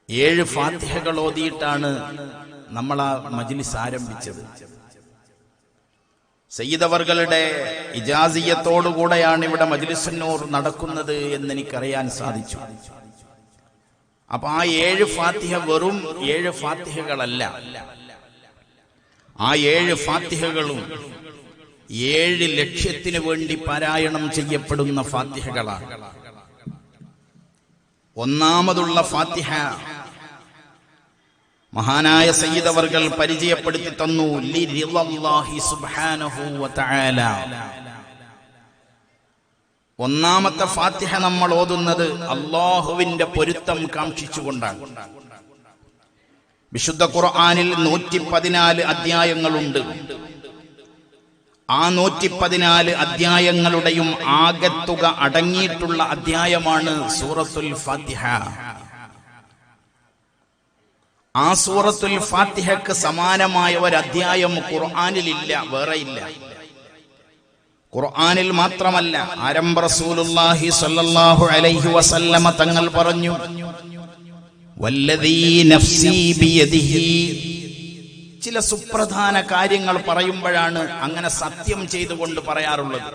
7 ഫാത്തിഹകൾ ഓതിയിട്ടാണ് നമ്മൾ ആ മജ്ലിസ് ആരംഭിച്ചത്. സയ്യിദ് അവർകളുടെ ഇജാസിയത്തോടുകൂടെയാണ് ഇവിടെ മജ്ലിസുന്നൂർ നടക്കുന്നത് എന്നെനിക്കറിയാൻ സാധിച്ചു. അപ്പൊ ആ 7 ഫാത്തിഹ വെറും 7 ഫാത്തിഹകളല്ല. ആ 7 ഫാത്തിഹകളും 7 ലക്ഷ്യത്തിന് വേണ്ടി പാരായണം ചെയ്യപ്പെടുന്ന ഫാത്തിഹകളാണ്. ഒന്നാമതുള്ള ഫാത്തിഹ മഹാനായ സയ്യിദ് അവർകൾ പരിചയപ്പെടുത്തി തന്നു. ലിറിളല്ലാഹി സുബ്ഹാനഹു വതആല. ഒന്നാമത്തെ ഫാത്തിഹ നമ്മൾ ഓതുന്നത് അല്ലാഹുവിന്റെ പൊരുത്തം കാംക്ഷിച്ചുകൊണ്ടാണ്. വിശുദ്ധ ഖുർആനിൽ 114 അധ്യായങ്ങളുണ്ട്. ആ 114 അധ്യായങ്ങളുടെയും ആകത്തുക അടങ്ങിയിട്ടുള്ള അധ്യായമാണ് സൂറത്തുൽ ഫാത്തിഹ. ആ സൂറത്തുൽ ഫാത്തിഹക്ക് സമാനമായ ഒരു അധ്യായം ഖുർആനിലില്ല, വേറെയില്ല. ഖുർആനിൽ മാത്രമല്ല, ആരംഭ റസൂലുള്ളാഹി സ്വല്ലല്ലാഹു അലൈഹി വസല്ലമ തങ്ങൾ പറഞ്ഞു, വല്ലദീ നഫ്സി ബിയദിഹി. ചില സുപ്രധാന കാര്യങ്ങൾ പറയുമ്പോഴാണ് അങ്ങനെ സത്യം ചെയ്തുകൊണ്ട് പറയാറുള്ളത്.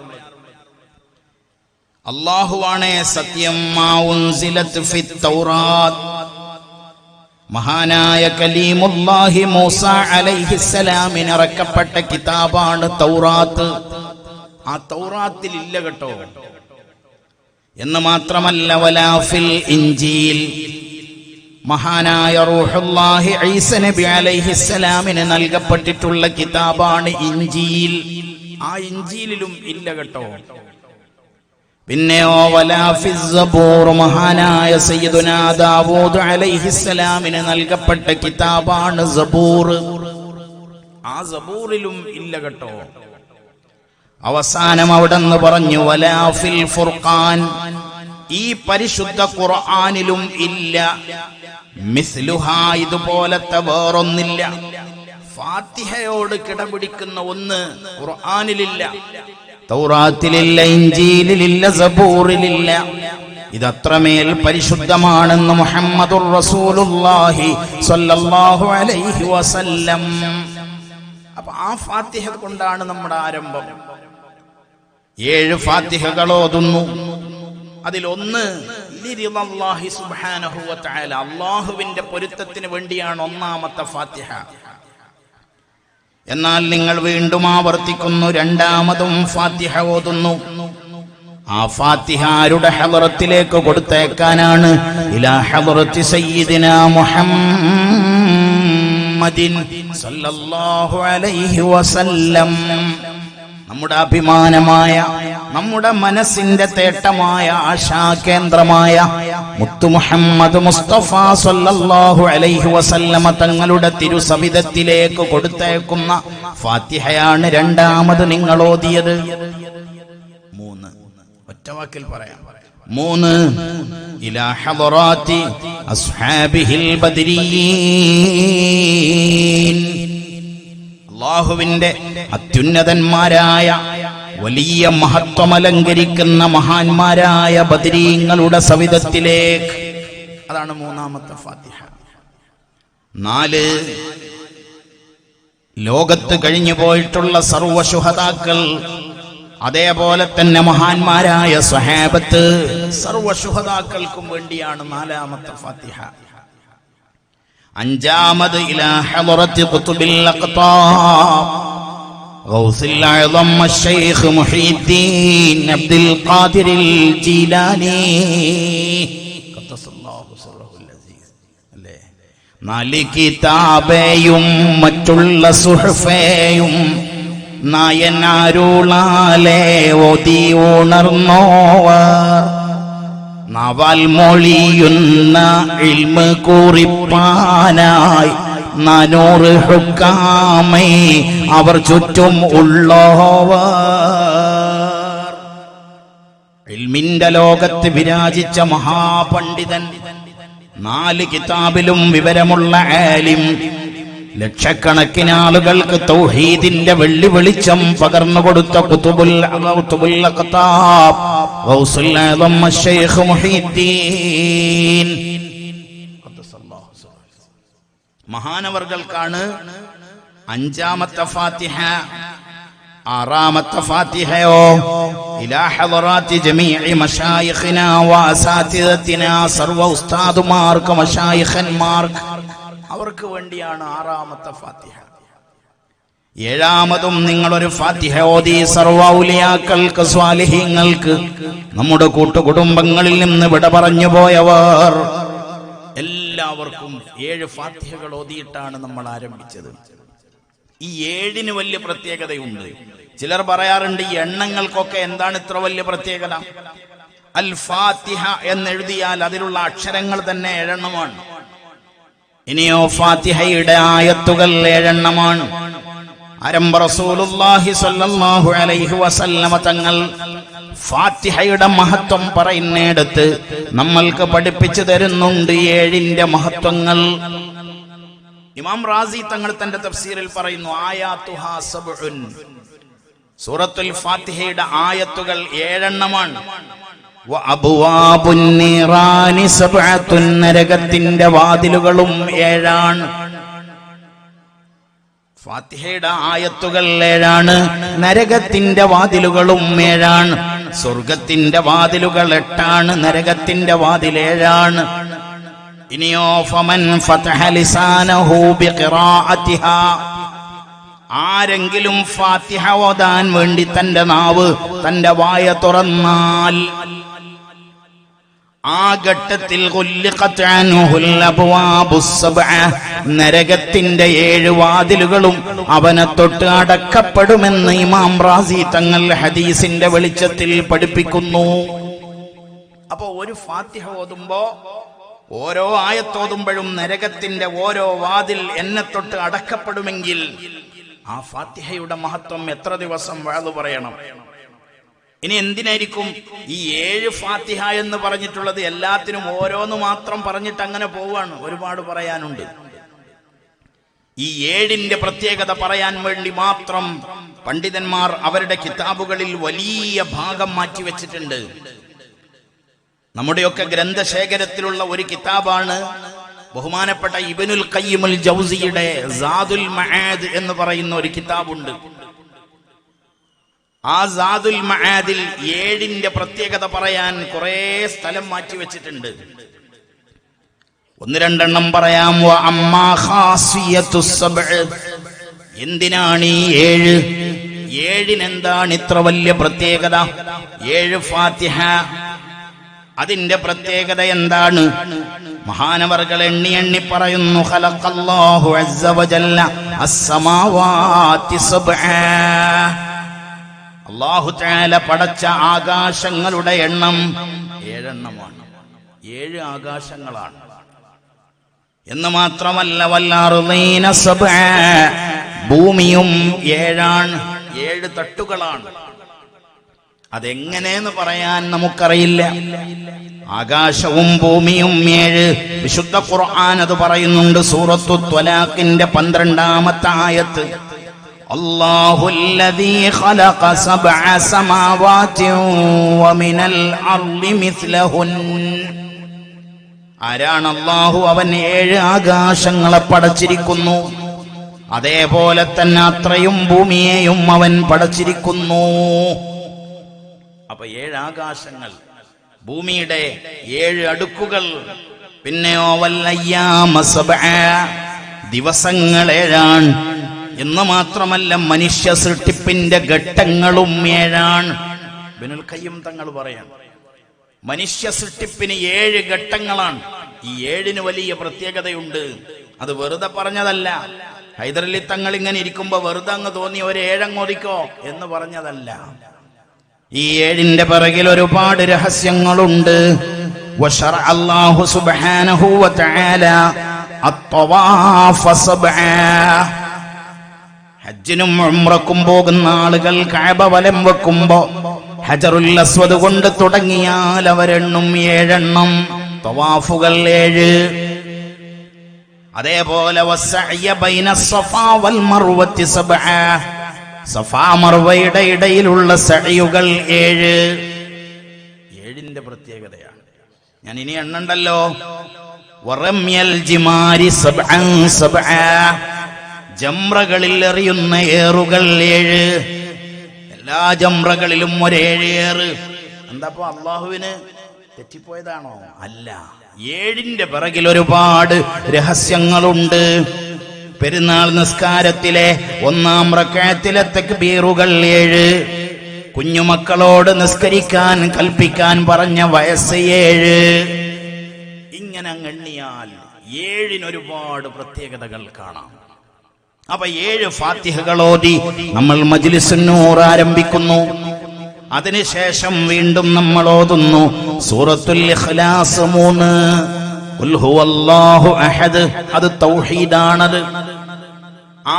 അല്ലാഹുവാണേ സത്യം. മാ ഉൻസിലത് ഫിത് തൗറാത്ത്. മഹാനായ കലീമുല്ലാഹി മൂസ അലൈഹിസ്സലാമിന് ഇറക്കപ്പെട്ട കിതാബാണ് തൗറാത്ത്. ആ തൗറാത്തിൽ ഇല്ല കേട്ടോ. എന്ന് മാത്രമല്ല, വലാ ഫിൽ ഇൻജീൽ. മഹാനായ റൂഹുല്ലാഹി ഈസ നബി അലൈഹിസ്സലാമിന് നൽകപ്പെട്ടിട്ടുള്ള കിതാബാണ് ഇൻജീൽ. ആ ഇൻജീലിലും ഇല്ല കേട്ടോ. പിന്നെയോ വലാ ഫിസ് സബൂർ. മഹാനായ സയ്യിദുനാ ദാവൂദ് അലൈഹിസ്സലാമിന് നൽകപ്പെട്ട കിതാബാണ് സബൂർ. ആ സബൂറിലും ഇല്ല കേട്ടോ. അവസാനം അവിടെന്ന് പറഞ്ഞു വലാ ഫിൽ ഫുർഖാൻ. ഈ പരിശുദ്ധ ഖുർആനിലും ഇല്ല. മിസ്ലുഹാ, ഇതുപോലത്തെ വേറൊന്നില്ല. ഫാത്തിഹയോട് കിടപിടിക്കുന്ന ഒന്ന് ഖുർആനിലില്ല, തൗറാത്തിലില്ല, ഇൻജീലിലില്ല, സബൂറിലില്ല. ഇതത്രമേൽ പരിശുദ്ധമാണെന്ന് മുഹമ്മദുർ റസൂലുള്ളാഹി സ്വല്ലല്ലാഹു അലൈഹി വസല്ലം. അപ്പൊ ആ ഫാത്തിഹ കൊണ്ടാണ് നമ്മുടെ ആരംഭം. 7 ഫാത്തിഹകൾ ഓതുന്നു. അതിലൊന്ന് ലിറിളല്ലാഹി സുബ്ഹാനഹു വതആല. അല്ലാഹുവിന്റെ പൊരുത്തത്തിന് വേണ്ടിയാണ് ഒന്നാമത്തെ ഫാത്തിഹ. എന്നാൽ നിങ്ങൾ വീണ്ടും ആവർത്തിക്കുന്നു, രണ്ടാമതും ഫാത്തിഹ ഓതുന്നു. ആ ഫാത്തിഹ ആരുടെ ഹളറത്തിലേക്ക് കൊടുത്തേക്കാനാണ്? ഇലാ ഹളറത്തി സയ്യിദിനാ മുഹമ്മദിൻ സല്ലല്ലാഹു അലൈഹി വസല്ലം. നമ്മുടെ അഭിമാനമായ, നമ്മുടെ മനസ്സിന്റെ തേട്ടമായ, ആശാകേന്ദ്രമായ മുത്തു മുഹമ്മദ് മുസ്തഫ സല്ലല്ലാഹു അലൈഹി വസല്ലമ തങ്ങളുടെ തിരുസവിധത്തിലേക്ക് കൊടുത്തേക്കുന്ന ഫാത്തിഹയാണ് രണ്ടാമത് നിങ്ങൾ ഓതിയത്. 3 ഒറ്റവാക്കിൽ പറയാം. 3 ഇലാ ഹളറാത്തി അസ്ഹാബിഹിൽ ബദരീൻ. അല്ലാഹുവിന്റെ അത്യുന്നതന്മാരായ, വലിയ മഹത്വമലങ്കരിക്കുന്ന മഹാന്മാരായ ബദരീങ്ങളുടെ സവിധത്തിലേക്ക്. അതാണ് 3ാമത്തെ ഫാത്തിഹ. 4 ലോകത്ത് കഴിഞ്ഞു പോയിട്ടുള്ള സർവ്വ ശുഹദാക്കൾ, അതേപോലെ തന്നെ മഹാന്മാരായ സ്വഹാബത്ത്, സർവ്വ ശുഹദാക്കൾക്കും വേണ്ടിയാണ് 4ാമത്തെ ഫാത്തിഹ. 5 ഇലാ ഹളറത്തി ഖുതുബിൽ അഖ്താബ് ഗൗസുൽ അഅ്ളം അശ്ശൈഖ് മുഹീദ്ദീൻ അബ്ദുൽ ഖാദിറിൽ ജീലാനി ഖദ്ദസല്ലാഹു സിർറഹുൽ അസീസ്. അല്ലേ, 4 കിതാബേയും മറ്റുള്ള സുഹഫേയും നായനാരുളാലെ ഓതി ഉണർന്നോവർ. നവൽ മൊഴിയുന്ന ഇൽമ് കുറിപ്പാനായി 400 ഹുക്കാമേ അവർ ചുറ്റും ഉള്ളോവർ. ഇൽമിന്റെ ലോകത്ത് വിരാജിച്ച മഹാപണ്ഡിതൻ, 4 കിതാബിലും വിവരമുള്ള ആലിം, ലക്ഷക്കണക്കിന് ആളുകൾക്ക് തൗഹീദിന്റെ വെള്ളി വെളിച്ചം പകർന്നു കൊടുത്ത ഖുതുബുൽ അഖ്താബ് ഗൗസുൽ അഅ്ളം അശ്ശൈഖ് മുഹീദ്ദീൻ മഹാനവർകൾക്കാണ് അഞ്ചാമത്തെ ഫാത്തിഹ. ആറാമത്തെ ഫാത്തിഹയോ ഇലാ ഹളറാത്തി ജമീഇ മശായിഖിനാ വ അസാതിദതിനാ, സർവ ഉസ്താദുമാർക്ക് മശായിഖന്മാർക്ക് അവർക്ക് വേണ്ടിയാണ് ആറാമത്തെ ഫാത്തിഹ. ഏഴാമതും നിങ്ങളൊരു ഫാത്തിഹ ഓതി സർവ്വ ഔലിയാക്കൾക്ക് സ്വാലിഹീങ്ങൾക്ക്, നമ്മുടെ കൂട്ടുകുടുംബങ്ങളിൽ നിന്ന് വിട പറഞ്ഞു പോയവർ എല്ലാവർക്കും 7 ഫാത്തിഹകൾ ഓതിയിട്ടാണ് നമ്മൾ ആരംഭിച്ചത്. ഈ 7-ന് വലിയ പ്രത്യേകതയുണ്ട്. ചിലർ പറയാറുണ്ട് ഈ എണ്ണങ്ങൾക്കൊക്കെ എന്താണ് ഇത്ര വലിയ പ്രത്യേകത? അൽ ഫാത്തിഹ എന്നെഴുതിയാൽ അതിലുള്ള അക്ഷരങ്ങൾ തന്നെ 7 എണ്ണമാണ്. ഇനിയോ ഫാത്തിഹയുടെ ആയത്തുകൾ 7 എണ്ണമാണ്. ആരംഭ റസൂലുള്ളാഹി സ്വല്ലല്ലാഹു അലൈഹി വസല്ലമ തങ്ങൾ ഫാത്തിഹയുടെ മഹത്വം പറയുന്നിടത്ത് നമ്മൾക്ക് പഠിപ്പിച്ചു തരുന്നുണ്ട് 7ന്റെ മഹത്വങ്ങൾ. ഇമാം റാസി തങ്ങൾ തന്റെ തഫ്സീറിൽ പറയുന്നു, ആയാത്തുഹാ സബ്ഉൻ, സൂറത്തുൽ ഫാത്തിഹയുടെ ആയത്തുകൾ 7 എണ്ണമാണ്. വ അബ്വാബുൻ നീറാനി സബ്അത്തുൻ, നരകത്തിന്റെ വാതിലുകളും 7 ഫാത്തിഹയുടെ ആയത്തുകൾ 7, നരകത്തിന്റെ വാതിലുകളും 7. സ്വർഗത്തിന്റെ വാതിലുകൾ 8, നരകത്തിന്റെ വാതിൽ 7. ഇനിയോ ഫമൻ ഫതഹ ലിസാനഹു ബിഖിറാഅതിഹാ, ആരെങ്കിലും ഫാത്തിഹ ഓതാൻ വേണ്ടി തന്റെ നാവ്, തന്റെ വായ തുറന്നാൽ ആ ഘട്ടത്തിൽ നരകത്തിന്റെ 7 വാതിലുകളും അവനെ തൊട്ട് അടക്കപ്പെടുമെന്ന് ഇമാം റാസി തങ്ങൾ ഹദീസിന്റെ വെളിച്ചത്തിൽ പഠിപ്പിക്കുന്നു. അപ്പൊ ഒരു ഫാത്തിഹ ഓതുമ്പോ, ഓരോ ആയത്തോതുമ്പോഴും നരകത്തിന്റെ ഓരോ വാതിൽ എന്നെ തൊട്ട് അടക്കപ്പെടുമെങ്കിൽ ആ ഫാത്തിഹയുടെ മഹത്വം എത്ര ദിവസം വഅദ് പറയണം? ഇനി എന്തിനായിരിക്കും ഈ 7 ഫാത്തിഹ എന്ന് പറഞ്ഞിട്ടുള്ളത്? എല്ലാത്തിനും ഓരോന്ന് മാത്രം പറഞ്ഞിട്ട് അങ്ങനെ പോവാണ്. ഒരുപാട് പറയാനുണ്ട്. ഈ 7ന്റെ പ്രത്യേകത പറയാൻ വേണ്ടി മാത്രം പണ്ഡിതന്മാർ അവരുടെ കിതാബുകളിൽ വലിയ ഭാഗം മാറ്റിവെച്ചിട്ടുണ്ട്. നമ്മുടെയൊക്കെ ഗ്രന്ഥശേഖരത്തിലുള്ള ഒരു കിതാബാണ് ബഹുമാനപ്പെട്ട ഇബ്നുൽ ഖയ്യിമുൽ ജൗസിയുടെ സാദുൽ മആദ് എന്ന് പറയുന്ന ഒരു കിതാബുണ്ട്. ആ സാദുൽ മആദിൽ 7ന്റെ പ്രത്യേകത പറയാൻ കുറെ സ്ഥലം മാറ്റി വെച്ചിട്ടുണ്ട്. 1-2 എണ്ണം പറയാം. വ അമ്മാ ഖാസിയത്തുസ് സബ്അ, എന്തിനാണ് ഈ 7? 7-ന് എന്താണ് ഇത്ര വലിയ പ്രത്യേകത? 7 ഫാത്തിഹ, അതിന്റെ പ്രത്യേകത എന്താണ്? മഹാനവർകൾ എണ്ണി എണ്ണി പറയുന്നു. ഖലഖല്ലാഹു അസ്സ വജല്ല അസ്സമാവാതി സബ്അ, അല്ലാഹു തആല പടച്ച ആകാശങ്ങളുടെ എണ്ണം 7 എണ്ണമാണ്. 7 ആകാശങ്ങളാണ് എന്ന് മാത്രമല്ല, വല്ലർളീന സബ്അ, ഭൂമിയും 7 7 തട്ടുകളാണ്. അതെങ്ങനെയെന്ന് പറയാൻ നമുക്കറിയില്ല. ആകാശവും ഭൂമിയും 7. വിശുദ്ധ ഖുർആൻ അത് പറയുന്നുണ്ട്. സൂറത്തു ത്വലാഖിന്റെ 12-ാമത്തെ ആയത്ത്, അല്ലാഹുല്ലദീ ഖലഖ സബ്അ സമാവാതിൻ വമിനൽ അർളി മിസ്ലഹുൻ, ആരാണ് അല്ലാഹു? അവൻ 7 ആകാശങ്ങളെ പടച്ചിരിക്കുന്നു, അതേപോലെ തന്നെ അത്രയും ഭൂമിയെയും അവൻ പടച്ചിരിക്കുന്നു. അപ്പൊ 7 ആകാശങ്ങൾ, ഭൂമിയുടെ 7 അടുക്കുകൾ. പിന്നെയോ വല്ലയ്യാമ സബ്അ, ദിവസങ്ങൾ 7 എന്ന് മാത്രമല്ല, മനുഷ്യ സൃഷ്ടിപ്പിന്റെ ഘട്ടങ്ങളും 7. ഇബ്നുൽ ഖയ്യിം തങ്ങൾ പറയാൻ, മനുഷ്യ സൃഷ്ടിപ്പിന് 7 ഘട്ടങ്ങളാണ്. ഈ 7-ന് വലിയ പ്രത്യേകതയുണ്ട്. അത് വെറുതെ പറഞ്ഞതല്ല. ഹൈദരലി തങ്ങൾ ഇങ്ങനെ ഇരിക്കുമ്പോ വെറുതെ അങ്ങ് തോന്നി ഒരു 7 അങ്ങ് ഒതുക്കോ എന്ന് പറഞ്ഞതല്ല. ഈ 7ന്റെ പിറകിൽ ഒരുപാട് രഹസ്യങ്ങളുണ്ട്. വശറഅ അല്ലാഹു സുബ്ഹാനഹു വ തആല അത്വാഫ സബ്അ, ഹജ്ജിനും ഉംറക്കും പോകുന്ന ആളുകൾ കഅബ വലം വെക്കുമ്പോ ഹജറുൽ അസ്വദ് കൊണ്ട് തുടങ്ങിയാൽ അവരെണ്ണും 7 എണ്ണം. തവാഫുകൾ 7. അതേപോലെ വസ്സഅയ ബൈന സഫാ വൽ മർവത്തി സബ്അ, സഫാ മർവയുടെ ഇടയിലുള്ള സഅയുകൾ 7. 7ന്റെ പ്രത്യേകതയാണ്. ഞാൻ ഇനി എണ്ണണ്ടല്ലോ. വറമ്യൽ ജിമാരി സബ്അൻ സബ്അ, ജംറകളിൽ എറിയുന്ന ഏറുകൾ 7. എല്ലാ ജംറകളിലും ഒരു 7 ഏറ്. എന്താപ്പോ അള്ളാഹുവിന് തെറ്റിപ്പോയതാണോ? അല്ല, 7ന്റെ പിറകിൽ ഒരുപാട് രഹസ്യങ്ങളുണ്ട്. പെരുന്നാൾ നിസ്കാരത്തിലെ 1-ാം റക്അത്തിലെ തക്ബീറുകൾ 7, കുഞ്ഞുമക്കളോട് നിസ്കരിക്കാൻ കൽപ്പിക്കാൻ പറഞ്ഞ വയസ്സ് 7. ഇങ്ങനെ എണ്ണിയാൽ 7 ഒരുപാട് പ്രത്യേകതകൾ കാണാം. അപ്പൊ 7 ഫാത്തിഹകൾ ഓതി നമ്മൾ മജ്ലിസുൻ നൂർ ആരംഭിക്കുന്നു. അതിനുശേഷം വീണ്ടും നമ്മൾ ഓതുന്നു സൂറത്തുൽ ഇഖ്ലാസ് 3, ഖുൽ ഹുവല്ലാഹു അഹദ്. അത് തൗഹീദാണത്.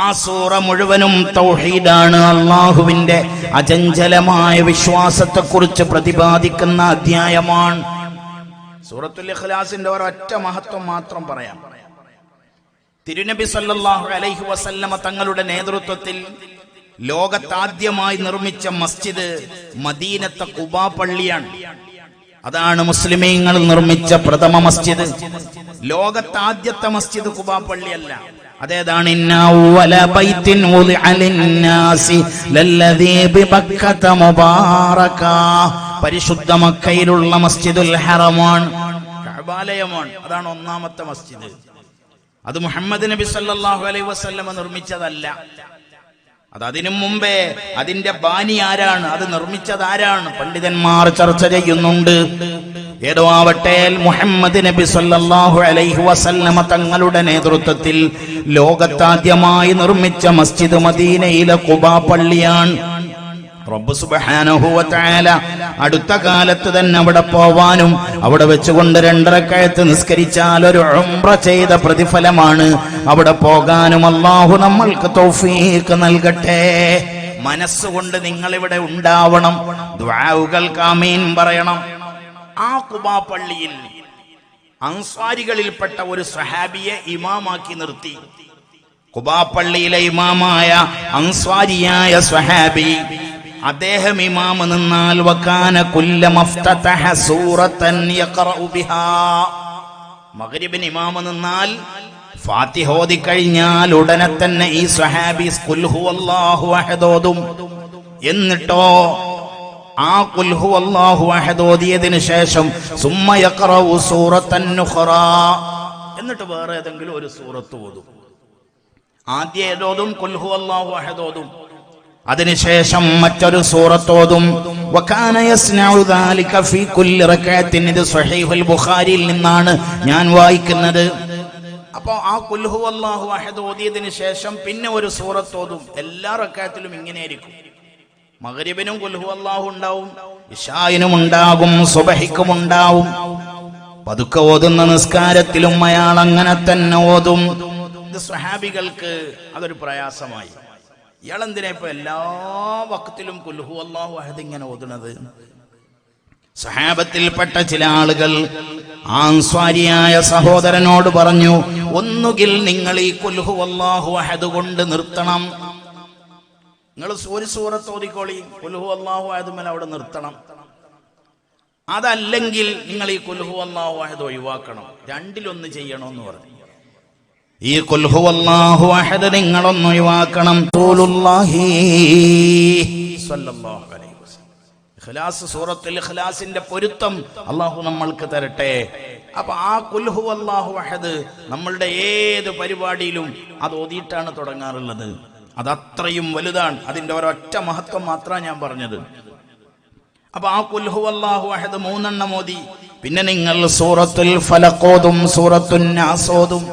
ആ സൂറ മുഴുവനും തൗഹീദാണ്. അള്ളാഹുവിന്റെ അചഞ്ചലമായ വിശ്വാസത്തെക്കുറിച്ച് പ്രതിപാദിക്കുന്ന അധ്യായമാണ്. സൂറത്തുൽ ഇഖ്ലാസിന്റെ ഒരൊറ്റ മഹത്വം മാത്രം പറയാം. തിരുനബി സല്ലല്ലാഹു അലൈഹി വസല്ലമ തങ്ങളുടെ നേതൃത്വത്തിൽ ലോകത്താദ്യമായി നിർമ്മിച്ച മസ്ജിദ് മദീനത്തെ ഖുബാ പള്ളിയാണ്. അതാണ് മുസ്ലിമീങ്ങൾ നിർമ്മിച്ച പ്രഥമ മസ്ജിദ്. ലോകത്താദ്യത്തെ മസ്ജിദ് ഖുബാ പള്ളിയല്ല. അതേതാണ്? ഇന്ന അവ്വല ബൈത്തിൻ വുദിഅ ലിന്നാസി ലല്ലദീ ബിബക്കത മുബാറക. പരിശുദ്ധ മക്കയിലുള്ള മസ്ജിദുൽ ഹറമാണ്, കഅബാലയമാണ്. അതാണ് 1-ാമത്തെ മസ്ജിദ്. അത് മുഹമ്മദ് നബി സല്ലല്ലാഹു അലൈഹി വസല്ലമ നിർമ്മിച്ചതല്ല. അത് അതിനു മുമ്പേ അതിന്റെ ബാനി ആരാണ്, അത് നിർമ്മിച്ചത് ആരാണ്, പണ്ഡിതന്മാർ ചർച്ച ചെയ്യുന്നുണ്ട്. ഏതോ ആവട്ടെ, മുഹമ്മദ് നബി സല്ലല്ലാഹു അലൈഹി വസല്ലമ തങ്ങളുടെ നേതൃത്വത്തിൽ ലോകത്താദ്യമായി നിർമ്മിച്ച മസ്ജിദ് മദീനയിലെ ഖുബാ പള്ളിയാണ്. റബ്ബ് സുബ്ഹാനഹു വ തആല അടുത്ത കാലത്ത് തന്നെ അവിടെ പോവാനും അവിടെ വെച്ചുകൊണ്ട് 2 റക്അത്ത് നിസ്കരിച്ചാൽ ഒരു ഉംറ ചെയ്ത പ്രതിഫലമാണ്. അവിടെ പോകാനും അല്ലാഹു നമ്മൾക്ക് തൗഫീഖ് നൽകട്ടെ. മനസ്സുകൊണ്ട് നിങ്ങൾ ഇവിടെ ഉണ്ടാവണം, ദുആഉകൾക്ക് ആമീൻ പറയണം. ആ ഖുബാ പള്ളിയിൽ അൻസ്വാരികളിൽപ്പെട്ട ഒരു സ്വഹാബിയെ ഇമാമാക്കി നിർത്തി. ഖുബാ പള്ളിയിലെ ഇമാമായ അൻസ്വാരിയായ സ്വഹാബി, അദ്ദേഹം ഇമാം നിന്നാൽ വകാന കുല്ല മഫ്തതഹ സൂറതൻ യഖറഉ ബിഹാ. മഗ്രിബിന് ഇമാം നിന്നാൽ ഫാത്തിഹ ഓതി കഴിഞ്ഞാൽ ഉടനെ തന്നെ ഈ സ്വഹാബി ഖുൽ ഹുവല്ലാഹു അഹദ് ഓതും. എന്നിട്ടോ ആ ഖുൽ ഹുവല്ലാഹു അഹദ് ഓതിയതിനു ശേഷം സുമ്മ യഖറഉ സൂറതൻ ഉഖറാ, എന്നിട്ട് വേറെ ഏതെങ്കിലും ഒരു സൂറത്ത് ഓതും. ആദ്യം ഏതോതും ഖുൽ ഹുവല്ലാഹു അഹദ് ഓതും, അതിനുശേഷം മറ്റൊരു സൂറത്തോതും. വകാന യസ്നഉ ദാലിക ഫീ കുല്ലി റക്അത്തിൻ. ഇത് സ്വഹീഹുൽ ബുഖാരിയിൽ നിന്നാണ് ഞാൻ വായിക്കുന്നത്. അപ്പോൾ ആ ഖുൽ ഹുവല്ലാഹു അഹദ് ഓതിയതിനു ശേഷം പിന്നെ ഒരു സൂറത്തോതും. എല്ലാ റക്അത്തിലും ഇങ്ങനെയായിരിക്കും. മഗ്രിബിനും ഖുൽ ഹുവല്ലാഹു ഉണ്ടാവും, ഇശായിനും ഉണ്ടാകും, സുബഹിക്കും ഉണ്ടാവും. പതുക്കെ ഓതുന്ന നിസ്കാരത്തിലും അയാൾ അങ്ങനെ തന്നെ ഓതും. ഇത് സ്വഹാബികൾക്ക് അതൊരു പ്രയാസമായി. ഇയാളെന്തിനാ ഇപ്പൊ എല്ലാ വക്തിലും ഖുൽ ഹുവല്ലാഹു അഹദ് ഇങ്ങനെ ഓതുന്നത്? സഹാബത്തിൽപ്പെട്ട ചില ആളുകൾ അൻസ്വാരിയായ സഹോദരനോട് പറഞ്ഞു, ഒന്നുകിൽ നിങ്ങൾ ഈ ഖുൽ ഹുവല്ലാഹു അഹദ് കൊണ്ട് നിർത്തണം. നിങ്ങൾ ഒരു സൂറത്ത് ഓതിക്കോളി, ഖുൽ ഹുവല്ലാഹു അഹദ് മേൽ അവിടെ നിർത്തണം. അതല്ലെങ്കിൽ നിങ്ങൾ ഈ ഖുൽ ഹുവല്ലാഹു അഹദ് ഒഴിവാക്കണം. രണ്ടിലൊന്ന് ചെയ്യണമെന്ന് പറഞ്ഞു. ഈ ഖുൽ ഹുവല്ലാഹു അഹദ് നിങ്ങളൊന്ന് ഒഴിവാക്കണം. റസൂലുള്ളാഹി സ്വല്ലല്ലാഹു അലൈഹി വസല്ലം. ഇഖ്ലാസ്, സൂറത്തുൽ ഇഖ്ലാസിന്റെ പൊരുത്തം അല്ലാഹു നമ്മൾക്ക് തരട്ടെ. അപ്പൊ ആ ഖുൽ ഹുവല്ലാഹു അഹദ് നമ്മളുടെ ഏത് പരിപാടിയിലും അത് ഓതിയിട്ടാണ് തുടങ്ങാറുള്ളത്. അതത്രയും വലുതാണ്. അതിന്റെ ഒരൊറ്റ മഹത്വം മാത്രമാണ് ഞാൻ പറഞ്ഞത്. അപ്പൊ ആ ഖുൽ ഹുവല്ലാഹു അഹദ് 3 എണ്ണം ഓതി. പിന്നെ നിങ്ങൾ സൂറത്തുൽ ഫലഖ് ഓതും, സൂറത്തുൻ നാസ് ഓതും.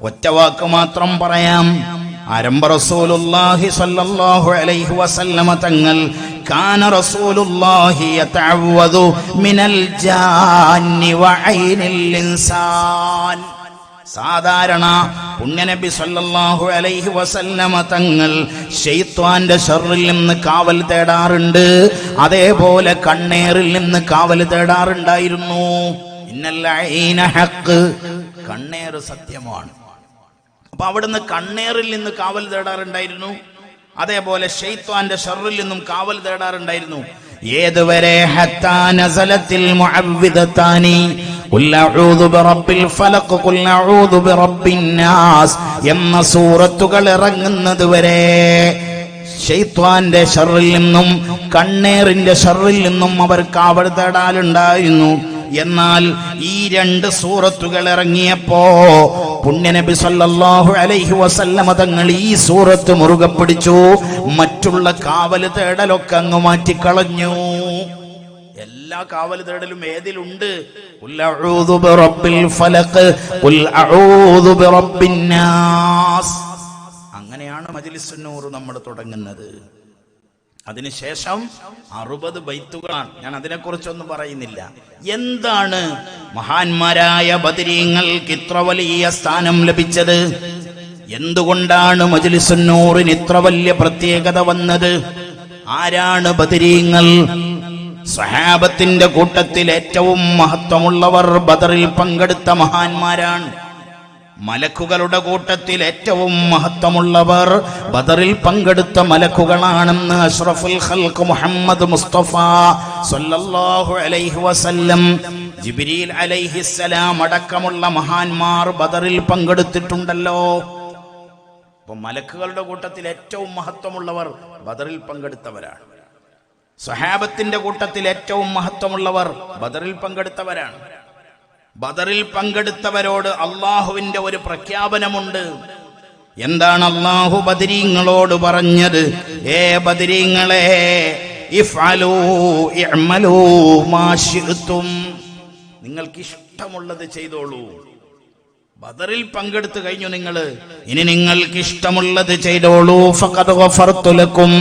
ഒറ്റ വാക്ക് മാത്രം പറയാം. ആരംഭ റസൂലുള്ളാഹി സ്വല്ലല്ലാഹു അലൈഹി വസല്ലമ തങ്ങൾ കാന റസൂലുള്ളാഹി യതഅവ്വദു മിനൽ ജാന്നി വഅയ്നിൽ ഇൻസാൻ. സാധാരണ പുണ്യനബി സല്ലല്ലാഹു അലൈഹി വസല്ലമ തങ്ങൾ ശൈത്വാന്റെ ശർറിൽ നിന്ന് കാവൽ തേടാറുണ്ട്. അതേപോലെ കണ്ണേറിൽ നിന്ന് കാവൽ തേടാറുണ്ടായിരുന്നു. ഇന്നൽ ഐന ഹഖ്, കണ്ണേറ് സത്യമാണ്. അപ്പൊ അവിടുന്ന് കണ്ണേറിൽ നിന്ന് കാവൽ തേടാറുണ്ടായിരുന്നു. അതേപോലെ ശൈത്വാന്റെ ശർറിൽ നിന്നും കാവൽ തേടാറുണ്ടായിരുന്നു. ഏതുവരെ ഹത്താ നസലത്തിൽ മുഅവ്വിദതാനി, ഖുൽ അഊദു ബിറബ്ബിൽ ഫലഖ്, ഖുൽ അഊദു ബിറബ്ബിൻ നാസ് എന്ന സൂറത്തുകൾ ഇറങ്ങുന്നത് വരെ ശൈത്വാന്റെ ശർറിൽ നിന്നും കണ്ണേറിന്റെ ശർറിൽ നിന്നും അവർ കാവൽ തേടാലുണ്ടായിരുന്നു. എന്നാൽ ഈ രണ്ട് സൂറത്തുകൾ ഇറങ്ങിയപ്പോ പുണ്യനബി സല്ലല്ലാഹു അലൈഹി വസല്ലമ തങ്ങൾ ഈ സൂറത്ത് മുറുകെ പിടിച്ചു. മറ്റുള്ള കാവൽ തേടലൊക്കെ അങ്ങ് മാറ്റിക്കളഞ്ഞു. എല്ലാ കാവൽ തേടലും ഏതിലുണ്ട്? ഖുൽ അഊദു ബിറബ്ബിൽ ഫലഖ്, ഖുൽ അഊദു ബിറബ്ബിൻ നാസ്. അങ്ങനെയാണ് മജ്ലിസുൻ നൂർ നമ്മൾ തുടങ്ങുന്നത്. അതിനുശേഷം 60 ബൈത്തുകളാണ്. ഞാൻ അതിനെക്കുറിച്ചൊന്നും പറയുന്നില്ല. എന്താണ് മഹാന്മാരായ ബദരീങ്ങൾക്ക് ഇത്ര വലിയ സ്ഥാനം ലഭിച്ചത്? എന്തുകൊണ്ടാണ് മജ്ലിസുൻ നൂറിന് ഇത്ര വലിയ പ്രത്യേകത വന്നത്? ആരാണ് ബദരീങ്ങൾ? സ്വഹാബത്തിന്റെ കൂട്ടത്തിൽ ഏറ്റവും മഹത്വമുള്ളവർ ബദറിൽ പങ്കെടുത്ത മഹാന്മാരാണ്. മലക്കുകളുടെ കൂട്ടത്തിൽ ഏറ്റവും മഹത്വമുള്ളവർ ബദറിൽ പങ്കെടുത്ത മലക്കുകളാണെന്ന് അഷ്റഫുൽ ഖൽഖ് മുഹമ്മദ് മുസ്തഫ സല്ലല്ലാഹു അലൈഹി വസല്ലം, ജിബ്രീൽ അലൈഹിസ്സലാം അടക്കമുള്ള മഹാന്മാർ ബദറിൽ പങ്കെടുത്തിട്ടുണ്ടല്ലോ. അപ്പൊ മലക്കുകളുടെ കൂട്ടത്തിൽ ഏറ്റവും മഹത്വമുള്ളവർ ബദറിൽ പങ്കെടുത്തവരാണ്. സ്വഹാബത്തിന്റെ കൂട്ടത്തിൽ ഏറ്റവും മഹത്വമുള്ളവർ ബദറിൽ പങ്കെടുത്തവരാണ്. ബദറിൽ പങ്കെടുത്തവരോട് അള്ളാഹുവിന്റെ ഒരു പ്രഖ്യാപനമുണ്ട്. എന്താണ് അള്ളാഹു ബദരീങ്ങളോട് പറഞ്ഞത്? ഏ ബദരീങ്ങളെ, ഇഫ്അലൂ ഇഅ്മലൂ മാ ശിഅ്തും, നിങ്ങൾക്ക് ഇഷ്ടമുള്ളത് ചെയ്തോളൂ. ബദറിൽ പങ്കെടുത്തു കഴിഞ്ഞു നിങ്ങൾ, ഇനി നിങ്ങൾക്ക് ഇഷ്ടമുള്ളത് ചെയ്തോളൂ. ഫഖദ് ഗഫർതു ലക്കും,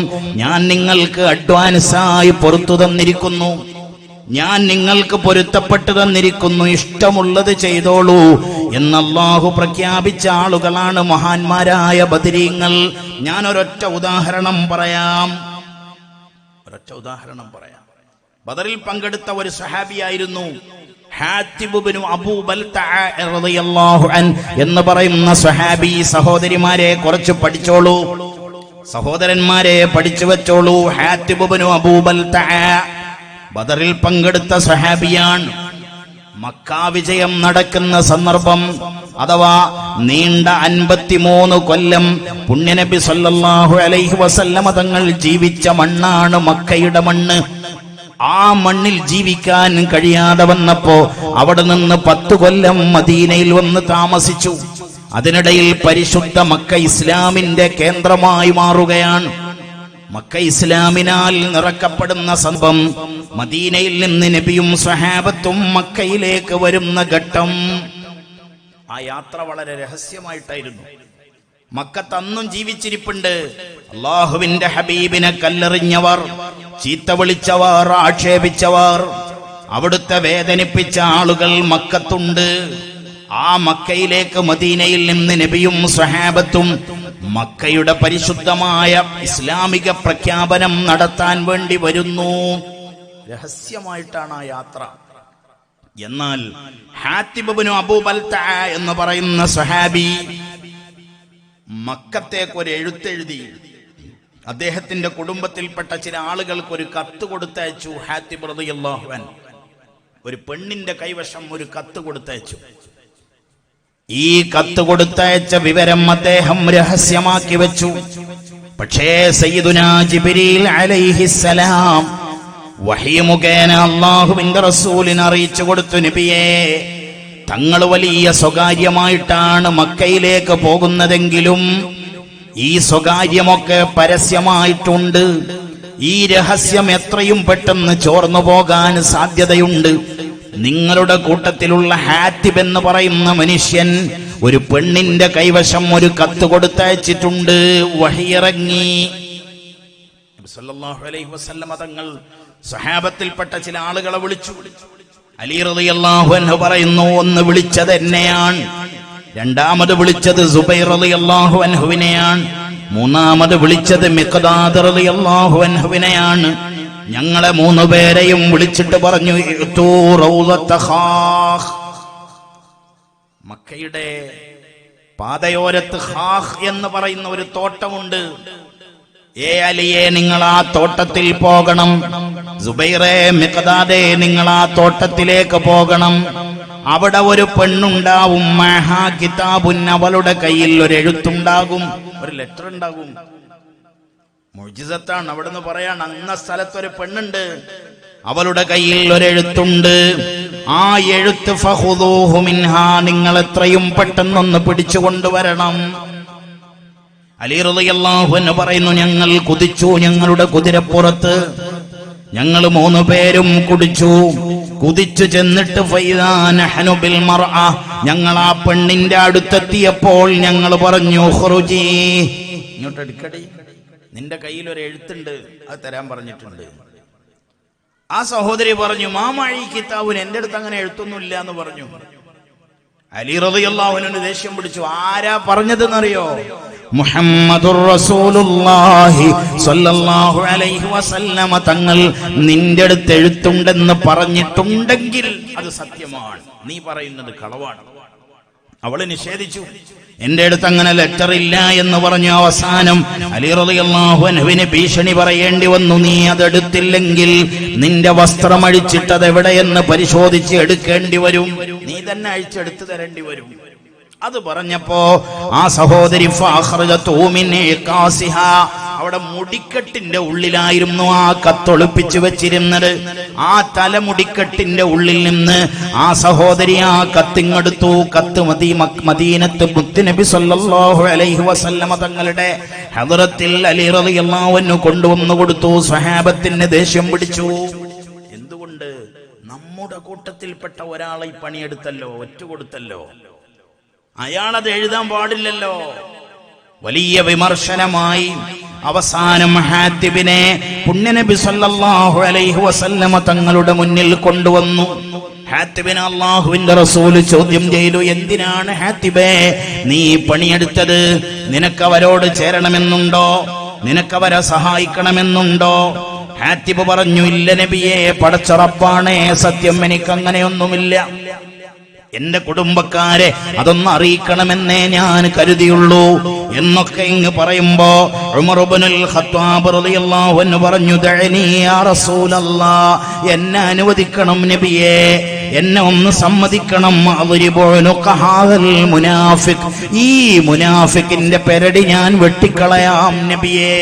ഞാൻ നിങ്ങൾക്ക് അഡ്വാൻസായി പുറത്തു തന്നിരിക്കുന്നു, ഞാൻ നിങ്ങൾക്ക് പൊരുത്തപ്പെട്ടു തന്നിരിക്കുന്നു, ഇഷ്ടമുള്ളത് ചെയ്തോളൂ എന്ന് അല്ലാഹു പ്രഖ്യാപിച്ച ആളുകളാണ് മഹാന്മാരായ ബദരീങ്ങൾ. ഞാൻ ഒരൊറ്റ ഉദാഹരണം പറയാം. ബദറിൽ പങ്കെടുത്ത ഒരു സ്വഹാബിയായിരുന്നു ഹാത്തിബ് ഇബ്നു അബൂ ബൽതഅ റളിയല്ലാഹു അൻഹു എന്ന് പറയുന്ന സ്വഹാബി. സഹോദരിമാരെ കുറച്ച് പഠിച്ചോളൂ, സഹോദരന്മാരെ പഠിച്ചു വെച്ചോളൂ. ഹാത്തിബ് ഇബ്നു അബൂ ബൽതഅ ബദറിൽ പങ്കെടുത്ത സ്വഹാബിയാണ്. മക്കാ വിജയം നടക്കുന്ന സന്ദർഭം, അഥവാ നീണ്ട 53 കൊല്ലം പുണ്യനബി സല്ലല്ലാഹു അലൈഹി വസല്ലമ തങ്ങൾ ജീവിച്ച മണ്ണാണ് മക്കയുടെ മണ്ണ്. ആ മണ്ണിൽ ജീവിക്കാൻ കഴിയാതെ വന്നപ്പോ അവിടെ നിന്ന് 10 കൊല്ലം മദീനയിൽ വന്ന് താമസിച്ചു. അതിനിടയിൽ പരിശുദ്ധ മക്ക ഇസ്ലാമിന്റെ കേന്ദ്രമായി മാറുകയാണ്. മക്ക ഇസ്ലാമിനാൽ നിറക്കപ്പെടുന്ന സന്ദർഭം, മദീനയിൽ നിന്ന് നബിയും സ്വഹാബത്തും മക്കയിലേക്ക് വരുന്ന ഘട്ടം. ആ യാത്ര വളരെ രഹസ്യമായിട്ടായിരുന്നു. മക്കത്ത് അന്നും ജീവിച്ചിരിപ്പുണ്ട്. അള്ളാഹുവിന്റെ ഹബീബിനെ കല്ലെറിഞ്ഞവർ, ചീത്ത വിളിച്ചവർ, ആക്ഷേപിച്ചവർ, അവിടുത്തെ വേദനിപ്പിച്ച ആളുകൾ മക്കത്തുണ്ട്. ആ മക്കയിലേക്ക് മദീനയിൽ നിന്ന് നബിയും സ്വഹാബത്തും മക്കയുടെ പരിശുദ്ധമായ ഇസ്ലാമിക പ്രഖ്യാപനം നടത്താൻ വേണ്ടി വരുന്നു. രഹസ്യമായിട്ടാണ് ആ യാത്ര. എന്നാൽ ഹാത്തിബ് ഇബ്നു അബൂ ബൽതഅ എന്ന് പറയുന്ന സ്വഹാബി മക്കത്തേക്ക് ഒരു എഴുത്തെഴുതി അദ്ദേഹത്തിന്റെ കുടുംബത്തിൽപ്പെട്ട ചില ആളുകൾക്ക് ഒരു കത്ത് കൊടുത്തയച്ചു. ഹാത്തിബ് റളിയല്ലാഹു അൻഹു ഒരു പെണ്ണിന്റെ കൈവശം ഒരു കത്ത് കൊടുത്തയച്ചു. ഈ കത്ത് കൊടുത്തയച്ച വിവരം അദ്ദേഹം രഹസ്യമാക്കി വെച്ചു. പക്ഷേ സയ്യിദുനാ ജിബ്രീൽ അലൈഹിസ്സലാം വഹി മുഖേന അല്ലാഹുവിന്റെ റസൂലിനെ അറിയിച്ചു കൊടുത്തു, നബിയേ, തങ്ങൾ വലിയ സ്വകാര്യമായിട്ടാണ് മക്കയിലേക്ക് പോകുന്നതെങ്കിലും ഈ സ്വകാര്യമൊക്കെ പരസ്യമായിട്ടുണ്ട്. ഈ രഹസ്യം എത്രയും പെട്ടെന്ന് ചോർന്നു പോകാൻ സാധ്യതയുണ്ട്. നിങ്ങളുടെ കൂട്ടത്തിലുള്ള ഹാത്തിബ് എന്ന് പറയുന്ന മനുഷ്യൻ ഒരു പെണ്ണിന്റെ കൈവശം ഒരു കത്ത് കൊടുത്തയച്ചിട്ടുണ്ട്. വഹിയിറങ്ങി. നബി സല്ലല്ലാഹു അലൈഹി വസല്ലമ തങ്ങൾ സ്വഹാബത്തിൽപ്പെട്ട ചില ആളുകളെ വിളിച്ചു. അലി റളിയല്ലാഹു അൻഹു പറയുന്നു, ഒന്ന് വിളിച്ചത് എന്നെയാണ്, രണ്ടാമത് വിളിച്ചത് സുബൈർ റളിയല്ലാഹു അൻഹുവിനെയാണ്, മൂന്നാമത് വിളിച്ചത് മിഖ്ദാദ് റളിയല്ലാഹു അൻഹുവിനെയാണ്. ഞങ്ങളെ 3 പേരെയും വിളിച്ചിട്ട് പറഞ്ഞു, മക്കയുടെ പാതയോരത്ത് ഖാഖ് എന്ന് പറയുന്ന ഒരു തോട്ടമുണ്ട്. ഏ അലിയെ, നിങ്ങൾ ആ തോട്ടത്തിൽ പോകണം. സുബൈറെ, മിഖ്ദാദേ, നിങ്ങൾ ആ തോട്ടത്തിലേക്ക് പോകണം. അവിടെ ഒരു പെണ്ണുണ്ടാവും, മഹാ കിതാബുൻ, അവളുടെ കയ്യിൽ ഒരു എഴുത്തുണ്ടാകും, ഒരു ലെറ്റർ ഉണ്ടാകും. മുഅ്ജിസത്താണ്. അവിടെ നിന്ന് പറയാണ്, അന്ന സ്ഥലത്തൊരു പെണ്ണുണ്ട്, അവളുടെ കയ്യിൽ ഒരെഴുത്തുണ്ട്. ആ എഴുത്ത് ഫഖുദൂഹു മിൻഹാ, നിങ്ങൾ എത്രയും പെട്ടെന്നൊന്ന് പിടിച്ചു കൊണ്ടുവരണം. അലി റളിയല്ലാഹു അൻഹു പറയുന്നു, ഞങ്ങൾ കുതിച്ചു ഞങ്ങളുടെ കുതിരപ്പുറത്ത്, ഞങ്ങൾ 3 പേരും കുതിച്ചു ചെന്നിട്ട് ഫൈദാ നഹ്നു ബിൽ മർഅ, ഞങ്ങൾ ആ പെണ്ണിന്റെ അടുത്തെത്തിയപ്പോൾ ഞങ്ങൾ പറഞ്ഞു, ഖുറുജി, ഇങ്ങോട്ട് എടുക്കടി, നിന്റെ കയ്യിൽ ഒരു എഴുത്തുണ്ട്, അത് തരാൻ പറഞ്ഞിട്ടുണ്ട്. ആ സഹോദരി പറഞ്ഞു, മാമഴി കിതാബുൻ, എന്റെ അടുത്ത് അങ്ങനെ എഴുത്തൊന്നുമില്ല എന്ന് പറഞ്ഞു. അലി റളിയല്ലാഹു അൻഹു ദേഷ്യം പിടിച്ചു. ആരാ പറഞ്ഞതെന്നറിയോ? മുഹമ്മദുർ റസൂലുള്ളാഹി സ്വല്ലല്ലാഹു അലൈഹി വസല്ലമ തങ്ങൾ നിന്റെ അടുത്ത് എഴുത്തുണ്ടെന്ന് പറഞ്ഞിട്ടുണ്ടെങ്കിൽ അത് സത്യമാണ്, നീ പറയുന്നത് കളവാണ്. അവള് നിഷേധിച്ചു, എന്റെ അടുത്ത് അങ്ങനെ ലെറ്റർ ഇല്ല എന്ന് പറഞ്ഞു. അവസാനം അലി റളിയല്ലാഹു അൻഹുവിന് ഭീഷണി പറയേണ്ടി വന്നു, നീ അതെടുത്തില്ലെങ്കിൽ നിന്റെ വസ്ത്രം അഴിച്ചിട്ടത് എവിടെയെന്ന് പരിശോധിച്ച് എടുക്കേണ്ടി വരും, നീ തന്നെ അഴിച്ചെടുത്തു തരേണ്ടി വരും. അത് പറഞ്ഞപ്പോ ആ സഹോദരി അവിടെ മുടിക്കെട്ടിന്റെ ഉള്ളിലായിരുന്നു ആ കത്തൊളിപ്പിച്ചു വെച്ചിരുന്നത്. ആ തലമുടിക്കെട്ടിന്റെ ഉള്ളിൽ നിന്ന് ആ സഹോദരി ആ കത്തിങ്ങെടുത്തു. കത്ത് മദീനത്ത് മുത്തുനബി സല്ലല്ലാഹു അലൈഹി വസല്ലമ തങ്ങളുടെ ഹദ്റത്തിൽ അലി റളിയല്ലാഹു അൻഹു കൊണ്ടുവന്നു കൊടുത്തു. സ്വഹാബത്തിന് ദേഷ്യം പിടിച്ചു. എന്തുകൊണ്ട്? നമ്മുടെ കൂട്ടത്തിൽപ്പെട്ട ഒരാളെ പണിയെടുത്തല്ലോ, ഒറ്റുകൊടുത്തല്ലോ, അയാളത് എഴുതാൻ പാടില്ലല്ലോ. വലിയ വിമർശനമായി. അവസാനം ഹാത്തിബിനെ പുണ്യനബി സല്ലല്ലാഹു അലൈഹി വസല്ലമ തങ്ങളുടെ മുന്നിൽ കൊണ്ടുവന്നു. ഹാത്തിബിനെ അല്ലാഹുവിന്റെ റസൂൽ ചോദ്യം ചെയ്തു, എന്തിനാണ് ഹാത്തിബേ നീ പണിയെടുത്തത്? നിനക്കവരോട് ചേരണമെന്നുണ്ടോ? നിനക്കവരെ സഹായിക്കണമെന്നുണ്ടോ? ഹാത്തിബ് പറഞ്ഞു, ഇല്ല നബിയെ, പടച്ച റബ്ബാണേ സത്യം, എനിക്കങ്ങനെയൊന്നുമില്ല. എന്റെ കുടുംബക്കാരെ അതൊന്നും അറിയിക്കണമെന്നേ ഞാൻ കരുതിയുള്ളൂ എന്നൊക്കെ ഇങ്ങ് പറയുമ്പോ ഉമർ ഇബ്നുൽ ഖത്താബ് റളിയല്ലാഹു അൻഹു പറഞ്ഞു, ദഅനി യാ റസൂലല്ലാഹ്, എന്നെ അനുവദിക്കണം നബിയേ, എന്നെ ഒന്ന് സമ്മതിക്കണം. മുനാഫിഖ്, ഈ മുനാഫിക്കിന്റെ പെരടി ഞാൻ വെട്ടിക്കളയാം നബിയേ.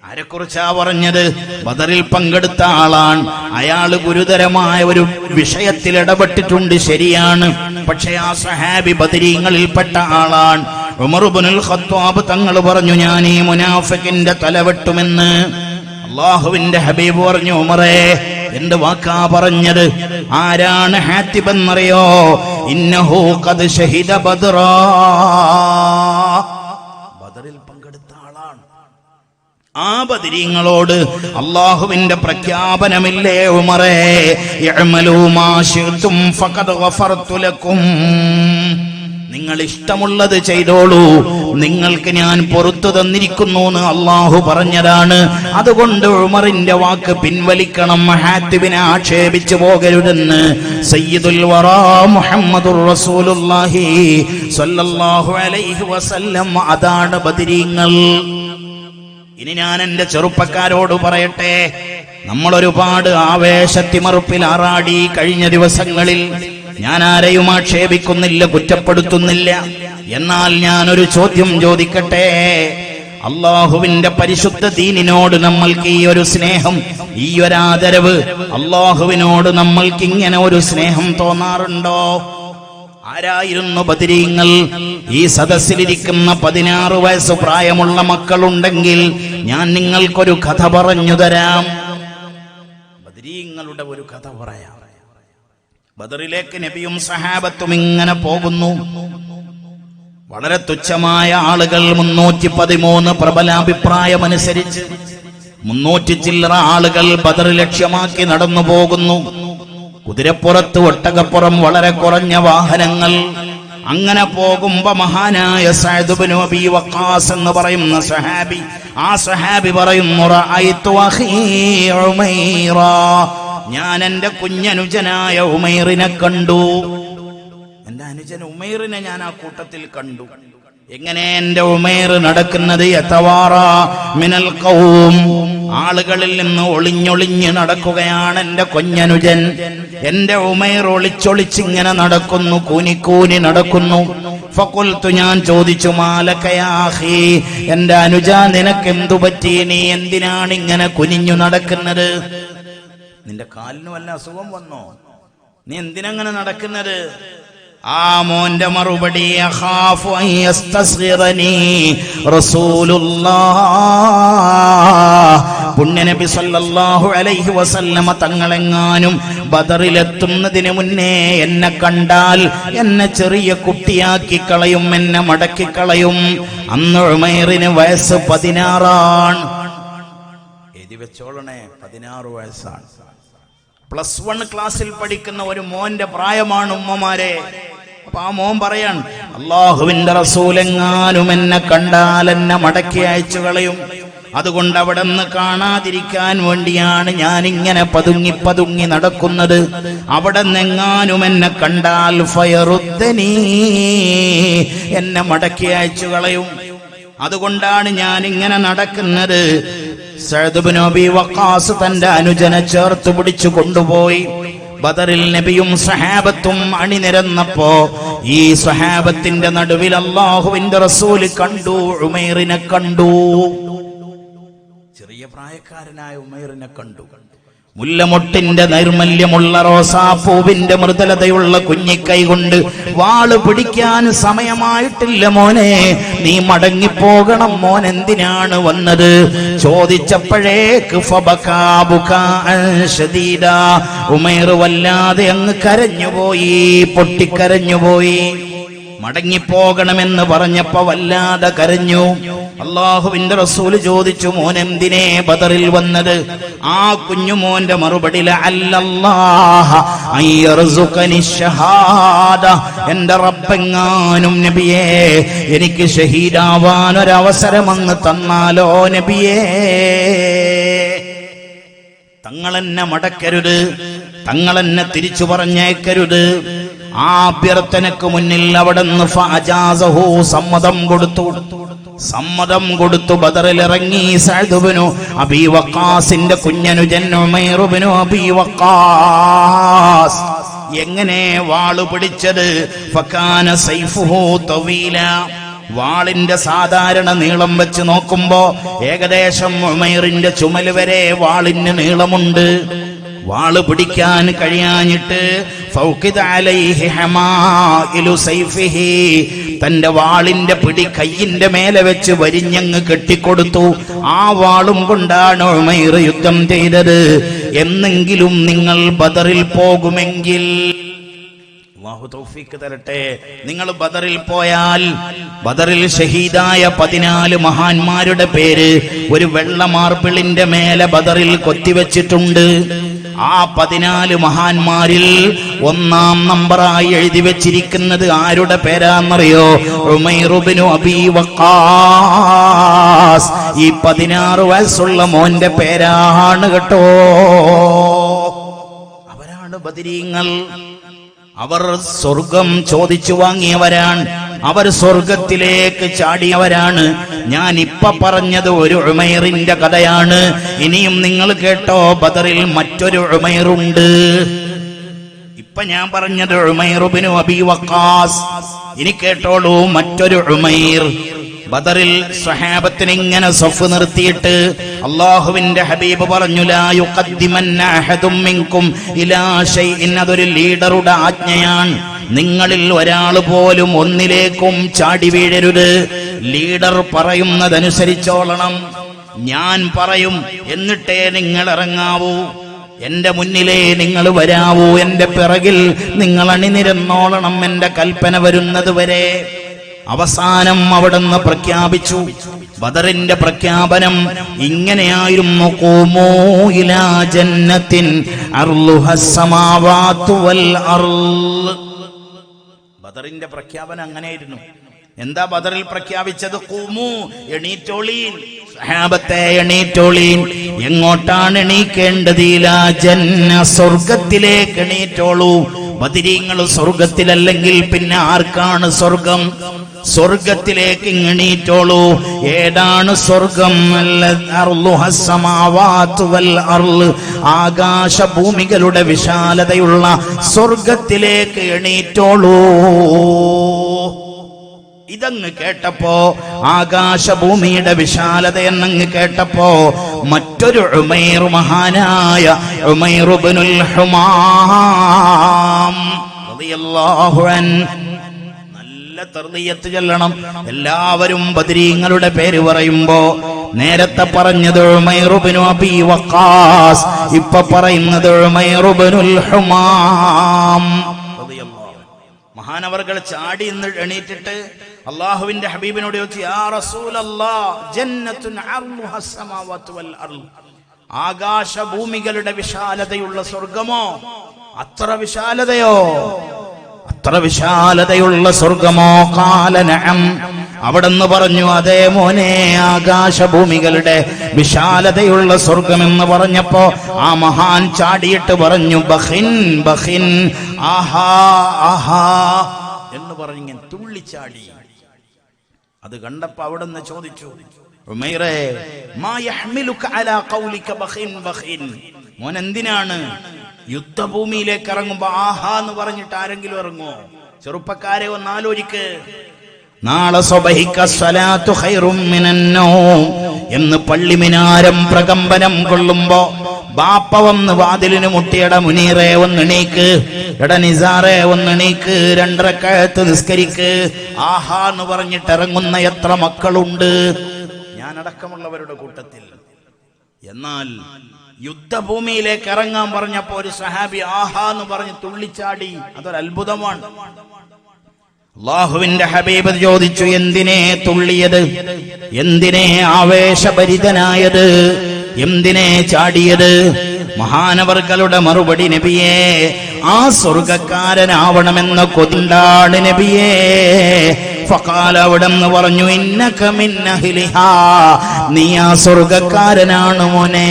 ആരെക്കുറിച്ചാ പറഞ്ഞത്? ബദറിൽ പങ്കെടുത്ത ആളാണ്. അയാള് ഗുരുതരമായ ഒരു വിഷയത്തിൽ ഇടപെട്ടിട്ടുണ്ട്, ശരിയാണ്. പക്ഷേ ആ സഹാബി ബദരീങ്ങളിൽപ്പെട്ട ആളാണ്. ഉമർ ഇബ്നുൽ ഖത്താബ് തങ്ങൾ പറഞ്ഞു, ഞാൻ ഈ മുനാഫിക്കിന്റെ തല വെട്ടുമെന്ന്. അല്ലാഹുവിന്റെ ഹബീബ് പറഞ്ഞു, ഉമറേ, എന്റെ വാക്കാ പറഞ്ഞത്. ആരാണ് ഹാത്തിബ് എന്നറിയോ? ഇന്നഹു ഖദ് ഷഹിദ ബദ്റാ, ബദറിൽ പങ്കെടുത്ത ആളാണ്. ആ ബദരീങ്ങളോട് അല്ലാഹുവിന്റെ പ്രഖ്യാപനമില്ലേ ഉമറേ, ഇഅ്മലൂ മാ ശിഅ്തും ഫഖദ് ഗഫർതു ലക്കും, നിങ്ങൾ ഇഷ്ടമുള്ളത് ചെയ്തോളൂ, നിങ്ങൾക്ക് ഞാൻ പുറത്തു തന്നിരിക്കുന്നു എന്ന് അല്ലാഹു പറഞ്ഞതാണ്. അതുകൊണ്ട് ഉമറിന്റെ വാക്ക് പിൻവലിക്കണം, ഹാത്തിബിനെ ആക്ഷേപിച്ചു പോകരുതെന്ന് സയ്യിദുൽ വറാ മുഹമ്മദുർ റസൂലുള്ളാഹി സ്വല്ലല്ലാഹു അലൈഹി വസല്ലം. അതാണ് ബദരീങ്ങൾ. ഇനി ഞാൻ എന്റെ ചെറുപ്പക്കാരോട് പറയട്ടെ, നമ്മൾ ഒരുപാട് ആവേശത്തിമറുപ്പിൽ ആറാടി കഴിഞ്ഞ ദിവസങ്ങളിൽ. ഞാൻ ആരെയും ആക്ഷേപിക്കുന്നില്ല, കുറ്റപ്പെടുത്തുന്നില്ല. എന്നാൽ ഞാനൊരു ചോദ്യം ചോദിക്കട്ടെ. അള്ളാഹുവിന്റെ പരിശുദ്ധ ദീനിനോട് നമ്മൾക്ക് ഈ ഒരു സ്നേഹം, ഈ ഒരു ആദരവ്, അള്ളാഹുവിനോട് നമ്മൾക്ക് ഇങ്ങനെ ഒരു സ്നേഹം തോന്നാറുണ്ടോ? ആരായിരുന്നു ബദരീങ്ങൾ? ഈ സദസ്സിലിരിക്കുന്ന 16 വയസ്സ് പ്രായമുള്ള മക്കളുണ്ടെങ്കിൽ ഞാൻ നിങ്ങൾക്കൊരു കഥ പറഞ്ഞു തരാം. ബദരീങ്ങളുടെ ഒരു കഥ പറയാം. ബദറിലേക്ക് നബിയും സഹാബത്തും ഇങ്ങനെ പോകുന്നു. വളരെ തുച്ഛമായ ആളുകൾ, 313 പ്രബലാഭിപ്രായമനുസരിച്ച് 300 ചില്ലറ ആളുകൾ ബദർ ലക്ഷ്യമാക്കി നടന്നു പോകുന്നു. കുതിരപ്പുറത്ത്, ഒട്ടകപ്പുറം, വളരെ കുറഞ്ഞ വാഹനങ്ങൾ. അങ്ങനെ പോകുമ്പോ മഹാനായ സഅദ് ഇബ്നു അബീ വഖാസ് എന്ന് പറയുന്ന സഹാബി, ആ സഹാബി പറയുന്നു, റഅയ്തു അഖീ ഉമൈറ, ഞാൻ എന്റെ കുഞ്ഞനുജനായ ഉമൈറിനെ കണ്ടു. എന്റെ അനുജൻ ഉമൈറിനെ ഞാൻ ആ കൂട്ടത്തിൽ കണ്ടു. എങ്ങനെ എന്റെ ഉമൈർ നടക്കുന്നത്? യതവാറ മിനൽ ഖൗം, ആളുകളിൽ നിന്ന് ഒളിഞ്ഞൊളിഞ്ഞ് നടക്കുകയാണ് എന്റെ കൊഞ്ഞനുജൻ. എന്റെ ഉമൈർ ഒളിച്ചൊളിച്ചിങ്ങനെ നടക്കുന്നു, കൂനിക്കൂനി നടക്കുന്നു. ഫഖുൽതു, ഞാൻ ചോദിച്ചു, മാലക യാ അഖി, എന്റെ അനുജ നിനക്ക് എന്തു പറ്റി? നീ എന്തിനാണ് ഇങ്ങനെ കുനിഞ്ഞു നടക്കുന്നത്? നിന്റെ കാലിന് വല്ല അസുഖം വന്നോ? നീ എന്തിനങ്ങനെ നടക്കുന്നത്? ആ മോന്റെ മറുപടി, അഖാഫു അൻ യസ്തസ്ഗിറനി റസൂലുള്ളാഹ്, പുണ്യനബി സല്ലല്ലാഹു അലൈഹി വസല്ലമ തങ്ങളെങ്ങാനും ബദറിലെത്തുന്നതിന് മുന്നേ എന്നെ കണ്ടാൽ എന്നെ ചെറിയ കുട്ടിയാക്കി കളയും, എന്നെ മടക്കിക്കളയും. അന്ന് ഉമൈറിന് വയസ്സ് 16 എഴുതി വെച്ചോളണേ, 16 വയസ്സാണ്. +1 ക്ലാസ്സിൽ പഠിക്കുന്ന ഒരു മോന്റെ പ്രായമാണ് ഉമ്മമാരെ. അപ്പൊ ആ മോൻ പറയാൻ, അള്ളാഹുവിന്റെ റസൂലെങ്ങാനും എന്നെ കണ്ടാൽ എന്നെ മടക്കി അയച്ചു കളയും. അതുകൊണ്ട് അവിടെ നിന്ന് കാണാതിരിക്കാൻ വേണ്ടിയാണ് ഞാൻ ഇങ്ങനെ പതുങ്ങി പതുങ്ങി നടക്കുന്നത്. അവിടെ നിന്നെങ്ങാനും എന്നെ കണ്ടാൽ ഫയറുദ്ദനീ, എന്നെ മടക്കി അയച്ചു കളയും. അതുകൊണ്ടാണ് ഞാൻ ഇങ്ങനെ നടക്കുന്നത്. സഅദ് ഇബ്നു അബീ വഖാസ് തന്റെ അനുജനെ ചേർത്ത് പിടിച്ചു കൊണ്ടുപോയി. ബദറിൽ നബിയും സഹാബത്തും അണിനിരന്നപ്പോ ഈ സഹാബത്തിന്റെ നടുവിൽ അല്ലാഹുവിന്റെ റസൂൽ കണ്ടു, ഉമൈറിനെ കണ്ടു. ചെറിയ പ്രായക്കാരനായ ഉമൈറിനെ കണ്ടു. മുല്ലമൊട്ടിന്റെ നൈർമല്യമുള്ള റോസാപ്പൂവിന്റെ മൃദുലതയുള്ള കുഞ്ഞിക്കൈ കൊണ്ട്, വാള് പിടിക്കാൻ സമയമായിട്ടില്ല മോനെ, നീ മടങ്ങിപ്പോകണം. മോൻ എന്തിനാണ് വന്നത് ചോദിച്ചപ്പോഴേക്ക് ഉമൈർ വല്ലാതെ അങ്ങ് കരഞ്ഞുപോയി, പൊട്ടിക്കരഞ്ഞുപോയി. മടങ്ങിപ്പോകണമെന്ന് പറഞ്ഞപ്പോ വല്ലാതെ കരഞ്ഞു. അല്ലാഹുവിന്റെ റസൂല് ചോദിച്ചു, മോൻ എന്തിനേ ബദറിൽ വന്നത്? ആ കുഞ്ഞുമോന്റെ മറുപടി, ലഅല്ലല്ലാഹ അയ്യർസുഖനി ഷഹാദ, എന്റെ റബ്ബെങ്ങാനും നബിയേ എനിക്ക് ഷഹീദാവാൻ ഒരവസരം അങ്ങ് തന്നാലോ നബിയേ. തങ്ങളെന്നെ മടക്കരുത്, തങ്ങളെന്നെ തിരിച്ചു പറഞ്ഞേക്കരുത്. ആ അഭ്യർത്ഥനക്ക് മുന്നിൽ അവിടുന്ന് ഫഅജാസഹു, സമ്മതം കൊടുത്തു. ബദറിലിറങ്ങി സഅദ് ഇബ്നു അബീ വഖാസിന്റെ കുഞ്ഞനുജൻ ഉമൈർ ഇബ്നു അബീ വഖാസ്. എങ്ങനെ വാള് പിടിച്ചത്? ഫകാന സൈഫുഹു തവീല, വാളിന്റെ സാധാരണ നീളം വെച്ച് നോക്കുമ്പോ ഏകദേശം ഉമൈറിന്റെ ചുമല് വരെ വാളിന് നീളമുണ്ട്. വാള് പിടിക്കാൻ കഴിയാഞ്ഞിട്ട് തന്റെ വാളിന്റെ പിടി കയ്യിന്റെ മേലെ വെച്ച് വരിഞ്ഞങ്ങ് കെട്ടിക്കൊടുത്തു. ആ വാളും കൊണ്ടാണ് ഉമൈർ യുദ്ധം ചെയ്തത്. എന്നെങ്കിലും നിങ്ങൾ ബദറിൽ പോകുമെങ്കിൽ അല്ലാഹു തൗഫീഖ് തരട്ടെ. നിങ്ങൾ ബദറിൽ പോയാൽ ബദറിൽ ഷഹീദായ 14 മഹാന്മാരുടെ പേര് ഒരു വെള്ള മാർബിളിന്റെ മേലെ ബദറിൽ കൊത്തിവെച്ചിട്ടുണ്ട്. ആ 14 മഹാന്മാരിൽ 1-ാം നമ്പറായി എഴുതി വെച്ചിരിക്കുന്നത് ആരുടെ പേരാന്നറിയോ? ഉമൈർ ഇബ്നു അബീ വഖാസ്. ഈ 16 വയസ്സുള്ള മോന്റെ പേരാണ് കേട്ടോ. അവരാണ് ബദരീങ്ങൾ. അവർ സ്വർഗം ചോദിച്ചു വാങ്ങിയവരാണ്. അവർ സ്വർഗത്തിലേക്ക് ചാടിയവരാണ്. ഞാൻ ഇപ്പൊ പറഞ്ഞത് ഒരു ഉമൈറിന്റെ കഥയാണ്. ഇനിയും നിങ്ങൾ കേട്ടോ, ബദറിൽ മറ്റൊരു ഉമൈറുണ്ട്. ഇപ്പൊ ഞാൻ പറഞ്ഞത് ഉമൈർ ഇബ്നു അബീ വഖാസ്. ഇനി കേട്ടോളൂ മറ്റൊരു ഉമൈർ. ബദറിൽ സ്വഹാബത്തിന് ഇങ്ങനെ സഫ് നിർത്തിയിട്ട് അല്ലാഹുവിന്റെ ഹബീബ് പറഞ്ഞു, ലാ യുഖദ്ദിമന്ന അഹദും മിൻകും ഇലാ ശൈഇൻ, അതൊരു ലീഡറുടെ ആജ്ഞയാണ്. നിങ്ങളിൽ ഒരാൾ പോലും ഒന്നിലേക്കും ചാടി വീഴരുത്. ലീഡർ പറയുന്നതനുസരിച്ചോളണം. ഞാൻ പറയും, എന്നിട്ടേ നിങ്ങൾ ഇറങ്ങാവൂ. എന്റെ മുന്നിലേ നിങ്ങൾ വരാവൂ. എന്റെ പിറകിൽ നിങ്ങൾ അണിനിരന്നോളണം, എന്റെ കൽപ്പന വരുന്നത് വരെ. അവസാനം അവിടുന്ന് പ്രഖ്യാപിച്ചു. ബദറിന്റെ പ്രഖ്യാപനം ഇങ്ങനെയായിരുന്നു, ഖൂമൂ ഇലാ ജന്നത്തിൻ അർളുഹസ് സമാവാതു വൽ അർള്. ബദറിന്റെ പ്രഖ്യാപനം അങ്ങനെയായിരുന്നു. എന്താ ബദറിൽ പ്രഖ്യാപിച്ചത്? ഖൂമൂ, എണീറ്റോളീൻ, സഹാബത്തെ എണീറ്റോളീൻ. എങ്ങോട്ടാണ് എണീക്കേണ്ടത്? ഇലാ ജന്ന, സ്വർഗത്തിലേക്ക് എണീറ്റോളൂ. ബദരീങ്ങൾ സ്വർഗത്തിലല്ലെങ്കിൽ പിന്നെ ആർക്കാണ് സ്വർഗം? സ്വർഗത്തിലേക്ക് എണീറ്റോളൂ. ഏതാണ് സ്വർഗം? ആകാശഭൂമികളുടെ വിശാലതയുള്ള സ്വർഗത്തിലേക്ക് എണീറ്റോളൂ. ഇതങ്ങ് കേട്ടപ്പോ, ആകാശഭൂമിയുടെ വിശാലത എന്നങ്ങ് കേട്ടപ്പോ, മറ്റൊരു ഉമൈർ, മഹാനായ ഉമൈർ ഇബ്നുൽ ഹുമാം റളിയല്ലാഹു അൻഹു, നല്ല തർദിയത്ത് ചൊല്ലണം. എല്ലാവരും ബദരീങ്ങളുടെ പേര് പറയുമ്പോ നേരത്തെ പറഞ്ഞത് ഉമൈർ ഇബ്നു അബീ വഖാസ്, ഇപ്പൊ പറയുന്നത് ഉമൈർ ഇബ്നുൽ ഹുമാം. മഹാനവർകൾ ചാടി നിന്ന് എണീറ്റിട്ട് അള്ളാഹുവിന്റെ ഹബീബിനോട് ചോദിച്ചു, യാ റസൂലല്ലാഹ്, ജന്നത്തുൻ അർളുഹാ അസ്സമാവാതു വൽ അർള്, ആകാശഭൂമികളുടെ വിശാലതയുള്ള സ്വർഗമോ? അത്ര വിശാലതയോ? അത്ര വിശാലതയുള്ള സ്വർഗമോ? ഖാല നഅം, അവിടെന്ന് പറഞ്ഞു, അതേ മോനെ, ആകാശഭൂമികളുടെ വിശാലതയുള്ള സ്വർഗമെന്ന് പറഞ്ഞപ്പോ ആ മഹാൻ ചാടിയിട്ട് പറഞ്ഞു, ബഖിൻ ബഖിൻ, ആഹാ ആഹാ എന്ന് പറഞ്ഞിങ്ങനെ തുള്ളിച്ചാടി. അത് കണ്ടപ്പോ അവിടെന്ന് ചോദിച്ചു, ഉമൈറേ, മാ യഹ്മിലുക അലാ ഖൗലിക ബഖിൻ ബഖിൻ, മോൻ എന്തിനാണ് യുദ്ധഭൂമിയിലേക്ക് ഇറങ്ങുമ്പോ ആഹാ എന്ന് പറഞ്ഞിട്ട് ആരെങ്കിലും ഇറങ്ങുമോ? ചെറുപ്പക്കാരെ ഒന്ന് ആലോചിക്ക്. നാളെ സുബഹിക സ്വലാത്തു ഖൈറും മിനന്നൗം എന്ന് പള്ളിമിനാരം പ്രകമ്പനം കൊള്ളുമ്പോ ബാപ്പ വന്ന് വാതിലിന് മുട്ടിയട മുനീറേ ഒന്നെണീക്ക്, എട നിസാറേ ഒന്നെണീക്ക്, 2 റക്അത്ത് നിസ്കരിക്ക്, ആഹാ എന്ന് പറഞ്ഞിട്ട് ഇറങ്ങുന്ന എത്ര മക്കളുണ്ട്, ഞാനടക്കമുള്ളവരുടെ കൂട്ടത്തിൽ. എന്നാൽ യുദ്ധഭൂമിയിലേക്ക് ഇറങ്ങാൻ പറഞ്ഞപ്പോ ഒരു സഹാബി ആഹാ എന്ന് പറഞ്ഞ് തുള്ളിച്ചാടി. അതൊരു അത്ഭുതമാണ്. അല്ലാഹുവിന്റെ ഹബീബ് ചോദിച്ചു, എന്തിനെ തുള്ളിയത്? എന്തിനെ ആവേശഭരിതനായത്? എന്തിനെ ചാടിയത്? മഹാനവർകളുടെ മറുപടി, നബിയേ, ആ സ്വർഗക്കാരനാവണമെന്ന കൊതിണ്ടാണ് നബിയേ. ഫഖാല, അവിടെന്ന് പറഞ്ഞു, ഇന്നക മിൻ അഹ്ലിഹാ, നീ ആ സ്വർഗക്കാരനാണ് മോനെ.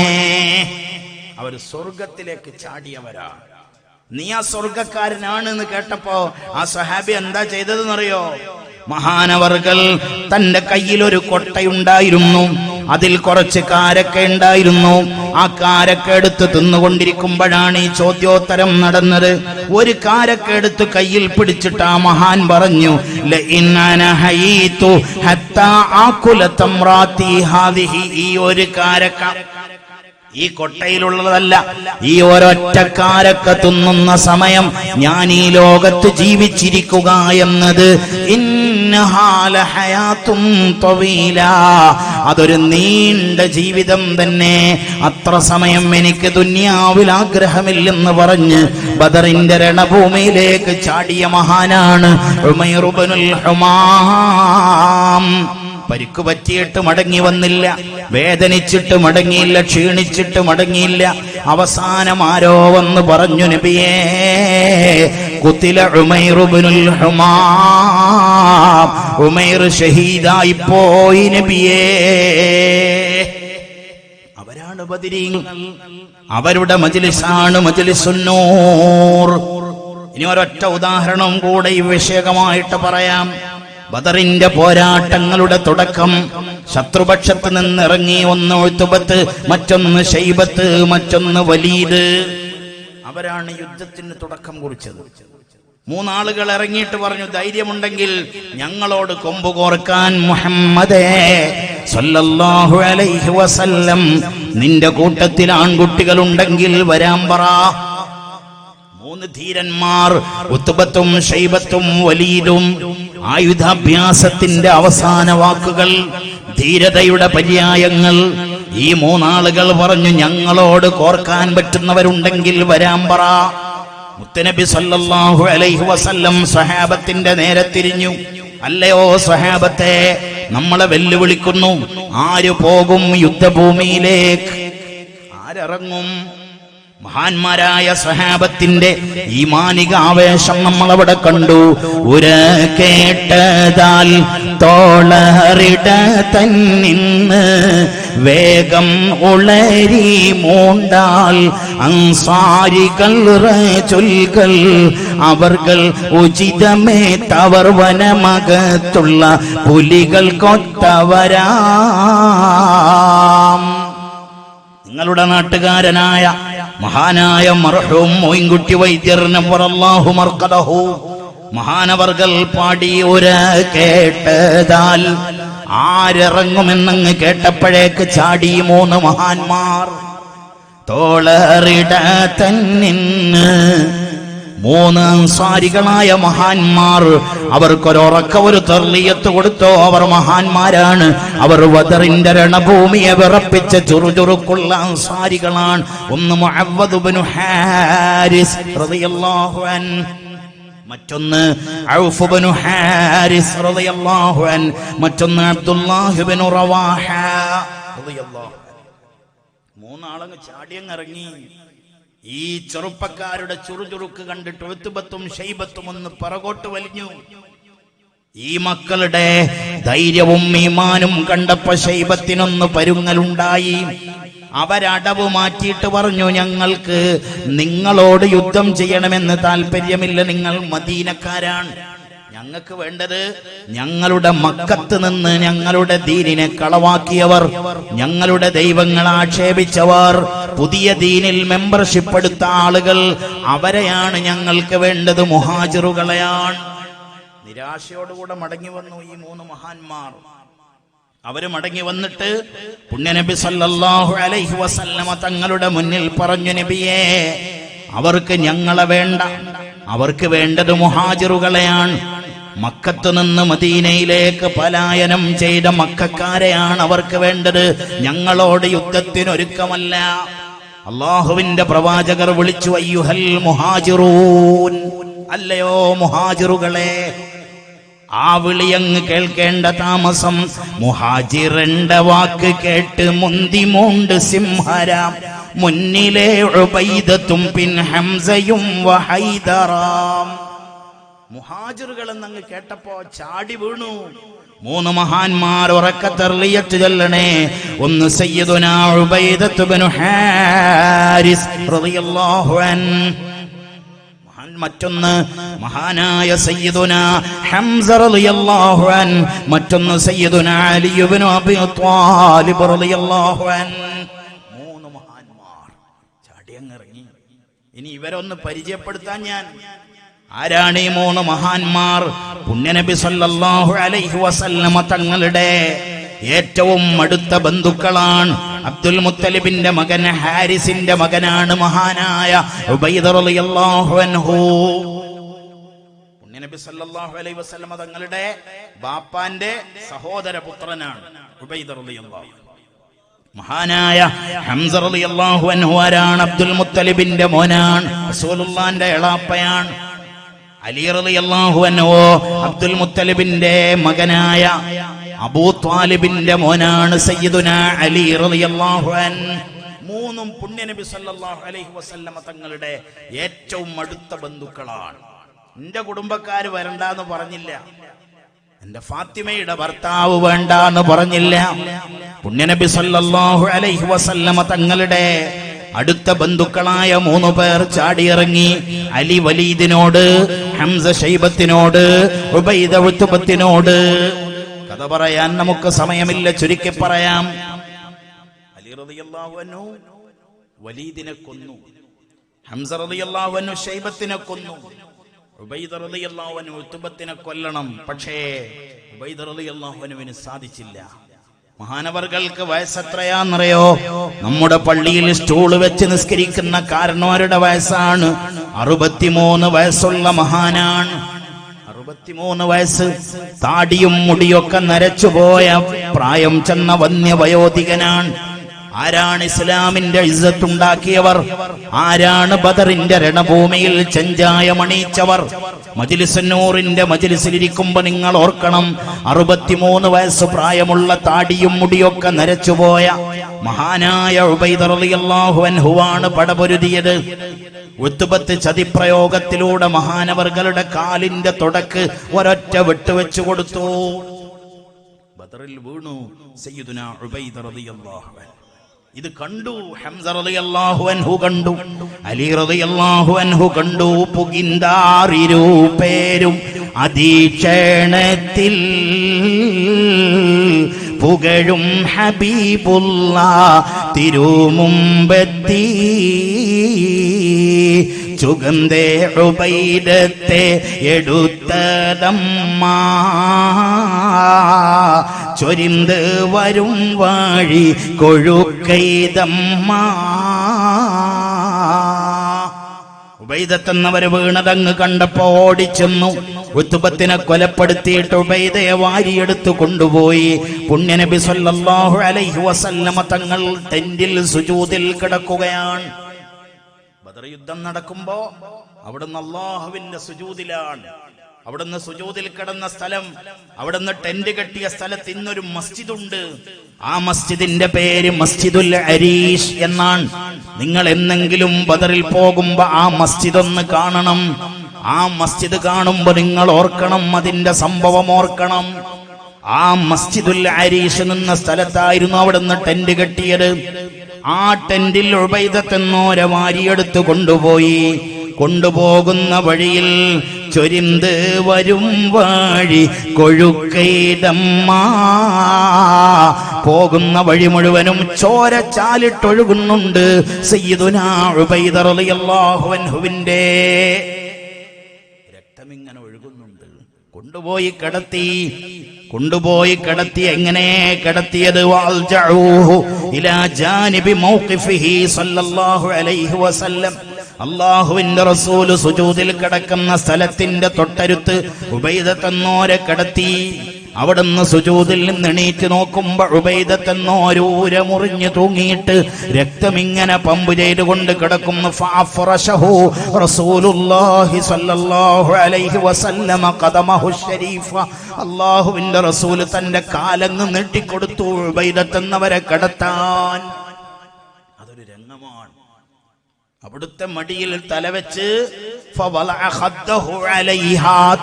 അവർ സ്വർഗത്തിലേക്ക് ചാടിയവരാ. നീ ആ സ്വർഗക്കാരനാണ് എന്ന് കേട്ടപ്പോ ആ സഹാബി എന്താ ചെയ്തതെന്നറിയോ? മഹാനവർകൾ തന്റെ കയ്യിൽ ഒരു കൊട്ടയുണ്ടായിരുന്നു, അതിൽ കുറച്ച് കാരക്ക ഉണ്ടായിരുന്നു. ആ കാരക്ക എടുത്ത് തിന്നുകൊണ്ടിരിക്കുമ്പോഴാണ് ഈ ചോദ്യോത്തരം നടന്നത്. ഒരു കാരക്ക എടുത്ത് കയ്യിൽ പിടിച്ചിട്ട് ആ മഹാൻ പറഞ്ഞു, ലഇൻ അന ഹയീതു ഹത്താ ആകുല തംറാതി ഹാദിഹി, ഈ ഒരു കാരക്ക ഈ കൊട്ടയിലുള്ളതല്ല, ഈ ഒരൊറ്റ കാരക്ക തിന്നുന്ന സമയം ഞാൻ ഈ ലോകത്ത് ജീവിച്ചിരിക്കുക എന്നത് അതൊരു നീണ്ട ജീവിതം തന്നെ. അത്ര സമയം എനിക്ക് ദുനിയാവിൽ ആഗ്രഹമില്ലെന്ന് പറഞ്ഞ് ബദറിന്റെ രണഭൂമിയിലേക്ക് ചാടിയ മഹാനാണ് ഉമൈർ ഇബ്നുൽ ഹുമാം. പരിക്ക് പറ്റിയിട്ട് മടങ്ങി വന്നില്ല, വേദനിച്ചിട്ട് മടങ്ങിയില്ല, ക്ഷീണിച്ചിട്ട് മടങ്ങിയില്ല. അവസാനം ആരോ വന്ന് പറഞ്ഞു, നബിയേ, ഖുതില ഉമൈർ ഇബ്നുൽ ഹുമാം, ഉമൈർ ഷഹീദായി പോയി നബിയേ. അവരാണ് ബദരീങ്ങൾ, അവരുടെ മജ്ലിസാണ് മജ്ലിസുന്നൂർ. ഇനി ഒരൊറ്റ ഉദാഹരണം കൂടെ ഈ വിഷയകമായിട്ട് പറയാം. ബദറിന്റെ പോരാട്ടങ്ങളുടെ തുടക്കം ശത്രുപക്ഷത്ത് നിന്നിറങ്ങി, ഒന്ന് ഉത്ബത്ത്, മറ്റൊന്ന് ശൈബത്ത്, മറ്റൊന്ന് വലീദ്. അവരാണ് യുദ്ധത്തിന് തുടക്കം കുറിച്ചത്. 3 ആളുകൾ ഇറങ്ങിയിട്ട് പറഞ്ഞു, ധൈര്യമുണ്ടെങ്കിൽ ഞങ്ങളോട് കൊമ്പ് കോർക്കാൻ മുഹമ്മദേ സല്ലല്ലാഹു അലൈഹി വസല്ലം, നിന്റെ കൂട്ടത്തിൽ ആൺകുട്ടികളുണ്ടെങ്കിൽ വരാൻ പറ. 3 ധീരന്മാർ, ഉത്ബത്തും ശൈബത്തും വലീദും. ആയുധാഭ്യാസത്തിന്റെ അവസാന വാക്കുകൾ, ധീരതയുടെ പര്യായങ്ങൾ. ഈ 3 ആളുകൾ പറഞ്ഞു, ഞങ്ങളോട് കോർക്കാൻ പറ്റുന്നവരുണ്ടെങ്കിൽ വരാൻ പറ. മുത്തനബി സല്ലല്ലാഹു അലൈഹി വസല്ലം സ്വഹാബത്തിന്റെ നേരെ തിരിഞ്ഞു. അല്ലയോ സ്വഹാബത്തെ, നമ്മളെ വെല്ലുവിളിക്കുന്നു. ആര് പോകും യുദ്ധഭൂമിയിലേക്ക്? ആരിറങ്ങും? മഹാന്മാരായ സഹാബത്തിന്റെ ഈമാനിക ആവേശം നമ്മൾ അവിടെ കണ്ടു. ഉര കേട്ടതാൽ തോളറിട തന്നിന്ന് വേഗം ഉളരി മൂണ്ടാൽ അൻസാരികൾ റജുൽകൾ അവർകൾ ഉചിതമേ തവർ വനമകത്തുള്ള പുലികൾ കൊത്തവരാം. നിങ്ങളുടെ നാട്ടുകാരനായ മഹാനായ മർഹൂം മോയിൻകുട്ടി വൈദ്യർ നവ്വറല്ലാഹു മർഖദഹു മഹാനവർകൾ പാടി ഉര കേട്ടതാൽ ആരിറങ്ങുമെന്നങ്ങ് കേട്ടപ്പോഴേക്ക് ചാടി 3 മഹാന്മാർ. തോളറിട തന്നിന്ന് 3 അൻസാരികളായ മഹാന്മാർ. അവർക്കൊരൊറക്ക ഒരു തർലിയത്ത് കൊടുത്തോ. അവർ മഹാന്മാരാണ്. അവർ ബദറിന്റെ രണഭൂമിയെ വിറപ്പിച്ച ചുറുചുറുക്കുള്ള അൻസാരികളാണ്. ഒന്ന് മുഅവ്വദ് ഇബ്നു ഹാരിസ് റളിയല്ലാഹു അൻഹു, മറ്റൊന്ന് ഔഫ് ഇബ്നു ഹാരിസ് റളിയല്ലാഹു അൻഹു, മറ്റൊന്ന് അബ്ദുല്ലാഹ് ഇബ്നു റവാഹ റളിയല്ലാഹു അൻഹു. 3 ആളങ്ങ് ചാടിയങ്ങിറങ്ങി. ഈ ചെറുപ്പക്കാരുടെ ചുറുചുറുക്ക് കണ്ടിട്ട് ഉത്ബത്തും ഷൈബത്തും ഒന്ന് പിറകോട്ട് വലിഞ്ഞു. ഈ മക്കളുടെ ധൈര്യവും ഈമാനും കണ്ടപ്പോ ഷൈബത്തിനൊന്ന് പരുങ്ങലുണ്ടായി. അവരടവ് മാറ്റിയിട്ട് പറഞ്ഞു, ഞങ്ങൾക്ക് നിങ്ങളോട് യുദ്ധം ചെയ്യണമെന്ന് താല്പര്യമില്ല, നിങ്ങൾ മദീനക്കാരാണ്. ഞങ്ങൾക്ക് വേണ്ടത് ഞങ്ങളുടെ മക്കത്ത് നിന്ന് ഞങ്ങളുടെ ദീനിനെ കളവാക്കിയവർ, ഞങ്ങളുടെ ദൈവങ്ങളെ ആക്ഷേപിച്ചവർ, പുതിയ ദീനിൽ മെമ്പർഷിപ്പ് എടുത്ത ആളുകൾ, അവരെയാണ് ഞങ്ങൾക്ക് വേണ്ടത്, മുഹാജിറുകളെയാണ്. നിരാശയോടുകൂടെ മടങ്ങി വന്നു ഈ 3 മഹാന്മാർ. അവര് മടങ്ങി വന്നിട്ട് പുണ്യനബി സല്ലല്ലാഹു അലൈഹി വസല്ലമ തങ്ങളുടെ മുന്നിൽ പറഞ്ഞു, നബിയേ, അവർക്ക് ഞങ്ങളെ വേണ്ട, അവർക്ക് വേണ്ടത് മുഹാജിറുകളെയാണ്. മക്കത്ത് നിന്ന് മദീനയിലേക്ക് പലായനം ചെയ്ത മക്കക്കാരെയാണ് അവർക്ക് വേണ്ടത്, ഞങ്ങളോട് യുദ്ധത്തിനൊരുക്കമല്ല. അള്ളാഹുവിന്റെ പ്രവാചകർ വിളിച്ചു, അയ്യുഹൽ മുഹാജിറൂൻ, അല്ലയോ മുഹാജിറുകളെ. ആ വിളിയങ്ങ് കേൾക്കേണ്ട താമസം മുഹാജിറിന്റെ വാക്ക് കേട്ട് മുന്തി മൂണ്ട് സിംഹരാം മുന്നിലെ ഉബൈദത്തും പിൻ ഹംസയും വഹൈദറാം. മുഹാജിറുകൾ എന്നങ്ങ് കേട്ടപ്പോ ചാടി വീണു. 3 മഹാന്മാർ ഉറക്ക തർലിയത്ത് ചൊല്ലണേ. ഒന്ന് സയ്യിദുനാ ഉബൈദത്ത് ഇബ്നു ഹാരിസ് റളിയല്ലാഹു അൻഹു, മറ്റൊന്ന് മഹാനായ സയ്യിദുനാ ഹംസ റളിയല്ലാഹു അൻഹു, മറ്റൊന്ന് സയ്യിദുനാ അലി ഇബ്നു അബീ ത്വാലിബ് റളിയല്ലാഹു അൻഹു. 3 മഹാന്മാർ ചാടിയങ്ങിറങ്ങി. ഇനി ഇവരൊന്ന് പരിചയപ്പെടുത്താൻ ഞാൻ. ആരാണ് ഈ 3 മഹാന്മാർ? പുണ്യനബി സല്ലല്ലാഹു അലൈഹി വസല്ലമ തങ്ങളുടെ ഏറ്റവും അടുത്ത ബന്ധുക്കളാണ്. അബ്ദുൽ മുത്തലിബിന്റെ മകൻ ഹാരിസിന്റെ മകനാണ് മഹാനായ ഉബൈദ റളിയല്ലാഹു അൻഹു. പുണ്യനബി സല്ലല്ലാഹു അലൈഹി വസല്ലമ തങ്ങളുടെ ബാപ്പാന്റെ സഹോദര പുത്രനാണ് ഉബൈദ റളിയല്ലാഹു അൻഹു. മഹാനായ ഹംസ റളിയല്ലാഹു അൻഹു ആരാണ്? അബ്ദുൽ മുത്തലിബിന്റെ മോനാണ്, റസൂലുള്ളാഹിന്റെ എളാപ്പയാണ്. അലി റളിയല്ലാഹു അൻഹു അബ്ദുൽ മുത്തലിബിന്റെ മകനായ അബൂ ത്വാലിബിന്റെ മോനാണ് സയ്യിദുനാ അലി റളിയല്ലാഹു അൻഹു. 3 പുണ്യനബി സല്ലല്ലാഹു അലൈഹി വസല്ലമ തങ്ങളുടെ ഏറ്റവും അടുത്ത ബന്ധുക്കളാണ്. എന്റെ കുടുംബക്കാര് വരണ്ടാന്ന് പറഞ്ഞില്ല, എന്റെ ഫാത്തിമയുടെ ഭർത്താവ് വേണ്ടാന്ന് പറഞ്ഞില്ല. പുണ്യനബി സല്ലല്ലാഹു അലൈഹി വസല്ലമ തങ്ങളുടെ അടുത്ത ബന്ധുക്കളായ 3 പേർ ചാടിയിറങ്ങി. അലി വലീദിനോട്, ഹംസ ഷൈബത്തിനോട്, ഉബൈദ ഉത്ബത്തിനോട്. കഥ പറയാൻ നമുക്ക് സമയമില്ല, ചുരുക്കി പറയാം. അലി റളിയല്ലാഹു അൻഹു വലീദിനെ കൊന്നു, ഹംസ റളിയല്ലാഹു അൻഹു ഷൈബത്തിനെ കൊന്നു, ഉബൈദ റളിയല്ലാഹു അൻഹു ഉത്ബത്തിനെ കൊല്ലണം. പക്ഷേ ഉബൈദ റളിയല്ലാഹു അൻഹുവിന് സാധിച്ചില്ല. മഹാനവർകൾക്ക് വയസ്സെത്രയാന്നറിയോ? നമ്മുടെ പള്ളിയിൽ സ്റ്റൂള് വെച്ച് നിസ്കരിക്കുന്ന കാരണവരുടെ വയസ്സാണ് 63 വയസ്സുള്ള മഹാനാണ്. 63 വയസ്സ്, താടിയും മുടിയൊക്കെ നരച്ചുപോയ പ്രായം ചെന്ന വന്യവയോധികനാണ്. ആരാണ് ഇസ്ലാമിന്റെ ഇസ്സത്ത് ഉണ്ടാക്കിയവർ? ആരാണ് ബദറിന്റെ രണഭൂമിയിൽ ചെഞ്ചായമണിയിച്ചവർ? മജ്ലിസുന്നൂറിന്റെ മജ്ലിസിലിരിക്കുമ്പോ നിങ്ങൾ ഓർക്കണം, 63 വയസ്സ് പ്രായമുള്ള താടിയും മുടിയൊക്കെ നരച്ചുപോയ മഹാനായ ഉബൈദ റളിയല്ലാഹു അൻഹുവാണ് പടപൊരുതിയത്. ഉത്ബത്ത് ചതിപ്രയോഗത്തിലൂടെ മഹാനവർകളുടെ കാലിന്റെ തുടക്ക് ഒരൊറ്റ വെട്ടുവെച്ചു കൊടുത്തു. ബദറിൽ വീണു സയ്യിദുനാ ഉബൈദ റളിയല്ലാഹു അൻഹു. ഇത് കണ്ടു ഹംസ റളിയല്ലാഹു അൻഹു കണ്ടു, അലി റളിയല്ലാഹു അൻഹു കണ്ടു. പുകിന്താറിരൂപേരും അതീക്ഷണത്തിൽ പുകഴും ഹബീബുള്ള തിരുമുമ്പെത്തി. ചുഗന്ധേ ഉബൈദത്തെ എടുത്തതമ്മ ചൊരിന്ത് വരും വഴി കൊഴുക്കൈതമ്മ. ഉബൈദത്തെന്നവർ വീണതങ്ങ് കണ്ടപ്പോ ഓടിച്ചെന്നു. ഉത്ബത്തിനെ കൊലപ്പെടുത്തിയിട്ട് ഉബൈദയെ വാരിയെടുത്തു കൊണ്ടുപോയി. പുണ്യനബി സല്ലല്ലാഹു അലൈഹി വസല്ലമ തങ്ങൾ ടെന്റിൽ സുജൂദിൽ കിടക്കുകയാണ്. ബദർ യുദ്ധം നടക്കുമ്പോ അവിടുന്ന് അല്ലാഹുവിന്റെ സുജൂദിലാണ്. അവിടുന്ന് സുജൂദിൽ കിടന്ന സ്ഥലം, അവിടുന്ന് ടെന്റ് കെട്ടിയ സ്ഥലത്ത് ഇന്നൊരു മസ്ജിദുണ്ട്. ആ മസ്ജിദിന്റെ പേര് മസ്ജിദുൽ അരീഷ് എന്നാണ്. നിങ്ങൾ എന്നെങ്കിലും ബദറിൽ പോകുമ്പോ ആ മസ്ജിദ് ഒന്ന് കാണണം. ആ മസ്ജിദ് കാണുമ്പോ നിങ്ങൾ ഓർക്കണം, അതിന്റെ സംഭവം ഓർക്കണം. ആ മസ്ജിദുൽ അരീഷ് നിന്ന സ്ഥലത്തായിരുന്നു അവിടുന്ന് ടെന്റ് കെട്ടിയത്. ആ ടെന്റിൽ ഉബൈദത്തെന്നോരെ വാരിയെടുത്തു കൊണ്ടുപോയി. കൊണ്ടുപോകുന്ന വഴിയിൽ ചൊരിന്ത് വരും വഴി കൊഴുക്കൈതമ്മ. പോകുന്ന വഴി മുഴുവനും ചോര ചാലിട്ടൊഴുകുന്നുണ്ട് സയ്യിദുനാ ഉബൈദ റളിയല്ലാഹു അൻഹുവിന്റെ രക്തമിങ്ങനെ ഒഴുകുന്നുണ്ട്. കൊണ്ടുപോയി കിടത്തി. എങ്ങനെ കിടത്തിയത്? വൽജഊഹു ഇലാ ജാനിബി മൗഖിഫിഹി സല്ലല്ലാഹു അലൈഹി വസല്ലം. അല്ലാഹുവിന്റെ റസൂല് സുജൂദിൽ കിടക്കുന്ന സ്ഥലത്തിന്റെ തൊട്ടടുത്ത് ഉബൈദത്തെന്നോരെ കിടത്തി. അവിടുന്ന് സുജൂദിൽ നിന്ന് എണീറ്റ് നോക്കുമ്പോ ഉബൈദത്തെന്നോരൂര മുറിഞ്ഞു തൂങ്ങിയിട്ട് രക്തമിങ്ങനെ പമ്പ് ചെയ്തുകൊണ്ട് കിടക്കുന്നു. ഫഅഫറശഹു റസൂലുള്ളാഹി സ്വല്ലല്ലാഹു അലൈഹി വസല്ലമ ഖദമഹു ശരീഫ. അല്ലാഹുവിന്റെ റസൂല് തന്റെ കാലങ്ങ് നീട്ടിക്കൊടുത്തു ഉബൈദത്തെന്നവരെ കിടത്താൻ. അതൊരു രംഗമാണ്. അവിടുത്തെ മടിയിൽ തലവെച്ച്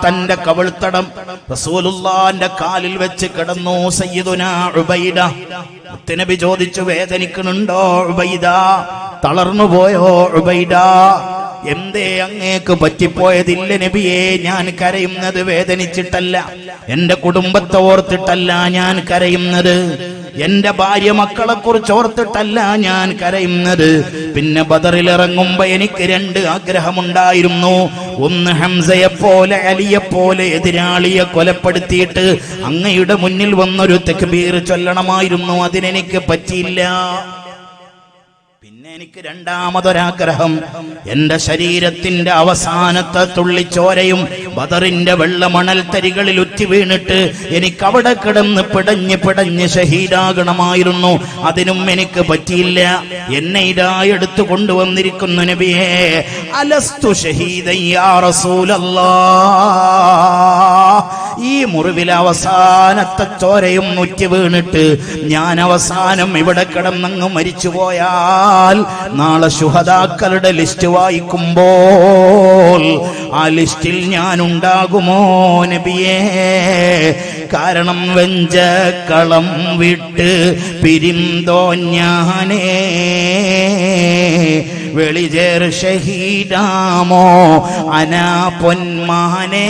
തന്റെ കവിൾത്തടം റസൂലുള്ളാന്റെ കാലിൽ വെച്ച് കിടന്നു സയ്യിദുനാ ഉബൈദ. മുത്തുനബി ചോദിച്ചു, വേദനിക്കുന്നുണ്ടോ ഉബൈദ? തളർന്നു പോയോ ഉബൈദ? എന്തേ അങ്ങേക്ക് പറ്റിപ്പോയതില്ല നബിയെ? ഞാൻ കരയുന്നത് വേദനിച്ചിട്ടല്ല, എന്റെ കുടുംബത്തെ ഓർത്തിട്ടല്ല ഞാൻ കരയുന്നത്, എന്റെ ഭാര്യ മക്കളെ കുറിച്ച് ഓർത്തിട്ടല്ല ഞാൻ കരയുന്നത്. പിന്നെ ബദറിൽ ഇറങ്ങുമ്പോ എനിക്ക് 2 ആഗ്രഹമുണ്ടായിരുന്നു. ഒന്ന്, ഹംസയെപ്പോലെ അലിയെപ്പോലെ എതിരാളിയെ കൊലപ്പെടുത്തിയിട്ട് അങ്ങയുടെ മുന്നിൽ വന്നൊരു തക്ബീർ ചൊല്ലണമായിരുന്നു. അതിനെനിക്ക് പറ്റിയില്ല. പിന്നെ എനിക്ക് രണ്ടാമതൊരാഗ്രഹം, എന്റെ ശരീരത്തിന്റെ അവസാനത്തെ തുള്ളിച്ചോരയും ബദറിന്റെ വെള്ളമണൽ തരികളിൽ ഉറ്റി വീണിട്ട് എനിക്ക് അവിടെ കിടന്ന് പിടഞ്ഞ് ഷഹീദാകണമായിരുന്നു. അതിനും എനിക്ക് പറ്റിയില്ല. എന്നെ ഇതാ എടുത്തു കൊണ്ടുവന്നിരിക്കുന്നു നബിയേ. അലസ്തു ഷഹീദൻ യാ റസൂലല്ലാഹ്. ഈ മുറിവിലെ അവസാനത്തെ ചോരയും ഉറ്റി വീണിട്ട് ഞാൻ അവസാനം ഇവിടെ കിടന്നങ്ങ് മരിച്ചുപോയാൽ നാളെ ശുഹദാക്കളുടെ ലിസ്റ്റ് വായിക്കുമ്പോൾ ആ ലിസ്റ്റിൽ ഞാൻ ഉണ്ടാകുമോ നബിയേ? കാരണം വെഞ്ചക്കളം വിട്ട് പിരിന്തോ ഞാനേ വെളിചേർ ഷഹീദാമോ അനാ പൊന്മാനേ.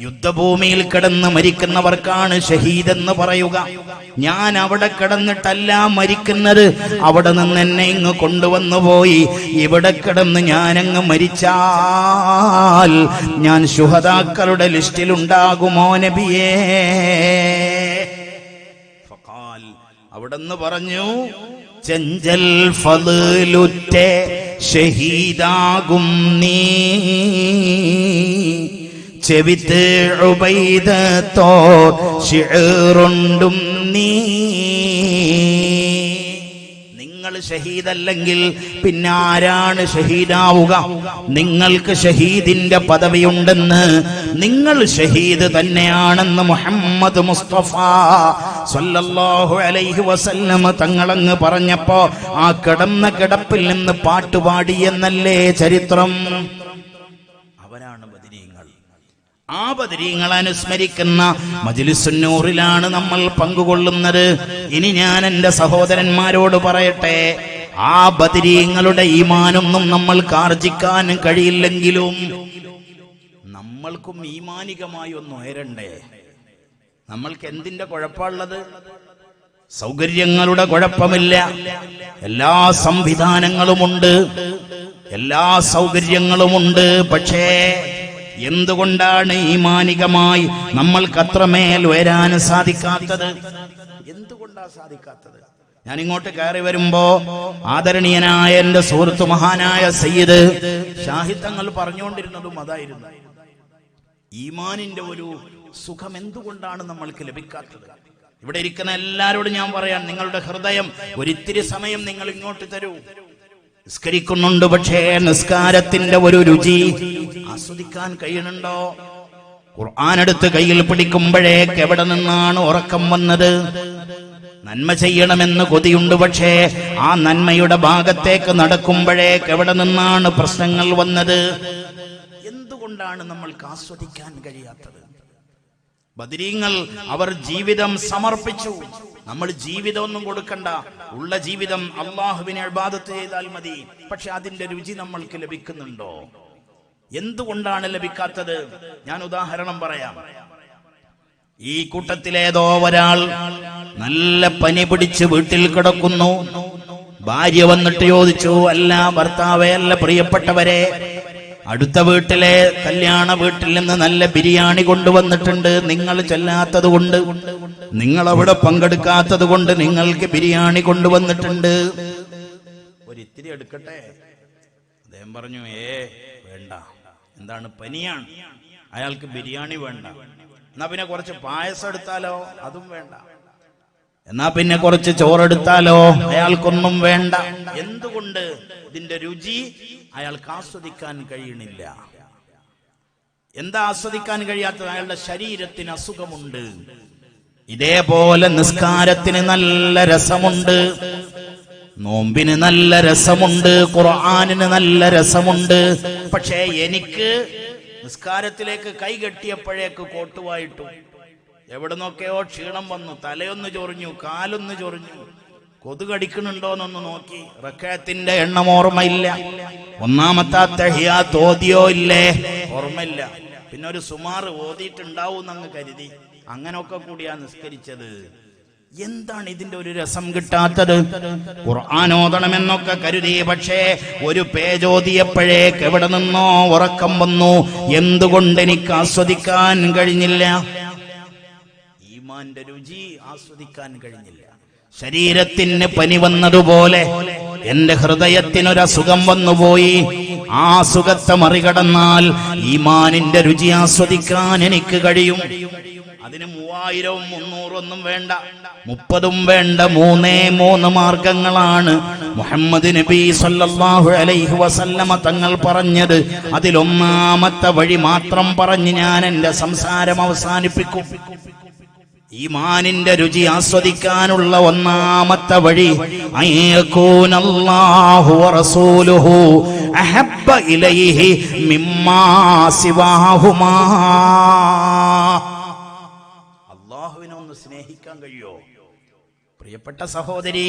യുദ്ധഭൂമിയിൽ കിടന്ന് മരിക്കുന്നവർക്കാണ് ഷഹീദ് എന്ന് പറയുക. ഞാൻ അവിടെ കിടന്നിട്ടല്ല മരിക്കുന്നത്, അവിടെ നിന്ന് എന്നെ ഇങ്ങ് കൊണ്ടുവന്നു പോയി. ഇവിടെ കിടന്ന് ഞാനങ്ങ് മരിച്ചാൽ ഞാൻ ശുഹദാക്കളുടെ ലിസ്റ്റിലുണ്ടാകുമോ നബിയേ? ഫഖാൽ, അവിടെന്ന് പറഞ്ഞു, ചെഞ്ചൽ ഫളുറ്റേ ഷഹീദാകും നീ, ചെവിത്ത് ഉബൈദത്തോ ശിഅറുണ്ടും മിന്നീ. നിങ്ങൾ ഷഹീദല്ലെങ്കിൽ പിന്നെ ആരാണ് ഷഹീദാവുക? നിങ്ങൾക്ക് ഷഹീദിന്റെ പദവിയുണ്ടെന്ന്, നിങ്ങൾ ഷഹീദ് തന്നെയാണെന്ന് മുഹമ്മദ് മുസ്തഫ സ്വല്ലല്ലാഹു അലൈഹി വസല്ലം തങ്ങളങ്ങ് പറഞ്ഞപ്പോ ആ കിടന്ന കിടപ്പിൽ നിന്ന് പാട്ടുപാടി എന്നല്ലേ ചരിത്രം. അവരാണ് ബദരീങ്ങൾ. ആ ബദരീങ്ങളെ അനുസ്മരിക്കുന്ന മജ്ലിസുന്നൂറിലാണ് നമ്മൾ പങ്കുകൊള്ളുന്നത്. ഇനി ഞാൻ എൻ്റെ സഹോദരന്മാരോട് പറയട്ടെ, ആ ബദരീങ്ങളുടെ ഈമാനൊന്നും നമ്മൾക്ക് ആർജിക്കാൻ കഴിയില്ലെങ്കിലും നമ്മൾക്കും ഈമാനികമായി ഒന്ന് ഉയരണ്ടേ? നമ്മൾക്ക് എന്തിന്റെ കുഴപ്പമുള്ളത്? സൗകര്യങ്ങളുടെ കുഴപ്പമില്ല, എല്ലാ സംവിധാനങ്ങളുമുണ്ട്, എല്ലാ സൗകര്യങ്ങളുമുണ്ട്. പക്ഷേ എന്തുകൊണ്ടാണ് ഈമാനികമായി നമ്മൾക്ക് അത്രമേൽ ഉയരാൻ സാധിക്കാത്തത്? എന്തുകൊണ്ടാ സാധിക്കാത്തത്? ഞാൻ ഇങ്ങോട്ട് കയറി വരുമ്പോ ആദരണീയനായ എന്റെ സുഹൃത്ത് മഹാനായ സയ്യിദ് ഷാഹിദ് തങ്ങൾ പറഞ്ഞുകൊണ്ടിരുന്നതും അതായിരുന്നു. ഈമാനിന്റെ ഒരു സുഖം എന്തുകൊണ്ടാണ് നമ്മൾക്ക് ലഭിക്കാത്തത്? ഇവിടെ ഇരിക്കുന്ന എല്ലാവരോടും ഞാൻ പറയാം, നിങ്ങളുടെ ഹൃദയം ഒരിത്തിരി സമയം നിങ്ങൾ ഇങ്ങോട്ട് തരൂ. നിസ്കരിക്കുന്നുണ്ട്, പക്ഷേ നിസ്കാരത്തിന്റെ ഒരു രുചി ആസ്വദിക്കാൻ കഴിയുന്നുണ്ടോ? ഖുർആൻ എടുത്ത് കയ്യിൽ പിടിക്കുമ്പോഴേക്ക് എവിടെ നിന്നാണ് ഉറക്കം വന്നത്? നന്മ ചെയ്യണമെന്ന് കൊതിയുണ്ട്, പക്ഷേ ആ നന്മയുടെ ഭാഗത്തേക്ക് നടക്കുമ്പോഴേക്ക് എവിടെ നിന്നാണ് പ്രശ്നങ്ങൾ വന്നത്? എന്തുകൊണ്ടാണ് നമ്മൾക്ക് ആസ്വദിക്കാൻ കഴിയാത്തത്? ബദരീങ്ങൾ അവർ ജീവിതം സമർപ്പിച്ചു. നമ്മൾ ജീവിതമൊന്നും കൊടുക്കണ്ട, ഉള്ള ജീവിതം അള്ളാഹുവിനെ ഇബാദത്ത് ചെയ്താൽ മതി. പക്ഷെ അതിന്റെ രുചി നമ്മൾക്ക് ലഭിക്കുന്നുണ്ടോ? എന്തുകൊണ്ടാണ് ലഭിക്കാത്തത്? ഞാൻ ഉദാഹരണം പറയാം. ഈ കൂട്ടത്തിലേതോ ഒരാൾ നല്ല പനി പിടിച്ച് വീട്ടിൽ കിടക്കുന്നു. ഭാര്യ വന്നിട്ട് ചോദിച്ചു, അല്ല ഭർത്താവേ, അല്ല പ്രിയപ്പെട്ടവരെ, അടുത്ത വീട്ടിലെ കല്യാണ വീട്ടിൽ നിന്ന് നല്ല ബിരിയാണി കൊണ്ടുവന്നിട്ടുണ്ട്. നിങ്ങൾ ചെല്ലാത്തത് കൊണ്ട്, നിങ്ങൾ അവിടെ പങ്കെടുക്കാത്തത് കൊണ്ട് നിങ്ങൾക്ക് ബിരിയാണി കൊണ്ടുവന്നിട്ടുണ്ട്. ഒരിത്തിരി എടുക്കട്ടെ? അദ്ദേഹം പറഞ്ഞു, വേണ്ട, എന്താണ്, പനിയാണ്, അയാൾക്ക് ബിരിയാണി വേണ്ട. എന്നാ പിന്നെ കുറച്ച് പായസം എടുത്താലോ? അതും വേണ്ട. എന്നാ പിന്നെ കുറച്ച് ചോറെടുത്താലോ? അയാൾക്കൊന്നും വേണ്ട. എന്തുകൊണ്ട്? ഇതിന്റെ രുചി അയാൾക്ക് ആസ്വദിക്കാൻ കഴിയണില്ല. എന്താ ആസ്വദിക്കാൻ കഴിയാത്തത്? അയാളുടെ ശരീരത്തിന് അസുഖമുണ്ട്. ഇതേപോലെ നിസ്കാരത്തിന് നല്ല രസമുണ്ട്, നോമ്പിന് നല്ല രസമുണ്ട്, ഖുർആനിന് നല്ല രസമുണ്ട്. പക്ഷേ എനിക്ക് നിസ്കാരത്തിലേക്ക് കൈ കെട്ടിയപ്പോഴേക്ക് കോട്ടുവായിട്ടു. എവിടെ നോക്കിയോ ക്ഷീണം വന്നു, തലയൊന്ന് ചൊറിഞ്ഞു, കാലൊന്ന് ചൊറിഞ്ഞു, കൊതുകടിക്കണുണ്ടോന്നൊന്ന് നോക്കി. റക്അത്തിന്റെ എണ്ണം ഓർമ്മയില്ല, ഒന്നാമത്തെ തഹിയ്യാത്ത് ഓതിയോ ഇല്ലേ ഓർമ്മയില്ല, പിന്നെ ഒരു സുമാർ ഓതിയിട്ടുണ്ടാവും അങ്ങ് കരുതി. അങ്ങനൊക്കെ കൂടിയാ നിസ്കരിച്ചത്. എന്താണ് ഇതിന്റെ ഒരു രസം കിട്ടാത്തത്? ഖുർആൻ ഓതണമെന്നൊക്കെ കരുതി, പക്ഷേ ഒരു പേജ് ഓതിയപ്പോഴേക്ക് എവിടെ നിന്നോ ഉറക്കം വന്നു. എന്തുകൊണ്ട് എനിക്ക് ആസ്വദിക്കാൻ കഴിഞ്ഞില്ല? ഈമാന്റെ രുചി ആസ്വദിക്കാൻ കഴിഞ്ഞില്ല. ശരീരത്തിന് പനി വന്നതുപോലെ എന്റെ ഹൃദയത്തിനൊരസുഖം വന്നുപോയി. ആ സുഖത്തെ മറികടന്നാൽ ഈമാനിന്റെ രുചി ആസ്വദിക്കാൻ എനിക്ക് കഴിയും. അതിന് 3000 300 ഒന്നും വേണ്ട, 30 വേണ്ട. 3 മാർഗങ്ങളാണ് മുഹമ്മദ് നബി സല്ലല്ലാഹു അലൈഹി വസല്ലമ തങ്ങൾ പറഞ്ഞത്. അതിലൊന്നാമത്തെ വഴി മാത്രം പറഞ്ഞ് ഞാൻ എന്റെ സംസാരം അവസാനിപ്പിക്കും. ഈമാനിന്റെ രുചി ആസ്വദിക്കാനുള്ള ഒന്നാമത്തെ വഴി അയ്യകൂനല്ലാഹു വറസൂലുഹു അഹബ്ബ ഇലൈഹി മിമ്മാ സിവാഹുമാ. അല്ലാഹുവിനെ ഒന്ന് സ്നേഹിക്കാൻ കഴിയോ? പ്രിയപ്പെട്ട സഹോദരി,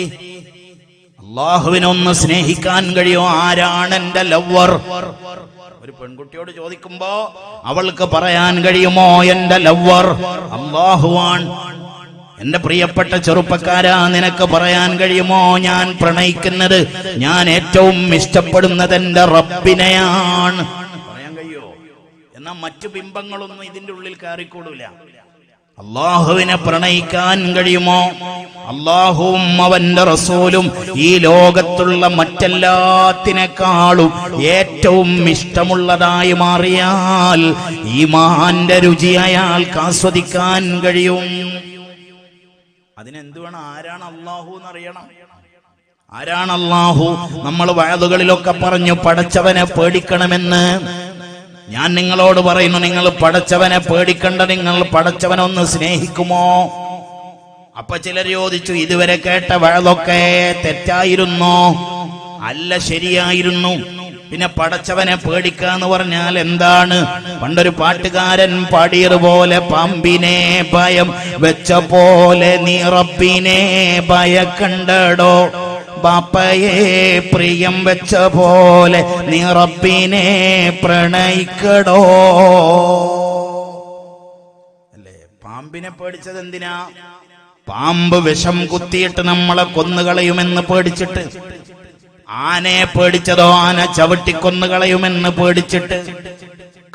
അല്ലാഹുവിനെ ഒന്ന് സ്നേഹിക്കാൻ കഴിയോ? ആരാണ് എന്റെ ലവർ? ഒരു പെൺകുട്ടിയോട് ചോദിക്കുമ്പോ അവൾക്ക് പറയാൻ കഴിയുമോ എന്റെ ലവർ അല്ലാഹുവാണ്? എന്റെ പ്രിയപ്പെട്ട ചെറുപ്പക്കാരാ, നിനക്ക് പറയാൻ കഴിയുമോ ഞാൻ പ്രണയിക്കുന്നത്, ഞാൻ ഏറ്റവും ഇഷ്ടപ്പെടുന്നത് എന്റെ റബ്ബിനെയാണ്? പറയാൻ കഴിയോ? എന്നാൽ മറ്റു ബിംബങ്ങളൊന്നും ഇതിന്റെ ഉള്ളിൽ കയറിക്കൂടൂല. അള്ളാഹുവിനെ പ്രണയിക്കാൻ കഴിയുമോ? അള്ളാഹുവും അവന്റെ റസൂലും ഈ ലോകത്തുള്ള മറ്റെല്ലാത്തിനേക്കാളും ഏറ്റവും ഇഷ്ടമുള്ളതായി മാറിയാൽ ഈമാന്റെ രുചി അയാൾക്ക് ആസ്വദിക്കാൻ കഴിയും. അതിനെന്ത് വേണം? ആരാണ് അള്ളാഹു എന്നറിയണം. ആരാണ് അള്ളാഹു? നമ്മൾ വഅദുകളിലൊക്കെ പറഞ്ഞു പടച്ചവനെ പേടിക്കണമെന്ന്. ഞാൻ നിങ്ങളോട് പറയുന്നു, നിങ്ങൾ പടച്ചവനെ പേടിക്കണ്ട, നിങ്ങൾ പടച്ചവനൊന്ന് സ്നേഹിക്കുമോ? അപ്പൊ ചിലർ ചോദിച്ചു, ഇതുവരെ കേട്ട വഅദൊക്കെ തെറ്റായിരുന്നോ? അല്ല, ശരിയായിരുന്നു. പിന്നെ പടച്ചവനെ പേടിക്കാന്ന് പറഞ്ഞാൽ എന്താണ്? പണ്ടൊരു പാട്ടുകാരൻ പാടിയതുപോലെ, പാമ്പിനെ ഭയം വെച്ച പോലെ നീ റബ്ബിനെ ഭയക്കണ്ടടോ, ബാപ്പയെ പ്രിയം വെച്ച പോലെ നീ റബ്ബിനെ പ്രണയിക്കടോ. അല്ലേ? പാമ്പിനെ പേടിച്ചത് എന്തിനാ? പാമ്പ് വിഷം കുത്തിയിട്ട് നമ്മളെ കൊന്നുകളയുമെന്ന് പേടിച്ചിട്ട്. ആനയെ പേടിച്ചതോ ആന ചവിട്ടിക്കൊന്നുകളയുമെന്ന് പേടിച്ചിട്ട്.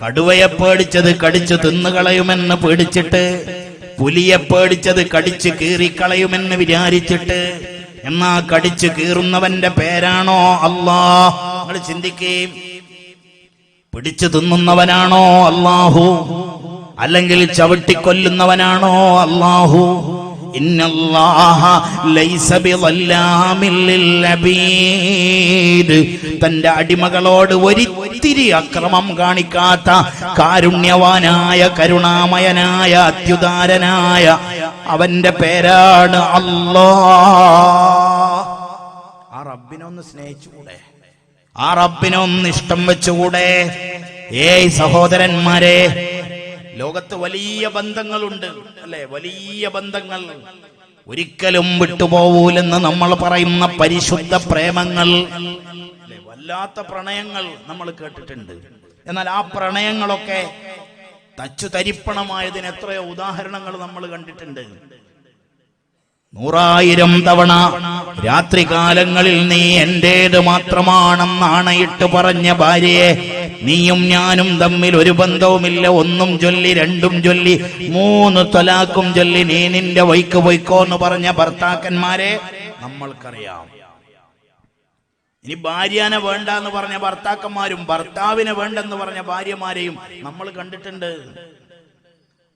കടുവയെ പേടിച്ചത് കടിച്ചു തിന്നുകളയുമെന്ന് പേടിച്ചിട്ട്. പുലിയെ പേടിച്ചത് കടിച്ചു കീറിക്കളയുമെന്ന് വിചാരിച്ചിട്ട്. എന്നാ കടിച്ചു കീറുന്നവന്റെ പേരാണോ അല്ലാഹ്? നിങ്ങൾ ചിന്തിക്കുകയും, പിടിച്ചു തിന്നുന്നവനാണോ അല്ലാഹു? അല്ലെങ്കിൽ ചവിട്ടിക്കൊല്ലുന്നവനാണോ അല്ലാഹു? ഇന്നല്ലാഹ ലൈസ ബിളല്ലാമിൽ ലിൽഅബീദ്. തന്റെ അടിമകളോട് ഒരിത്തിരി അക്രമം കാണിക്കാത്ത കാരുണ്യവാനായ, കരുണാമയനായ, അത്യുദാരനായ അവന്റെ പേരാണ് അല്ലാഹ്. ആ റബ്ബിനൊന്ന് സ്നേഹിച്ചുകൂടെ? ആ റബ്ബിനൊന്ന് ഇഷ്ടം വെച്ചുകൂടെ? ഏയ് സഹോദരന്മാരെ, ലോകത്ത് വലിയ ബന്ധങ്ങളുണ്ട്, അല്ലെ? വലിയ ബന്ധങ്ങൾ, ഒരിക്കലും വിട്ടുപോകൂലെന്ന് നമ്മൾ പറയുന്ന പരിശുദ്ധ പ്രേമങ്ങൾ, വല്ലാത്ത പ്രണയങ്ങൾ നമ്മൾ കേട്ടിട്ടുണ്ട്. എന്നാൽ ആ പ്രണയങ്ങളൊക്കെ തച്ചു തരിപ്പണമായതിന് എത്രയോ ഉദാഹരണങ്ങൾ നമ്മൾ കണ്ടിട്ടുണ്ട്. 100,000 തവണ രാത്രികാലങ്ങളിൽ നീ എന്റേത് മാത്രമാണെന്ന് ആണയിട്ട് പറഞ്ഞ ഭാര്യയെ നീയും ഞാനും തമ്മിൽ ഒരു ബന്ധവുമില്ല, ഒന്നും ചൊല്ലി, രണ്ടും ചൊല്ലി, 3 ത്വലാഖും ചൊല്ലി നീ നിന്റെ വൈക്ക് പോയിക്കോ എന്ന് പറഞ്ഞ ഭർത്താക്കന്മാരെ നമ്മൾക്കറിയാം. ഇനി ഭാര്യനെ വേണ്ട എന്ന് പറഞ്ഞ ഭർത്താക്കന്മാരും ഭർത്താവിനെ വേണ്ടെന്ന് പറഞ്ഞ ഭാര്യമാരെയും നമ്മൾ കണ്ടിട്ടുണ്ട്.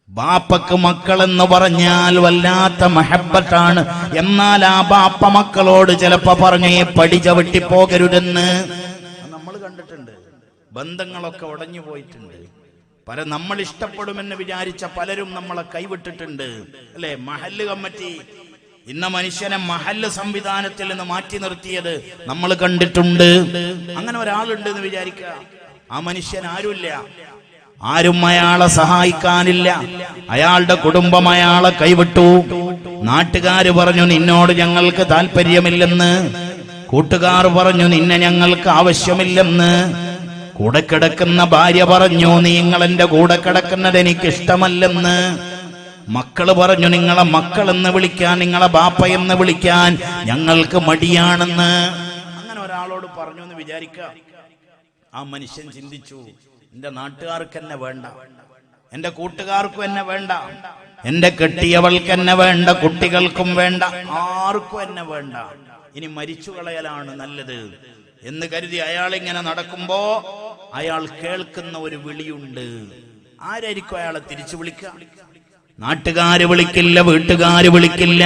ബാപ്പക്ക് മക്കളെന്ന് പറഞ്ഞാൽ വല്ലാത്ത മഹബത്താണ്. എന്നാൽ ആ ബാപ്പ മക്കളോട് ചിലപ്പോ പറഞ്ഞു ഈ പടി ചവിട്ടി പോകരുതെന്ന് നമ്മൾ കണ്ടിട്ടുണ്ട്. ബന്ധങ്ങളൊക്കെ ഉടഞ്ഞു പോയിട്ടുണ്ട്. നമ്മൾ ഇഷ്ടപ്പെടുമെന്ന് വിചാരിച്ച പലരും നമ്മളെ കൈവിട്ടിട്ടുണ്ട്, അല്ലെ? മഹല്ല് കമ്മിറ്റി ഇന്ന മനുഷ്യനെ മഹല്ല് സംവിധാനത്തിൽ നിന്ന് മാറ്റി നിർത്തിയത് നമ്മൾ കണ്ടിട്ടുണ്ട്. അങ്ങനെ ഒരാളുണ്ട് എന്ന് വിചാരിക്കുക, ആ മനുഷ്യൻ ആരുമില്ല, ആരും അയാളെ സഹായിക്കാനില്ല. അയാളുടെ കുടുംബം അയാളെ കൈവിട്ടു. നാട്ടുകാര് പറഞ്ഞു നിന്നോട് ഞങ്ങൾക്ക് താല്പര്യമില്ലെന്ന്. കൂട്ടുകാർ പറഞ്ഞു നിന്നെ ഞങ്ങൾക്ക് ആവശ്യമില്ലെന്ന്. കൂടെ കിടക്കുന്ന ഭാര്യ പറഞ്ഞു നിങ്ങൾ എന്റെ കൂടെ കിടക്കുന്നത് എനിക്ക് ഇഷ്ടമല്ലെന്ന്. മക്കള് പറഞ്ഞു നിങ്ങളെ മക്കളെന്ന് വിളിക്കാൻ, നിങ്ങളെ ബാപ്പ എന്ന് വിളിക്കാൻ ഞങ്ങൾക്ക് മടിയാണെന്ന്. അങ്ങനെ ഒരാളോട് പറഞ്ഞു എന്ന് വിചാരിക്കുക. ആ മനുഷ്യൻ ചിന്തിച്ചു, എന്റെ നാട്ടുകാർക്ക് എന്നെ വേണ്ട, എന്റെ കൂട്ടുകാർക്കും എന്നെ വേണ്ട, എന്റെ കെട്ടിയവൾക്ക് എന്നെ വേണ്ട, കുട്ടികൾക്കും വേണ്ട, ആർക്കും എന്നെ വേണ്ട, ഇനി മരിച്ചു കളയലാണ് നല്ലത് എന്ന് കരുതി അയാൾ ഇങ്ങനെ നടക്കുമ്പോ അയാൾ കേൾക്കുന്ന ഒരു വിളിയുണ്ട്. ആരായിരിക്കും അയാളെ തിരിച്ചു വിളിക്കുക? നാട്ടുകാര് വിളിക്കില്ല, വീട്ടുകാര് വിളിക്കില്ല,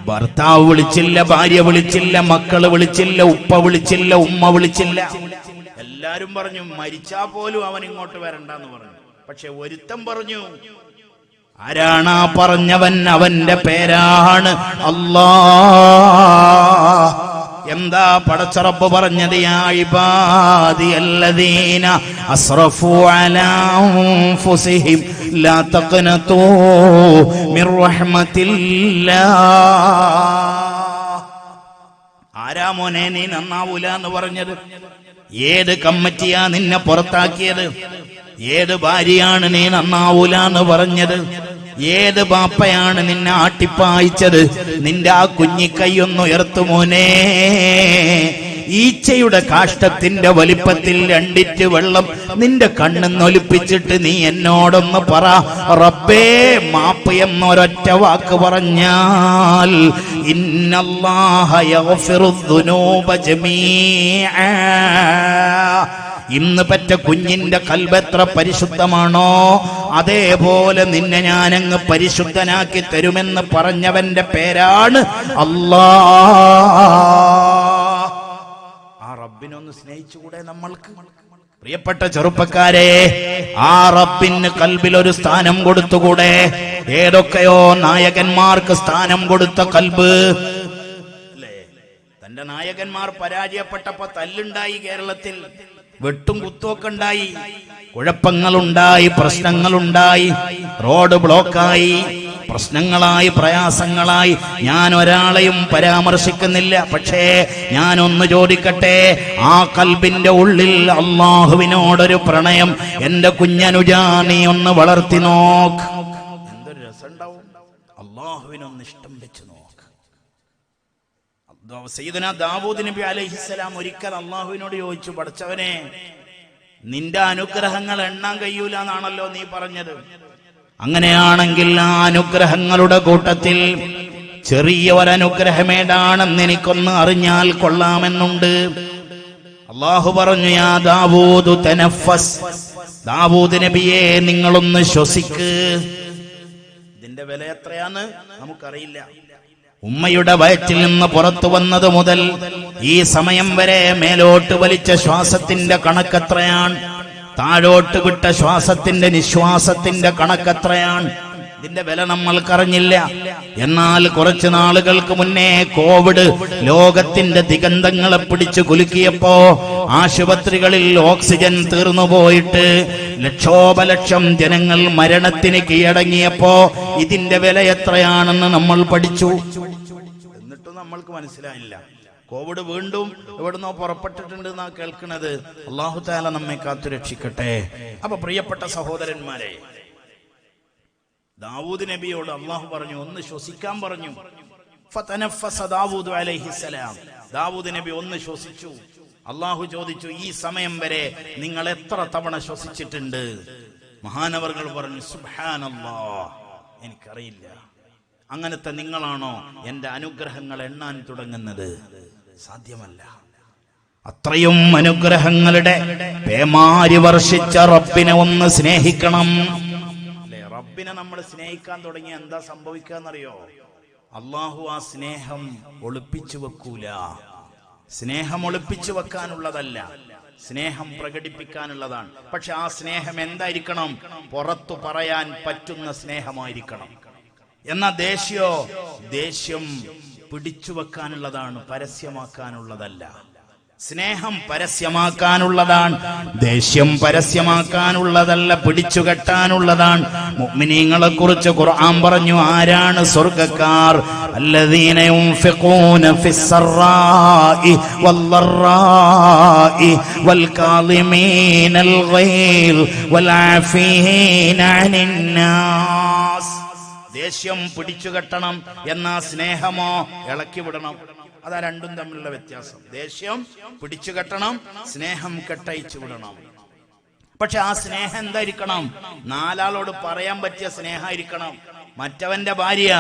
ഭർത്താവ് വിളിച്ചില്ല, ഭാര്യ വിളിച്ചില്ല, മക്കള് വിളിച്ചില്ല, ഉപ്പ വിളിച്ചില്ല, ഉമ്മ വിളിച്ചില്ല. എല്ലാരും പറഞ്ഞു മരിച്ചാ പോലും അവൻ ഇങ്ങോട്ട് വരണ്ടെന്ന് പറഞ്ഞു. പക്ഷെ ഒരുത്തൻ പറഞ്ഞു, ആരാണ് ആ പറഞ്ഞവൻ? അവന്റെ പേരാണ് അല്ലാഹ്. എന്താ പടച്ചറപ്പ് പറഞ്ഞത്? യാ ഇബാദിയല്ലദീന അസ്റഫു അലാ അൻഫുസിഹിം ലാ തഖ്നതൂ മിർ റഹ്മത്തില്ലാഹ്. ആരാ മോനെ നീ നന്നാവൂല എന്ന് പറഞ്ഞത്? ഏത് കമ്മിറ്റിയാ നിന്നെ പുറത്താക്കിയത്? ഏത് ഭാര്യയാണ് നീ നന്നാവൂല എന്ന് പറഞ്ഞത്? ഏത് ബാപ്പയാണ് നിന്നെ ആട്ടിപ്പായിച്ചത്? നിന്റെ ആ കുഞ്ഞിക്കൈയൊന്ന് ഉയർത്തു മോനെ. ഈച്ചയുടെ കാഷ്ടത്തിന്റെ വലിപ്പത്തിൽ 2 ഇറ്റ് വെള്ളം നിന്റെ കണ്ണെന്നൊലിപ്പിച്ചിട്ട് നീ എന്നോടൊന്ന് പറ, റബ്ബേ മാപ്പ് എന്നൊരൊറ്റ വാക്ക് പറഞ്ഞാൽ ഇന്നല്ലാഹ യഗ്ഫിറുദ്ദുനൂബ ജമീഅ, ഇന്ന് പറ്റ കുഞ്ഞിന്റെ കൽബ് എത്ര പരിശുദ്ധമാണോ അതേപോലെ നിന്നെ ഞാനങ്ങ് പരിശുദ്ധനാക്കി തരുമെന്ന് പറഞ്ഞവന്റെ പേരാണ് അല്ലാഹ്. ആ റബ്ബിനൊന്ന് സ്നേഹിച്ചുകൂടെ നമ്മൾക്ക്? പ്രിയപ്പെട്ട ചെറുപ്പക്കാരെ, ആ റബ്ബിന് കൽബിൽ ഒരു സ്ഥാനം കൊടുത്തുകൂടെ? ഏതൊക്കെയോ നായകന്മാർക്ക് സ്ഥാനം കൊടുത്ത കൽബ് അല്ലേ? തന്റെ നായകന്മാർ പരാജയപ്പെട്ടപ്പോ തല്ലുണ്ടായി, കേരളത്തിൽ വെട്ടും കുത്തുമൊക്കെ ഉണ്ടായി, കുഴപ്പങ്ങളുണ്ടായി, പ്രശ്നങ്ങളുണ്ടായി, റോഡ് ബ്ലോക്കായി, പ്രശ്നങ്ങളായി, പ്രയാസങ്ങളായി. ഞാൻ ഒരാളെയും പരാമർശിക്കുന്നില്ല. പക്ഷേ ഞാനൊന്ന് ചോദിക്കട്ടെ, ആ കൽബിന്റെ ഉള്ളിൽ അള്ളാഹുവിനോടൊരു പ്രണയം എന്റെ കുഞ്ഞനുജാ നീ ഒന്ന് വളർത്തി നോക്ക്. എന്തൊരു രസമുണ്ടാവും. അള്ളാഹുവിനൊന്ന് ഇഷ്ടം വെച്ച് നോക്ക്. സയ്യിദുനാ ദാവൂദ് നബി അലൈഹിസ്സലാം ഒരിക്കൽ അള്ളാഹുവിനോട് ചോദിച്ചു, പടച്ചവനെ, നിന്റെ അനുഗ്രഹങ്ങൾ എണ്ണാൻ കഴിയൂല എന്നാണല്ലോ നീ പറഞ്ഞത്. അങ്ങനെയാണെങ്കിൽ ആ അനുഗ്രഹങ്ങളുടെ കൂട്ടത്തിൽ ചെറിയ ഒരനുഗ്രഹമേതാണെന്ന് എനിക്കൊന്ന് അറിഞ്ഞാൽ കൊള്ളാമെന്നുണ്ട്. അള്ളാഹു പറഞ്ഞു, യാ ദാവൂദ് തനഫസ്, ദാവൂദ് നബിയെ നിങ്ങളൊന്ന് ശ്വസിക്ക്. ഇതിന്റെ വില എത്രയാന്ന് നമുക്കറിയില്ല. ഉമ്മയുടെ വയറ്റിൽ നിന്ന് പുറത്തു വന്നത് മുതൽ ഈ സമയം വരെ മേലോട്ട് വലിച്ച ശ്വാസത്തിന്റെ കണക്കെത്രയാണ്? താഴോട്ട് വിട്ട ശ്വാസത്തിന്റെ നിശ്വാസത്തിന്റെ കണക്കെത്രയാണ്? ഇതിന്റെ വില നമ്മൾക്കറിഞ്ഞില്ല. എന്നാൽ കുറച്ചു നാളുകൾക്ക് മുന്നേ കോവിഡ് ലോകത്തിന്റെ ദിഗന്ധങ്ങളെ പിടിച്ചു കുലുക്കിയപ്പോ ആശുപത്രികളിൽ ഓക്സിജൻ തീർന്നുപോയിട്ട് ലക്ഷോപലക്ഷം ജനങ്ങൾ മരണത്തിന് കീഴടങ്ങിയപ്പോ ഇതിന്റെ വില എത്രയാണെന്ന് നമ്മൾ പഠിച്ചു. എന്നിട്ടും നമ്മൾക്ക് മനസ്സിലായില്ല. കോവിഡ് വീണ്ടും എവിടുന്നോ പുറപ്പെട്ടിട്ടുണ്ട് എന്നാ കേൾക്കുന്നത്. അല്ലാഹു തആല നമ്മെ കാത്തു രക്ഷിക്കട്ടെ. അപ്പൊ പ്രിയപ്പെട്ട സഹോദരന്മാരെ, ദാവൂദ് നബിയോട് അള്ളാഹു പറഞ്ഞു, ഒന്ന് ശ്വസിക്കാൻ പറഞ്ഞു. ഫതനഫസ ദാവൂദ് അലൈഹിസ്സലാം, ദാവൂദ് നബി ഒന്ന് ശ്വസിച്ചു. അള്ളാഹു ചോദിച്ചു, ഈ സമയം വരെ നിങ്ങൾ എത്ര തവണ ശ്വസിച്ചിട്ടുണ്ട്? മഹാനവർകൾ പറഞ്ഞു, സുബ്ഹാനല്ലാഹ്, എനിക്കറിയില്ല. അങ്ങനത്തെ നിങ്ങളാണോ എന്റെ അനുഗ്രഹങ്ങൾ എണ്ണാൻ തുടങ്ങുന്നത്? സാധ്യമല്ല. അത്രയും അനുഗ്രഹങ്ങളുടെ പേമാരി വർഷിച്ച റബ്ബിനെ ഒന്ന് സ്നേഹിക്കണം. അല്ലെ, റബ്ബിനെ നമ്മൾ സ്നേഹിക്കാൻ തുടങ്ങിയ എന്താ സംഭവിക്കാന്നറിയോ? അള്ളാഹു ആ സ്നേഹം ഒളിപ്പിച്ചു വെക്കൂല. സ്നേഹം ഒളിപ്പിച്ചു വെക്കാനുള്ളതല്ല, സ്നേഹം പ്രകടിപ്പിക്കാനുള്ളതാണ്. പക്ഷെ ആ സ്നേഹം എന്തായിരിക്കണം? പുറത്തു പറയാൻ പറ്റുന്ന സ്നേഹമായിരിക്കണം. എന്നാ ദേഷ്യം പിടിച്ചു വെക്കാനുള്ളതാണ്, പരസ്യമാക്കാനുള്ളതല്ല. സ്നേഹം പരസ്യമാക്കാനുള്ളതാണ്, ദേഷ്യം പരസ്യമാക്കാനുള്ളതല്ല, പിടിച്ചുകെട്ടാനുള്ളതാണ്. മുഅ്മിനീങ്ങളെ കുറിച്ച് ഖുർആൻ പറഞ്ഞു, ആരാണ് സ്വർഗ്ഗക്കാർ? അല്ലദീന യുൻഫിഖൂന ഫിസ്സറാഇ വല്ലറാഇ വൽകാളിമീനൽ ഗൈൽ വൽആഫീന അനിന്നാസ്. ദേഷ്യം പിടിച്ചുകെട്ടണം, എന്നാ സ്നേഹമോ ഇളക്കി വിടണം. അതാ രണ്ടും തമ്മിലുള്ള വ്യത്യാസം. ദേഷ്യം പിടിച്ചുകെട്ടണം, സ്നേഹം കെട്ടയച്ചു വിടണം. പക്ഷെ ആ സ്നേഹം എന്തായിരിക്കണം? നാലാളോട് പറയാൻ പറ്റിയ സ്നേഹമായിരിക്കണം. മറ്റവന്റെ ഭാര്യ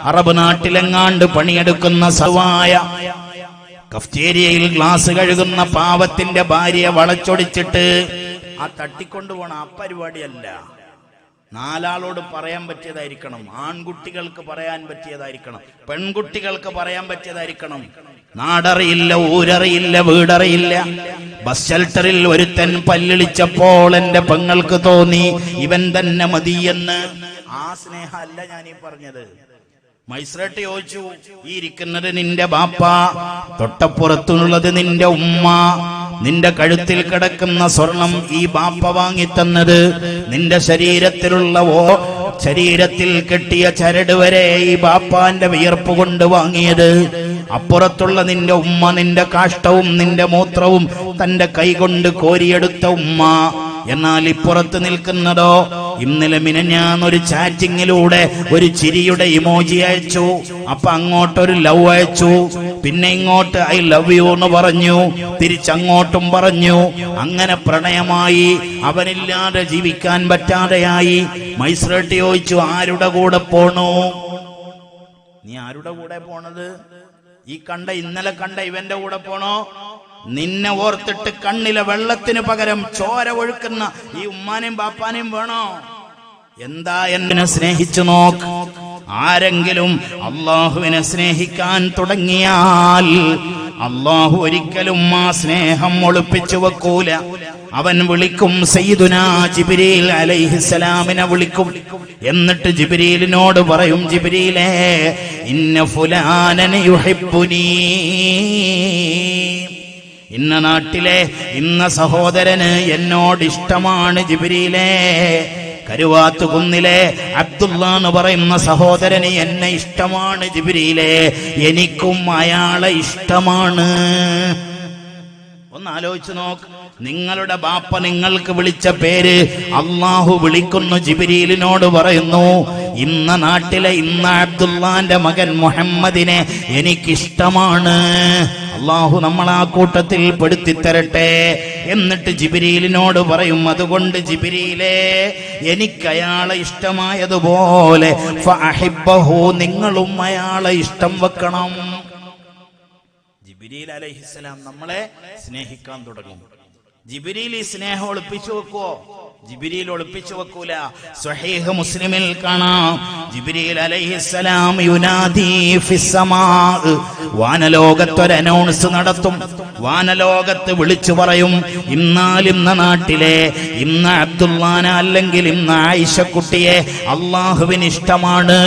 അറബ് നാട്ടിലെങ്ങാണ്ട് പണിയെടുക്കുന്ന സവായ കഫ്റ്റേരിയയിൽ ഗ്ലാസ് കഴുകുന്ന പാവത്തിന്റെ ഭാര്യ വളച്ചൊടിച്ചിട്ട് ആ തട്ടിക്കൊണ്ടുപോണ ആ പരിപാടിയല്ല. നാലാളോട് പറയാൻ പറ്റിയതായിരിക്കണം. ആൺകുട്ടികൾക്ക് പറയാൻ പറ്റിയതായിരിക്കണം, പെൺകുട്ടികൾക്ക് പറയാൻ പറ്റിയതായിരിക്കണം. നാടറിയില്ല, ഊരറിയില്ല, വീടറിയില്ല. ബസ് ഷെൽട്ടറിൽ ഒരുത്തൻ പല്ലിളിച്ചപ്പോൾ എന്റെ പെങ്ങൾക്ക് തോന്നി ഇവൻ തന്നെ മതിയെന്ന്. ആ സ്നേഹമല്ല ഞാനീ പറഞ്ഞത്. മൈസ്രട്ട് ചോദിച്ചു, ഈ ഇരിക്കുന്നത് നിന്റെ ബാപ്പ, തൊട്ടപ്പുറത്തുള്ളത് നിന്റെ ഉമ്മ, നിന്റെ കഴുത്തിൽ കിടക്കുന്ന സ്വർണം ഈ ബാപ്പ വാങ്ങിത്തന്നത്, നിന്റെ ശരീരത്തിൽ കെട്ടിയ ചരട് വരെ ഈ ബാപ്പാന്റെ വിയർപ്പ് കൊണ്ട് വാങ്ങിയത്, അപ്പുറത്തുള്ള നിന്റെ ഉമ്മ നിന്റെ കാഷ്ടവും നിന്റെ മൂത്രവും തന്റെ കൈകൊണ്ട് കോരിയെടുത്ത ഉമ്മ. എന്നാൽ ഇപ്പുറത്ത് നിൽക്കുന്നതോ, ഇന്നലെ മിനഞ്ഞാന്നൊരു ചാറ്റിങ്ങിലൂടെ ഒരു ചിരിയുടെ ഇമോജി അയച്ചു, അപ്പൊ അങ്ങോട്ടൊരു ലവ് അയച്ചു, പിന്നെ ഇങ്ങോട്ട് ഐ ലവ് യു എന്ന് പറഞ്ഞു, തിരിച്ചങ്ങോട്ടും പറഞ്ഞു. അങ്ങനെ പ്രണയമായി, അവനില്ലാതെ ജീവിക്കാൻ പറ്റാതെയായി. മൈസ്രട്ട് ചോദിച്ചു, ആരുടെ കൂടെ പോണു? നീ ആരുടെ കൂടെ പോണത്? ഈ ഇന്നലെ കണ്ട ഇവന്റെ കൂടെ പോണോ? നിന്നെ ഓർത്തിട്ട് കണ്ണിലെ വെള്ളത്തിന് പകരം ചോര ഒഴുക്കുന്ന ഈ ഉമ്മാനെയും ബാപ്പാനെയും വേണോ? എന്താ എന്നെ സ്നേഹിച്ചു നോക്ക്. ആരെങ്കിലും അള്ളാഹുവിനെ സ്നേഹിക്കാൻ തുടങ്ങിയാൽ അള്ളാഹു ഒരിക്കലും ആ സ്നേഹം ഒളിപ്പിച്ചു വെക്കൂല. അവൻ വിളിക്കും, സയ്യിദുനാ ജിബ്രീൽ അലൈഹിസ്സലാമിനെ വിളിക്കും. എന്നിട്ട് ജിബ്രീലിനോട് പറയും, ജിബ്രീലേ ഇന്ന ഫുലാനന യുഹിബ്ബുനീ, ഇന്ന നാട്ടിലെ ഇന്ന സഹോദരന് എന്നോട് ഇഷ്ടമാണ് ജിബ്രീലേ. കരുവാത്ത് കുന്നിലെ അബ്ദുള്ള എന്ന് പറയുന്ന സഹോദരന് എന്നെ ഇഷ്ടമാണ് ജിബ്രീലേ, എനിക്കും അയാളെ ഇഷ്ടമാണ്. ഒന്ന് ആലോചിച്ച് നോക്ക്. നിങ്ങളുടെ ബാപ്പ നിങ്ങൾക്ക് വിളിച്ച പേര് അള്ളാഹു വിളിക്കുന്നു. ജിബ്രീലിനോട് പറയുന്നു, ഇന്ന നാട്ടിലെ ഇന്ന അബ്ദുള്ളാന്റെ മകൻ മുഹമ്മദിനെ എനിക്കിഷ്ടമാണ്. അള്ളാഹു നമ്മളാ കൂട്ടത്തിൽ പെടുത്തിത്തരട്ടെ. എന്നിട്ട് ജിബ്രീലിനോട് പറയും, അതുകൊണ്ട് ജിബ്രീലേ എനിക്കയാളെ ഇഷ്ടമായതുപോലെ ഫഅഹിബ്ബഹു, നിങ്ങളും അയാളെ ഇഷ്ടം വെക്കണം. ജിബ്രീൽ അലൈഹിസ്സലാം നമ്മളെ സ്നേഹിക്കാൻ തുടങ്ങും. ജിബ്രീൽ ഈ സ്നേഹം ഒളിപ്പിച്ചു വെക്കുവോ? ജിബ്രീൽ ഒളിപ്പിച്ചു വെക്കൂല. സ്വഹീഹ് മുസ്ലിമിൽ കാണാം, ജിബ്രീൽ അലൈഹിസ്സലാം യുനാദി ഫിസ്സമാ, വാനലോകത്തൊരു അനൗൺസ് നടത്തും. വാനലോകത്ത് വിളിച്ചു പറയും, ഇന്ന നാട്ടിലെ ഇന്ന അബ്ദുള്ളാന അല്ലെങ്കിൽ ഇന്ന ആയിഷക്കുട്ടിയെ അള്ളാഹുവിന് ഇഷ്ടമാണ്,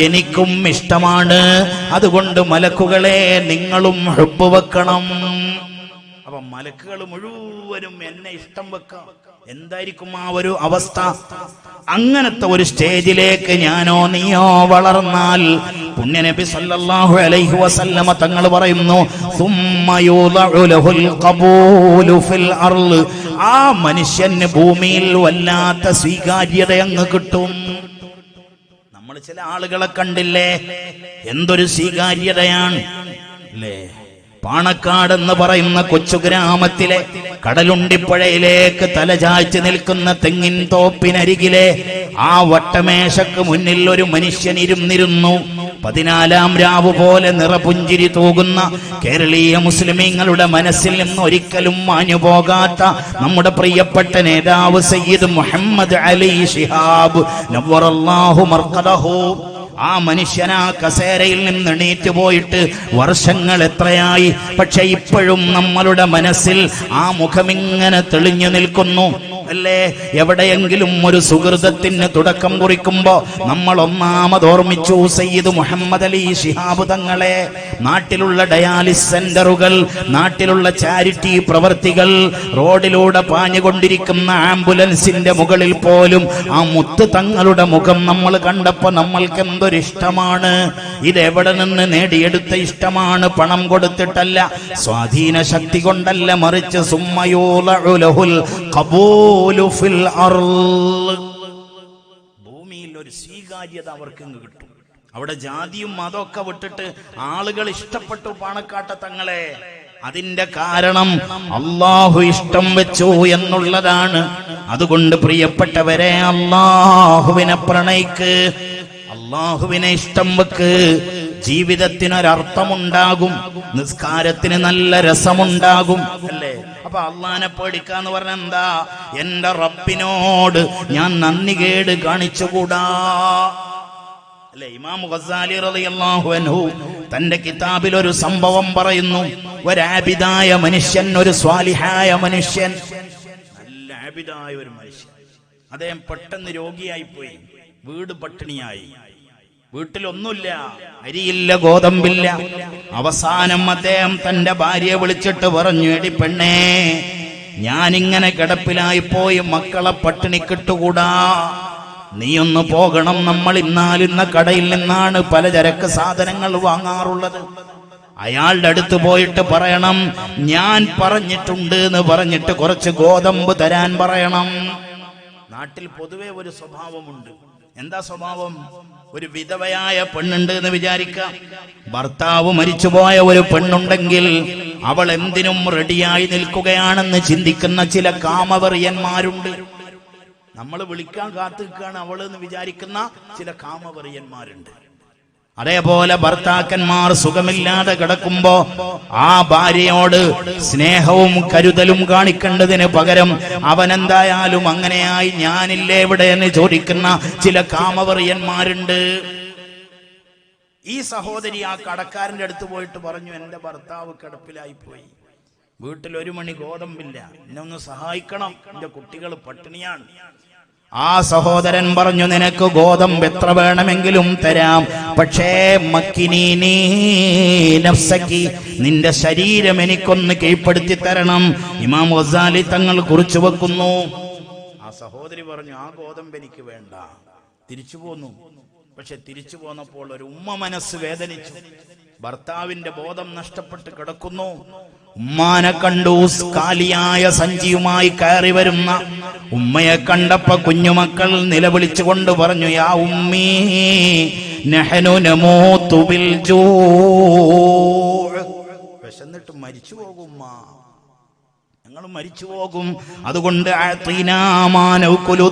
എനിക്കും ഇഷ്ടമാണ്. അതുകൊണ്ട് മലക്കുകളെ നിങ്ങളും ഹുബ്ബ് വെക്കണം. അപ്പൊ മലക്കുകൾ മുഴുവനും എന്നെ ഇഷ്ടം വെക്കാം. എന്തായിരിക്കും ആ ഒരു അവസ്ഥ? അങ്ങനത്തെ ഒരു സ്റ്റേജിലേക്ക് ഞാനോ നീയോ വളർന്നാൽ പുണ്യനബി സല്ലല്ലാഹു അലൈഹി വസല്ലമ തങ്ങൾ പറയുന്നു, സുമ്മ യൂദഉ ലഹുൽ ഖബൂലു ഫിൽ അർള്, ആ മനുഷ്യന് ഭൂമിയിൽ വല്ലാത്ത സ്വീകാര്യത അങ്ങ് കിട്ടും. നമ്മൾ ചില ആളുകളെ കണ്ടില്ലേ, എന്തൊരു സ്വീകാര്യതയാണ് അല്ലേ? പാണക്കാട് എന്ന് പറയുന്ന കൊച്ചു ഗ്രാമത്തിലെ കടലുണ്ടിപ്പുഴയിലേക്ക് തലചായ്ച്ച് നിൽക്കുന്ന തെങ്ങിൻ തോപ്പിനരികിലെ ആ വട്ടമേശക്ക് മുന്നിൽ ഒരു മനുഷ്യൻ ഇരുന്നിരുന്നു. 14-ാം രാവ് പോലെ നിറപുഞ്ചിരി തൂകുന്ന കേരളീയ മുസ്ലിമീങ്ങളുടെ മനസ്സിൽ നിന്ന് ഒരിക്കലും മാഞ്ഞുപോകാത്ത നമ്മുടെ പ്രിയപ്പെട്ട നേതാവ് സയ്യിദ് മുഹമ്മദ് അലി ശിഹാബ് നവ്വറല്ലാഹു മർഖദഹു. ആ മനുഷ്യൻ ആ കസേരയിൽ നിന്ന് എണീറ്റ് പോയിട്ട് വർഷങ്ങൾ എത്രയായി, പക്ഷെ ഇപ്പോഴും നമ്മളുടെ മനസ്സിൽ ആ മുഖമിങ്ങനെ തെളിഞ്ഞു നിൽക്കുന്നു അല്ലേ? എവിടെയെങ്കിലും ഒരു സുഹൃതത്തിന് തുടക്കം കുറിക്കുമ്പോ നമ്മൾ ഒന്നാമത് ഓർമ്മിച്ചു സയ്യിദ് മുഹമ്മദ് അലി ശിഹാബ് തങ്ങളെ. നാട്ടിലുള്ള ഡയാലിസ് സെന്ററുകൾ, നാട്ടിലുള്ള ചാരിറ്റി പ്രവർത്തികൾ, റോഡിലൂടെ പാഞ്ഞുകൊണ്ടിരിക്കുന്ന ആംബുലൻസിന്റെ മുകളിൽ പോലും ആ മുത്ത് തങ്ങളുടെ മുഖം നമ്മൾ കണ്ടപ്പോ നമ്മൾക്ക് എന്തൊരിഷ്ടമാണ്. ഇതെവിടെ നിന്ന് നേടിയെടുത്ത ഇഷ്ടമാണ്? പണം കൊടുത്തിട്ടല്ല, സ്വാധീന ശക്തി കൊണ്ടല്ല, മറിച്ച് സുമ്മയൂലഉ ലഹുൽ ഖബൂൽ ഫിൽ അർള്, ഭൂമിയിൽ ഒരു സ്വീകാര്യത അവർക്ക് കിട്ടും. അവിടെ ജാതിയും മതമൊക്കെ വിട്ടിട്ട് ആളുകൾ ഇഷ്ടപ്പെട്ടു പാണക്കാട്ട തങ്ങളെ. അതിന്റെ കാരണം അള്ളാഹു ഇഷ്ടം വെച്ചു എന്നുള്ളതാണ്. അതുകൊണ്ട് പ്രിയപ്പെട്ടവരെ, അള്ളാഹുവിനെ പ്രണയിക്ക്, അള്ളാഹുവിനെ ഇഷ്ടം വെക്ക്. ജീവിതത്തിനൊരർത്ഥമുണ്ടാകും, നിസ്കാരത്തിന് നല്ല രസമുണ്ടാകും അല്ലേ? അപ്പൊ അള്ളാനെ പേടിക്കാന്ന് പറഞ്ഞ എന്താ? എന്റെ റബ്ബിനോട് ഞാൻ നന്ദികേട് കാണിച്ചുകൂടാ അല്ലെ? ഇമാം ഗസാലി റളിയല്ലാഹു അൻഹു തന്റെ കിതാബിൽ ഒരു സംഭവം പറയുന്നു. ഒരാബിദായ മനുഷ്യൻ, ഒരു സ്വാലിഹായ മനുഷ്യൻ, നല്ല ആബിദായ ഒരു മനുഷ്യൻ, അദ്ദേഹം പെട്ടെന്ന് രോഗിയായി പോയി. വീട് പട്ടിണിയായി, വീട്ടിലൊന്നുമില്ല, അരിയില്ല, ഗോതമ്പില്ല. അവസാനം അദ്ദേഹം തന്റെ ഭാര്യയെ വിളിച്ചിട്ട് പറഞ്ഞു, എടി പെണ്ണേ, ഞാനിങ്ങനെ കിടപ്പിലായി പോയി, മക്കളെ പട്ടിണി കിട്ടുകൂടാ, നീയൊന്ന് പോകണം. നമ്മൾ ഇന്നാലിന്ന കടയിൽ നിന്നാണ് പലചരക്ക് സാധനങ്ങൾ വാങ്ങാറുള്ളത്. അയാളുടെ അടുത്ത് പോയിട്ട് പറയണം, ഞാൻ പറഞ്ഞിട്ടുണ്ട് എന്ന് പറഞ്ഞിട്ട് കുറച്ച് ഗോതമ്പ് തരാൻ പറയണം. നാട്ടിൽ പൊതുവെ ഒരു സ്വഭാവമുണ്ട്. എന്താ സ്വഭാവം? ഒരു വിധവയായ പെണ്ണുണ്ട് എന്ന് വിചാരിക്കാം. ഭർത്താവ് മരിച്ചുപോയ ഒരു പെണ്ണുണ്ടെങ്കിൽ അവൾ എന്തിനും റെഡിയായി നിൽക്കുകയാണെന്ന് ചിന്തിക്കുന്ന ചില കാമവെറിയന്മാരുണ്ട്. നമ്മൾ വിളിക്കാൻ കാത്തിരിക്കുകയാണ് അവള് എന്ന് വിചാരിക്കുന്ന ചില കാമവെറിയന്മാരുണ്ട്. അതേപോലെ ഭർത്താക്കന്മാർ സുഖമില്ലാതെ കിടക്കുമ്പോ ആ ഭാര്യയോട് സ്നേഹവും കരുതലും കാണിക്കേണ്ടതിന് പകരം അവനെന്തായാലും അങ്ങനെയായി ഞാനില്ലേ ഇവിടെ എന്ന് ചോദിക്കുന്ന ചില കാമവറിയന്മാരുണ്ട്. ഈ സഹോദരി ആ കടക്കാരന്റെ അടുത്ത് പോയിട്ട് പറഞ്ഞു, എന്റെ ഭർത്താവ് കിടപ്പിലായി പോയി, വീട്ടിൽ 1 മണി ഗോതമ്പില്ല, എന്നെ ഒന്ന് സഹായിക്കണം, എന്റെ കുട്ടികൾ പട്ടിണിയാണ്. ആ സഹോദരൻ പറഞ്ഞു, നിനക്ക് ഗോതമ്പ് എത്ര വേണമെങ്കിലും തരാം, പക്ഷേ മക്കിനീ നഫ്സക്കി, നിന്റെ ശരീരം എനിക്കൊന്ന് കീഴ്പ്പെടുത്തി തരണം. ഇമാം ഗസാലി തങ്ങൾ കുറിച്ചു വെക്കുന്നു. ആ സഹോദരി പറഞ്ഞു, ആ ഗോതമ്പ് എനിക്ക് വേണ്ട, തിരിച്ചു പോന്നു. പക്ഷെ തിരിച്ചു പോന്നപ്പോൾ ഒരു ഉമ്മ മനസ്സ് വേദനിച്ചു. ഭർത്താവിന്റെ ബോധം നഷ്ടപ്പെട്ട് കിടക്കുന്നു. ഉമ്മാനെ കണ്ടു, കാലിയായ സഞ്ചിയുമായി കയറി വരുന്ന ഉമ്മയെ കണ്ടപ്പോ കുഞ്ഞുമക്കൾ നിലവിളിച്ചുകൊണ്ട് പറഞ്ഞു, യാ ഉമ്മീ നഹ്നു നമൂതു ബിൽ ജൂ, വിശന്നിട്ട് മരിച്ചു പോകും, ഞങ്ങൾ മരിച്ചു പോകും, അതുകൊണ്ട്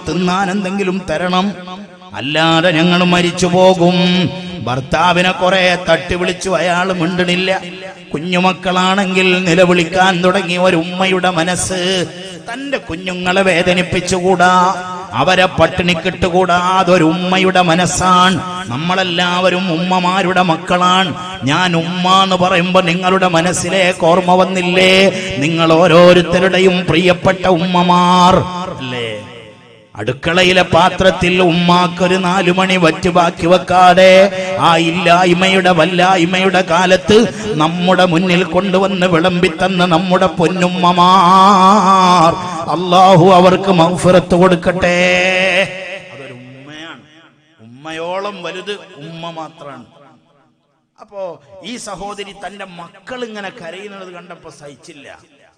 തിന്നാൻ എന്തെങ്കിലും തരണം, അല്ലാതെ ഞങ്ങൾ മരിച്ചു പോകും. ഭർത്താവിനെ കുറെ തട്ടി വിളിച്ചു, അയാൾ മിണ്ടണില്ല. കുഞ്ഞുമക്കളാണെങ്കിൽ നിലവിളിക്കാൻ തുടങ്ങി. ഒരു ഉമ്മയുടെ മനസ്സ് തന്റെ കുഞ്ഞുങ്ങളെ വേദനിപ്പിച്ചുകൂടാ, അവരെ പട്ടിണിക്കിട്ടുകൂടാ. അതൊരു ഉമ്മയുടെ മനസ്സാണ്. നമ്മളെല്ലാവരും ഉമ്മമാരുടെ മക്കളാണ്. ഞാൻ ഉമ്മ എന്ന് പറയുമ്പോ നിങ്ങളുടെ മനസ്സിലേക്ക് ഓർമ്മ വന്നില്ലേ? നിങ്ങൾ ഓരോരുത്തരുടെയും പ്രിയപ്പെട്ട ഉമ്മമാർ അല്ലേ? അടുക്കളയിലെ പാത്രത്തിൽ ഉമ്മാക്കൊരു 4 മണി വറ്റ് ബാക്കി വെക്കാതെ ആ ഇല്ലായ്മയുടെ വല്ലായ്മയുടെ കാലത്ത് നമ്മുടെ മുന്നിൽ കൊണ്ടുവന്ന് വിളമ്പിത്തന്ന നമ്മുടെ പൊന്നുമ്മമാർ, അല്ലാഹു അവർക്ക് മഗ്ഫിറത്ത് കൊടുക്കട്ടെ. അതൊരു ഉമ്മയാണ്. ഉമ്മയോളം വലുത് ഉമ്മ മാത്രമാണ്. അപ്പോ ഈ സഹോദരി തന്റെ മക്കൾ ഇങ്ങനെ കരയുന്നത് കണ്ടപ്പോ സഹിച്ചില്ല.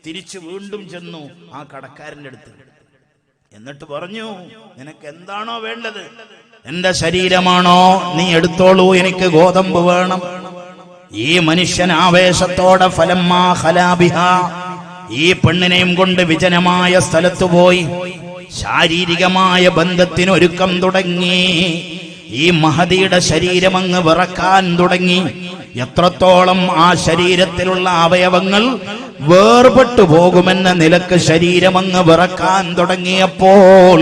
തിരിച്ചു വീണ്ടും ചെന്നു ആ കടക്കാരന്റെ അടുത്ത്. എന്നിട്ട് പറഞ്ഞു, നിനക്ക് എന്താണോ വേണ്ടത്, എന്റെ ശരീരമാണോ, നീ എടുത്തോളൂ, എനിക്ക് ഗോതമ്പ് വേണം. ഈ മനുഷ്യൻ ആവേശത്തോടെ ഫലമ്മാ ഖലാബിഹ, ഈ പെണ്ണിനെയും കൊണ്ട് വിജനമായ സ്ഥലത്തു പോയി ശാരീരികമായ ബന്ധത്തിനൊരുക്കം തുടങ്ങി. ഈ മഹദിയുടെ ശരീരം അങ്ങ് വിറക്കാൻ തുടങ്ങി. എത്രത്തോളം ആ ശരീരത്തിലുള്ള അവയവങ്ങൾ വേർപെട്ടു പോകുമെന്ന നിലക്ക് ശരീരമങ്ങ് വിറക്കാൻ തുടങ്ങിയപ്പോൾ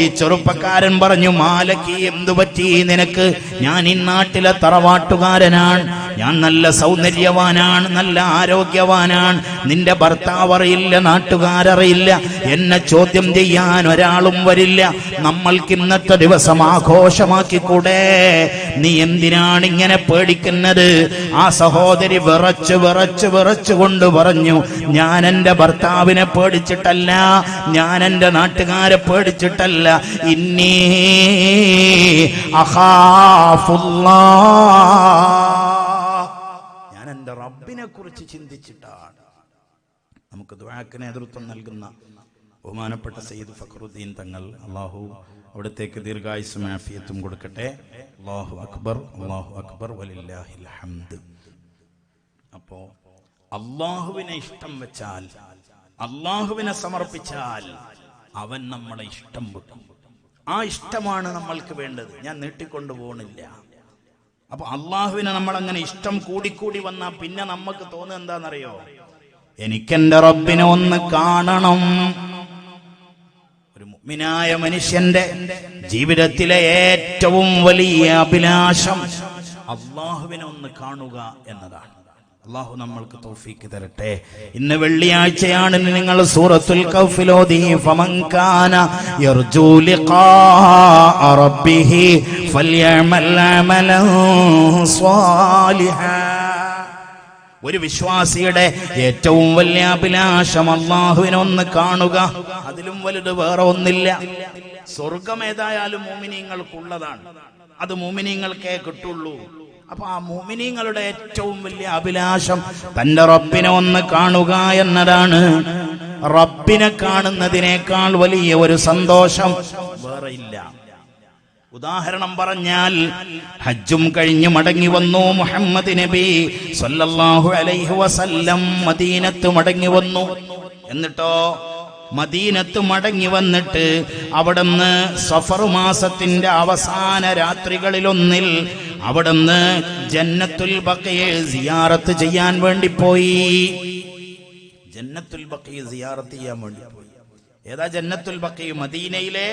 ഈ ചെറുപ്പക്കാരൻ പറഞ്ഞു, മാലക്കി എന്തു പറ്റി നിനക്ക്? ഞാൻ ഈ നാട്ടിലെ തറവാട്ടുകാരനാണ്, ഞാൻ നല്ല സൗന്ദര്യവാനാണ്, നല്ല ആരോഗ്യവാനാണ്. നിന്റെ ഭർത്താവ് അറിയില്ല, നാട്ടുകാരറിയില്ല, എന്നെ ചോദ്യം ചെയ്യാൻ ഒരാളും വരില്ല. നമ്മൾക്ക് ഇന്നത്തെ ദിവസം ആഘോഷമാക്കിക്കൂടെ? നീ എന്തിനാണ് ഇങ്ങനെ പേടിക്കുന്നത്? ആ സഹോദരി വിറച്ച് വിറച്ച് വിറച്ചു കൊണ്ട് പറഞ്ഞു, ഞാൻ എന്റെ ഭർത്താവിനെ പേടിച്ചിട്ടല്ല, ഞാൻ എന്റെ നാട്ടുകാരെ പേടിച്ചിട്ടല്ല, ഇന്നീ അഖാഫുല്ലാഹ്, ഞാൻ എന്റെ റബ്ബിനെ കുറിച്ച് ചിന്തിച്ചിട്ടാണ്. നമുക്ക് ദുആക്ക് നേതൃത്വം നൽകുന്ന ബഹുമാനപ്പെട്ട സയ്യിദ് ഫഖറുദ്ദീൻ തങ്ങൾ, അല്ലാഹു അവിടത്തേക്ക് ദീർഘായുസ്സും ആഫിയത്തും കൊടുക്കട്ടെ. അല്ലാഹു അക്ബർ, അല്ലാഹു അക്ബർ, വലില്ലാഹിൽ ഹംദ്. അപ്പോ അല്ലാഹുവിനെ ഇഷ്ടം വെച്ചാൽ, അല്ലാഹുവിനെ സമർപ്പിച്ചാൽ അവൻ നമ്മളെ ഇഷ്ടം വെക്കും. ആ ഇഷ്ടമാണ് നമ്മൾക്ക് വേണ്ടത്. ഞാൻ നീട്ടിക്കൊണ്ടു പോകണില്ല. അപ്പൊ അള്ളാഹുവിനെ നമ്മൾ അങ്ങനെ ഇഷ്ടം കൂടിക്കൂടി വന്നാൽ പിന്നെ നമുക്ക് തോന്നുന്നത് എന്താണെന്നറിയോ? എനിക്കെന്റെ റബ്ബിനെ ഒന്ന് കാണണം. ഒരു മുഅ്മിനായ മനുഷ്യന്റെ ജീവിതത്തിലെ ഏറ്റവും വലിയ അഭിലാഷം അള്ളാഹുവിനെ ഒന്ന് കാണുക എന്നതാണ്. അല്ലാഹു നമ്മൾക്ക് തൗഫീക്ക് തരട്ടെ. ഇന്ന് വെള്ളിയാഴ്ചയാണ്. നിങ്ങൾ സൂറത്തുൽ കഹ്ഫിൽ ഓതി, ഫമൻ കാന യർജു ലിഖാഅ റബ്ബിഹി ഫൽയഅമൽ അമലൻ സ്വാലിഹാ. ഒരു വിശ്വാസിയുടെ ഏറ്റവും വലിയ അഭിലാഷം അല്ലാഹുവിനെ ഒന്ന് കാണുക. അതിലും വലുത് വേറെ ഒന്നില്ല. സ്വർഗം ഏതായാലും മുഅ്മിനീങ്ങൾക്കുള്ളതാണ്. അത് മുഅ്മിനീങ്ങൾക്കേ കിട്ടുള്ളൂ. അപ്പൊ ആ മുഅ്മിനീങ്ങളുടെ ഏറ്റവും വലിയ അഭിലാഷം തന്റെ റബ്ബിനെ ഒന്ന് കാണുക എന്നതാണ്. റബ്ബിനെ കാണുന്നതിനേക്കാൾ വലിയ ഒരു സന്തോഷം വേറെ ഇല്ല. ഉദാഹരണം പറഞ്ഞാൽ, ഹജ്ജും കഴിഞ്ഞ് മടങ്ങി വന്നു മുഹമ്മദ് നബി സല്ലല്ലാഹു അലൈഹി വസല്ലം. മദീനത്ത് മടങ്ങി വന്നു. എന്നിട്ടോ മദീനത്ത് മടങ്ങി വന്നിട്ട് അവിടുന്ന് സഫർ മാസത്തിന്റെ അവസാന രാത്രികളിലൊന്നിൽ അവിടുന്ന് ജന്നത്തുൽ ബഖയെ സിയാറത്ത് ചെയ്യാൻ വേണ്ടി പോയി. ജന്നത്തുൽ ബഖയെ സിയാറത്ത് ചെയ്യാൻ വേണ്ടി പോയി. ഏതാ ജന്നത്തുൽ ബഖി? മദീനയിലെ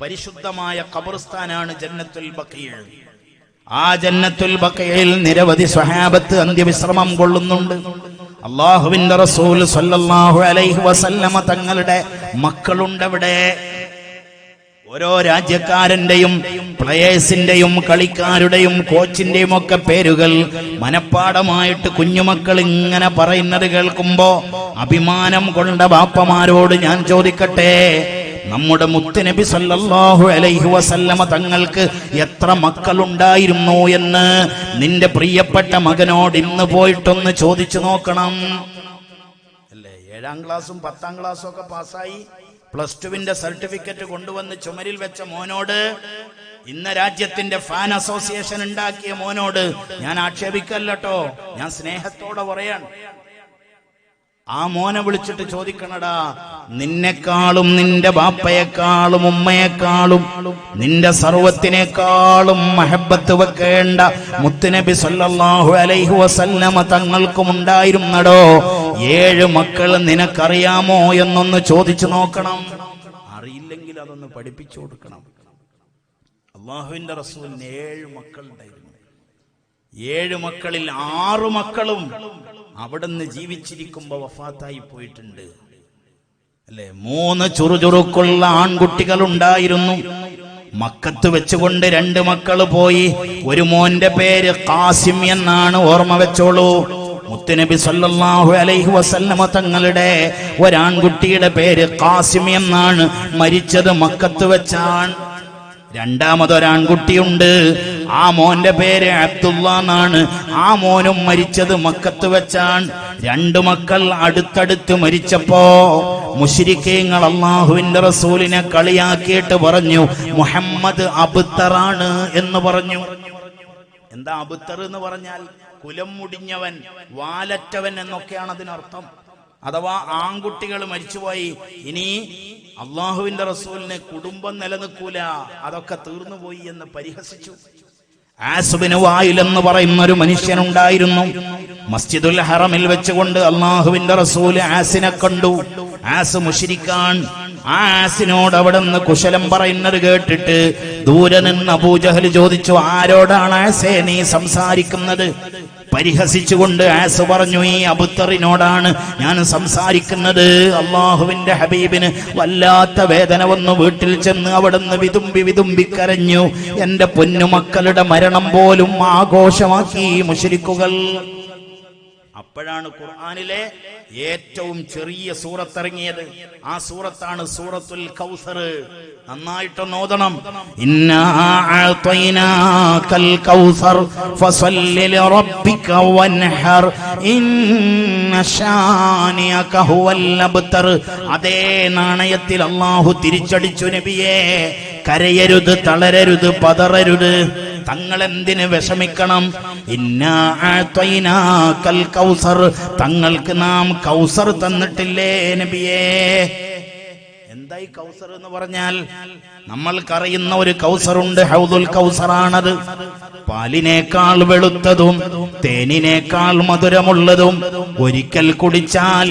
പരിശുദ്ധമായ ഖബർസ്ഥാനാണ് ജന്നത്തുൽ ബഖി. ആ ജന്നത്തുൽ ബഖയിൽ നിരവധി സ്വഹാബത്ത് അന്ത്യവിശ്രമം കൊള്ളുന്നുണ്ട്. അല്ലാഹുവിന്റെ റസൂൽ സ്വല്ലല്ലാഹു അലൈഹി വസല്ലമ തങ്ങളുടെ മക്കളുണ്ട് അവിടെ. ഓരോ രാജ്യക്കാരന്റെയും പ്ലേയേഴ്സിന്റെയും കളിക്കാരുടെയും കോച്ചിന്റെയും ഒക്കെ പേരുകൾ മനപ്പാടമായിട്ട് കുഞ്ഞുമക്കൾ ഇങ്ങനെ പറയുന്നത് കേൾക്കുമ്പോ അഭിമാനം കൊണ്ട ബാപ്പമാരോട് ഞാൻ ചോദിക്കട്ടെ, നമ്മുടെ മുത്തുനബി സല്ലല്ലാഹു അലൈഹി വസല്ലമ തങ്ങൾക്ക് എത്ര മക്കളുണ്ടായിരുന്നു എന്ന് നിന്റെ പ്രിയപ്പെട്ട മകനോട് ഇന്ന് പോയിട്ടൊന്ന് ചോദിച്ചു നോക്കണം. അല്ലേ, 7ാം ക്ലാസ്സും 10ാം ക്ലാസ്സും ഒക്കെ പാസ്സായി +2വിന്റെ സർട്ടിഫിക്കറ്റ് കൊണ്ടുവന്ന് ചുമരിൽ വെച്ച മോനോട്, ഇന്ന രാജ്യത്തിന്റെ ഫാൻ അസോസിയേഷൻ ഉണ്ടാക്കിയ മോനോട് ഞാൻ ആക്ഷേപിക്കല്ലോ, ഞാൻ സ്നേഹത്തോടെ പറയാൻ. ആ മോനെ വിളിച്ചിട്ട് ചോദിക്കണടാ, നിന്നെക്കാളും നിന്റെ ബാപ്പയെക്കാളും ഉമ്മയെക്കാളും നിന്റെ സർവത്തിനേക്കാളും മഹബത്ത് വെക്കേണ്ട മുത്തുനബി സല്ലല്ലാഹു അലൈഹി വസല്ലമ തങ്ങൾക്കും ഉണ്ടായിരുന്നടോ 7 മക്കൾ നിനക്കറിയാമോ എന്നൊന്ന് ചോദിച്ചു നോക്കണം. അറിയില്ലെങ്കിൽ അതൊന്ന് പഠിപ്പിച്ചു കൊടുക്കണം. അല്ലാഹുവിന്റെ റസൂലിന് 7 മക്കളുണ്ടായിരുന്നു. 7 മക്കളിൽ 6 മക്കളും അവിടുന്ന് ജീവിച്ചിരിക്കുമ്പോ വഫാത്തായി പോയിട്ടുണ്ട്. അല്ലെ, 3 ചുറുചുറുക്കുള്ള ആൺകുട്ടികൾ ഉണ്ടായിരുന്നു. മക്കത്ത് വെച്ചുകൊണ്ട് 2 മക്കള് പോയി. ഒരു മോന്റെ പേര് ഖാസിം എന്നാണ്, ഓർമ്മ വെച്ചോളൂ. മുത്തുനബി സല്ലല്ലാഹു അലൈഹി വസല്ലമ തങ്ങളുടെ ഒരാൺകുട്ടിയുടെ പേര് ഖാസിം എന്നാണ്. മരിച്ചത് മക്കത്ത് വെച്ചാണ്. രണ്ടാമതൊരാൺകുട്ടിയുണ്ട്, ആ മോന്റെ പേര് അബ്ദുള്ള എന്നാണ്. ആ മോനും മരിച്ചത് മക്കത്ത് വെച്ചാണ്. 2 മക്കൾ അടുത്തടുത്ത് മരിച്ചപ്പോ മുശ്രിക്കീങ്ങൾ അല്ലാഹുവിന്റെ റസൂലിനെ കളിയാക്കിയിട്ട് പറഞ്ഞു, മുഹമ്മദ് അബ്തറാണ് എന്ന് പറഞ്ഞു. എന്താ അബ്തർ എന്ന് പറഞ്ഞാൽ? കുലം മുടിഞ്ഞവൻ, വാലറ്റവൻ എന്നൊക്കെയാണ് അതിനർത്ഥം. അഥവാ ആൺകുട്ടികൾ മരിച്ചുപോയി, ഇനി അള്ളാഹുവിന്റെ റസൂലിന് കുടുംബം നിലനിൽക്കൂല, അതൊക്കെ തീർന്നുപോയി എന്ന് പരിഹസിച്ചു. ആസുബിന് വായിൽ എന്ന് പറയുന്ന ഒരു മനുഷ്യനുണ്ടായിരുന്നു. മസ്ജിദുൽ ഹറമിൽ വെച്ചുകൊണ്ട് അള്ളാഹുവിന്റെ റസൂല് ആസിനെ കണ്ടു. ആസ് മുശ്രിക്കാൻ. ആ ആസിനോട് അവിടെ നിന്ന് കുശലം പറയുന്നത് കേട്ടിട്ട് ദൂരെ നിന്ന് അബൂജഹൽ ചോദിച്ചു, ആരോടാണ് ആസേ നീ സംസാരിക്കുന്നത്? പരിഹസിച്ചുകൊണ്ട് ആസ് പറഞ്ഞു, ഈ അബുത്തറിനോടാണ് ഞാൻ സംസാരിക്കുന്നത്. അള്ളാഹുവിന്റെ ഹബീബിന് വല്ലാത്ത വേദന വന്നു. വീട്ടിൽ ചെന്ന് അവിടുന്ന് വിതുമ്പി വിതുമ്പി കരഞ്ഞു. എന്റെ പൊന്നുമക്കളുടെ മരണം പോലും ആഘോഷമാക്കി മുശ്രിക്കുകൾ. അപ്പോഴാണ് ഖുർആനിലെ ഏറ്റവും ചെറിയ സൂറത്ത് ഇറങ്ങിയത്. ആ സൂറത്താണ് സൂറത്തുൽ കൗസർ. നന്നായിട്ടൊന്ന് ഓതണം. ഇന്നാ അഅതൈനാകൽ കൗസർ ഫസല്ലി ലിറബ്ബിക വൻഹർ ഇന്ന ശാനിയക ഹുവൽ അബ്തർ. അതേ നാണയത്തിൽ അല്ലാഹു തിരിച്ചടിച്ചു നബിയേ, കരയരുത്, തളരരുത്, പതറരുത്. തങ്ങൾ എന്തിന് വിഷമിക്കണം? ഇന്നാ അഅതൈനാകൽ കൗസർ, തങ്ങൾക്ക് നാം കൗസർ തന്നിട്ടില്ലേ നബിയേ. എന്തായി കൗസർ എന്ന് പറഞ്ഞാൽ? നമ്മൾക്കറിയുന്ന ഒരു കൗസറുണ്ട്, ഹൗദുൽ കൗസറാണത്. പാലിനേക്കാൾ വെളുത്തതും തേനിനേക്കാൾ മധുരമുള്ളതും, ഒരിക്കൽ കുടിച്ചാൽ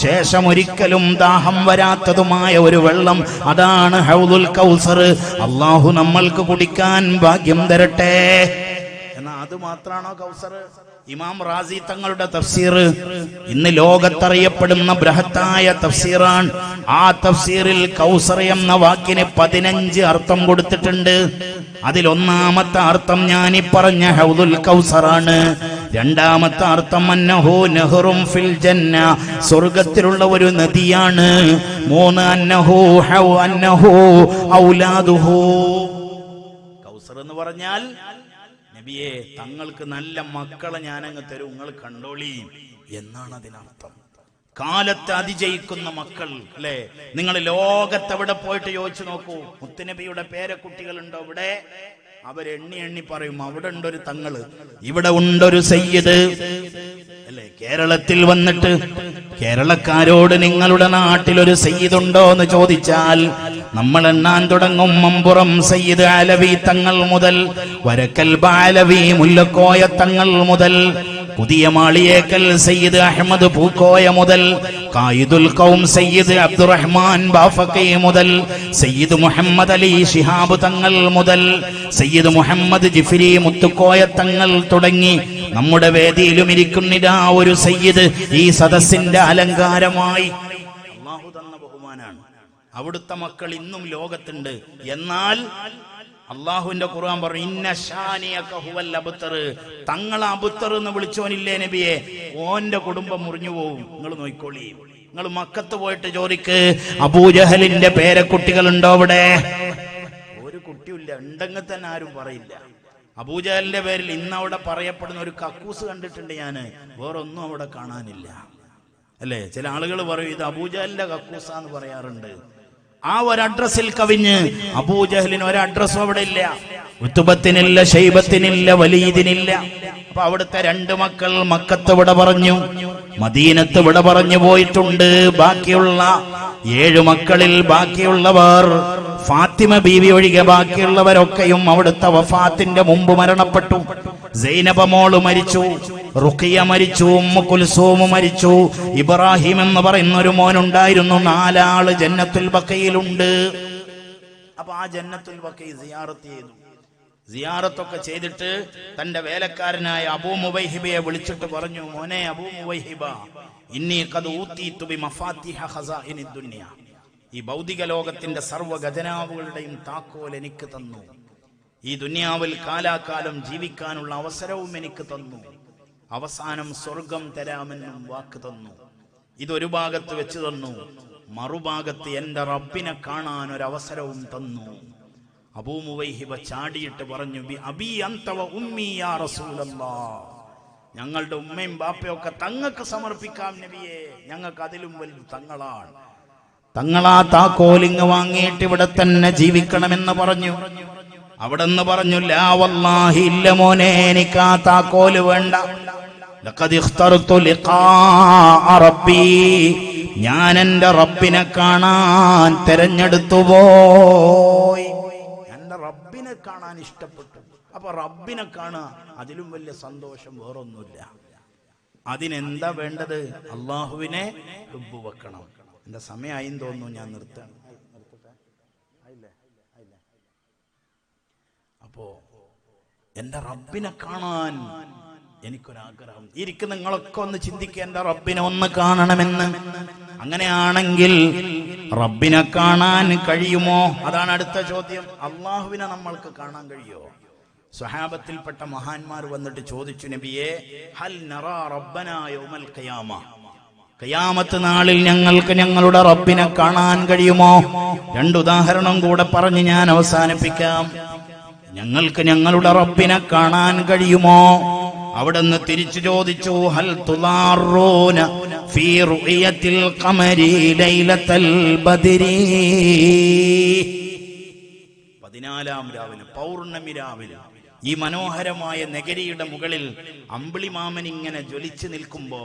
ശേഷം ഒരിക്കലും ദാഹം വരാത്തതുമായ ഒരു വെള്ളം, അതാണ് ഹൗദുൽ കൗസർ. അള്ളാഹു നമ്മൾക്ക് കുടിക്കാൻ ഭാഗ്യം തരട്ടെ. എന്നാ അത് മാത്രാണോ കൗസർ? ഇമാം റാസി തങ്ങളുടെ തഫ്സീർ ഇന്ന് ലോകത്തറിയപ്പെടുന്ന ബൃഹത്തായ തഫ്സീറാണ്. ആ തഫ്സീറിൽ കൗസർ എന്ന വാക്കിന് 15 അർത്ഥം കൊടുത്തിട്ടുണ്ട്. അതിൽ ഒന്നാമത്തെ അർത്ഥം ഞാനീ പറഞ്ഞ ഹൗദുൽ കൗസറാണ്. രണ്ടാമത്തെ അർത്ഥം അന്നഹു നഹറും ഫിൽ ജന്ന, സ്വർഗത്തിലുള്ള ഒരു നദിയാണ്. 3 അന്നഹു ഔലാദുഹു. കൗസർ എന്ന് പറഞ്ഞാൽ നബിയെ തങ്ങൾക്ക് നല്ല മക്കളെ ഞാനങ്ങ് തരും, നിങ്ങൾ കണ്ടോളി എന്നാണ് അതിനർത്ഥം. കാലത്ത് അതിജയിക്കുന്ന മക്കൾ അല്ലെ. നിങ്ങൾ ലോകത്തെവിടെ പോയിട്ട് ചോദിച്ചു നോക്കൂ, മുത്തുനബിയുടെ പേരക്കുട്ടികളുണ്ടോ ഇവിടെ? അവരെണ്ണി എണ്ണി പറയും, അവിടെ ഉണ്ടൊരു തങ്ങള്, ഇവിടെ ഉണ്ടൊരു സയ്യിദ് അല്ലെ. കേരളത്തിൽ വന്നിട്ട് കേരളക്കാരോട് നിങ്ങളുടെ നാട്ടിലൊരു സയ്യിദുണ്ടോ എന്ന് ചോദിച്ചാൽ നമ്മൾ എണ്ണാൻ തുടങ്ങും മമ്പുറം സയ്യിദ് അലവി തങ്ങൾ മുതൽ വരക്കൽ ബാലവി മുല്ലക്കോയ തങ്ങൾ മുതൽ പുതിയ മാളിയേക്കൽ സയ്യിദ് അഹമ്മദ് പൂക്കോയ മുതൽ ഖായിദുൽ ഖൗം സയ്യിദ് അബ്ദുറഹ്മാൻ ബാഫഖി മുതൽ സയ്യിദ് മുഹമ്മദ് അലി ശിഹാബ് തങ്ങൾ മുതൽ സയ്യിദ് മുഹമ്മദ് ജിഫ്രി മുത്തുക്കോയ തങ്ങൾ തുടങ്ങി നമ്മുടെ വേദിയിലും ഇരിക്കുന്നിതാ ഒരു സയ്യിദ് ഈ സദസ്സിന്റെ അലങ്കാരമായി. അല്ലാഹു തന്ന ബഹുമാനാണ്. അവിടുത്തെ മക്കൾ ഇന്നും ലോകത്തുണ്ട്. എന്നാൽ അള്ളാഹുവിന്റെ ഖുർആൻ പറഞ്ഞു ഇന്ന ശാനിയക ഹുവൽ അബ്തർ. തങ്ങളെ അബ്തർ എന്ന് വിളിച്ചോനില്ലേ നബിയെ, ഓന്റെ കുടുംബം മുറിഞ്ഞു പോകും. നിങ്ങൾ നോയിക്കോളി. നിങ്ങൾ മക്കത്ത് പോയിട്ട് ചോദിക്ക്, അബൂജഹലിന്റെ പേരക്കുട്ടികളുണ്ടോ അവിടെ? ഒരു കുട്ടിയില്ല. ഉണ്ടെങ്കിൽ തന്നെ ആരും പറയില്ല. അബൂജഹലിന്റെ പേരിൽ ഇന്ന് അവിടെ പറയപ്പെടുന്ന ഒരു കക്കൂസ് കണ്ടിട്ടുണ്ട് ഞാൻ, വേറൊന്നും അവിടെ കാണാനില്ല. അല്ലേ? ചില ആളുകൾ പറയും ഇത് അബൂജഹലിന്റെ കക്കൂസാന്ന് പറയാറുണ്ട്. ആ ഒരു അഡ്രസ്സിൽ കവിഞ്ഞ് അബൂജഹലിന് ഒരു അഡ്രസ്സും അവിടെ ഇല്ല. ഉത്തുബത്തിനില്ല, ശൈബത്തിനില്ല, വലീദിനില്ല. അപ്പൊ അവിടുത്തെ 2 മക്കൾ മക്കത്ത് വിട പറഞ്ഞു, മദീനത്ത് വിട പറഞ്ഞു പോയിട്ടുണ്ട്. ബാക്കിയുള്ള 7 മക്കളിൽ ബാക്കിയുള്ളവർ ഫാത്തിമ ബീവി ഒഴികെ ബാക്കിയുള്ളവരൊക്കെയും അവിടുത്തെ വഫാത്തിന്റെ മുമ്പ് മരണപ്പെട്ടു. സൈനബ മോള് മരിച്ചു, റുഖിയ മരിച്ചു, ഉമ്മു കുൽസൂം മരിച്ചു, ഇബ്രാഹിം എന്ന് പറയുന്ന ഒരു മോനുണ്ടായിരുന്നു. 4 ആള് ജന്നത്തുൽ ബഖയിലുണ്ട്. അപ്പൊ ആ ജന്നത്തുൽ ബഖി സിയാറത്ത് ചെയ്തു. സിയാറത്തൊക്കെ ചെയ്തിട്ട് തന്റെ വേലക്കാരനായ അബൂ മുവൈഹിബയെ വിളിച്ചിട്ട് പറഞ്ഞു, മോനെ അബൂ മുവൈഹിബ, ഇന്നി ഖദ് ഊതീതു ബി മഫാത്തിഹ ഖസാഇനി ദുനിയ. ഈ ഭൗതിക ലോകത്തിന്റെ സർവ്വ ഖജനാവുകളുടെയും താക്കോൽ എനിക്ക് തന്നു. ഈ ദുനിയാവിൽ കാലാകാലം ജീവിക്കാനുള്ള അവസരവും എനിക്ക് തന്നു. അവസാനം സ്വർഗം തരാമെന്നും വാക്ക് തന്നു. ഇതൊരു ഭാഗത്ത് വെച്ച് തന്നു, മറുഭാഗത്ത് എന്റെ റബ്ബിനെ കാണാൻ ഒരവസരവും തന്നു. അബൂ മുവൈഹിബ ചാടിയിട്ട് പറഞ്ഞു, അബി അൻത വ ഉമ്മി യാ റസൂലല്ലാഹ്, ഞങ്ങളുടെ ഉമ്മയും ബാപ്പയൊക്കെ തങ്ങൾക്ക് സമർപ്പിക്കാം നബിയെ, ഞങ്ങൾക്ക് അതിലും വലുത് തങ്ങളാണ്. തങ്ങളാ താക്കോലിങ് വാങ്ങിയിട്ട് ഇവിടെ തന്നെ ജീവിക്കണമെന്ന് പറഞ്ഞു. അവിടെ നിന്ന് പറഞ്ഞു, ലാ വല്ലാഹി ഇല്ല മോനെ, എനിക്ക് ആ താക്കോല് വേണ്ട. ലഖദ് ഇഖ്തർതു ലിഖാഅ റബ്ബി, ഞാൻ എൻ്റെ റബ്ബിനെ കാണാൻ തെരഞ്ഞെടുത്തു പോയി. എൻ്റെ റബ്ബിനെ കാണാൻ ഇഷ്ടപ്പെട്ടു. അപ്പൊ റബ്ബിനെ കാണുക, അതിലും വലിയ സന്തോഷം വേറൊന്നുമില്ല. അതിനെന്താ വേണ്ടത്? അള്ളാഹുവിനെ ഹുബ്ബ് വെക്കണം. എന്റെ സമയമായി തോന്നുന്നു, ഞാൻ നിർത്താം. അപ്പോ എന്റെ റബ്ബിനെ കാണാൻ എനിക്കൊരാഗ്രഹം. ഇരിക്കുന്ന നിങ്ങളൊക്കെ ഒന്ന് ചിന്തിക്കുക, എന്റെ റബ്ബിനെ ഒന്ന് കാണണമെന്ന്. അങ്ങനെയാണെങ്കിൽ റബ്ബിനെ കാണാൻ കഴിയുമോ? അതാണ് അടുത്ത ചോദ്യം. അള്ളാഹുവിനെ നമ്മൾക്ക് കാണാൻ കഴിയുമോ? സ്വഹാബത്തിൽപ്പെട്ട മഹാന്മാർ വന്നിട്ട് ചോദിച്ചു, നബിയെ, ഹൽ നറാ റബ്ബനാ യൗമൽ ഖിയാമ, ഖിയാമത്ത് നാളിൽ ഞങ്ങൾക്ക് ഞങ്ങളുടെ റബ്ബിനെ കാണാൻ കഴിയുമോ? 2 ഉദാഹരണം കൂടെ പറഞ്ഞ് ഞാൻ അവസാനിപ്പിക്കാം. ഞങ്ങൾക്ക് ഞങ്ങളുടെ റബ്ബിനെ കാണാൻ കഴിയുമോ? അവിടുന്ന് തിരിച്ചു ചോദിച്ചു, ഹൽ തുളാറൂന ഫീ റുയത്തിൽ ഖമരി ലൈലത്തൽ ബദ്രി. 14-ാം രാവിലെ, പൗർണമി രാവിലെ, ഈ മനോഹരമായ നഗരിയുടെ മുകളിൽ അമ്പിളിമാമൻ ഇങ്ങനെ ജ്വലിച്ചു നിൽക്കുമ്പോ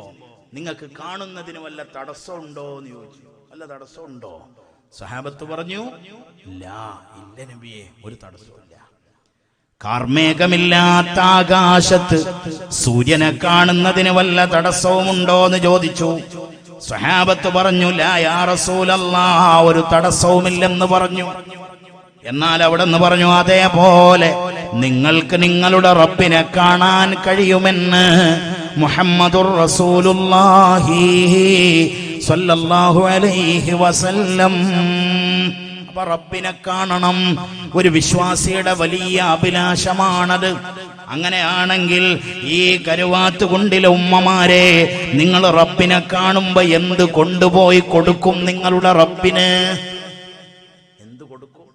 നിങ്ങൾക്ക് കാണുന്നതിന് വല്ല തടസ്സമുണ്ടോ എന്ന് ചോദിച്ചു. വല്ല തടസ്സമുണ്ടോ? സഹാബത്ത് പറഞ്ഞു, ഇല്ല നബിയെ, ഒരു തടസ്സമില്ല. കാർമേഘമില്ലാത്ത ആകാശത്ത് സൂര്യനെ കാണുന്നതിന് വല്ല തടസ്സവുമുണ്ടോ എന്ന് ചോദിച്ചു. സ്വഹാബത്ത് പറഞ്ഞു, ലാ യാ റസൂലല്ലാഹ്, ഒരു തടസ്സവുമില്ലെന്ന് പറഞ്ഞു. എന്നാൽ അവിടെ നിന്ന് പറഞ്ഞു, അതേപോലെ നിങ്ങൾക്ക് നിങ്ങളുടെ റബ്ബിനെ കാണാൻ കഴിയുമെന്ന് മുഹമ്മദുർ റസൂലുള്ളാഹി സ്വല്ലല്ലാഹു അലൈഹി വസല്ലം. അപ്പൊ റബ്ബിനെ കാണണം, ഒരു വിശ്വാസിയുടെ വലിയ അഭിലാഷമാണത്. അങ്ങനെയാണെങ്കിൽ ഈ കരുവാത്തുകുണ്ടിലെ ഉമ്മമാരെ, നിങ്ങൾ റബ്ബിനെ കാണുമ്പോ എന്ത് കൊണ്ടുപോയി കൊടുക്കും? നിങ്ങളുടെ റബ്ബിന് എന്ത് കൊടുക്കും?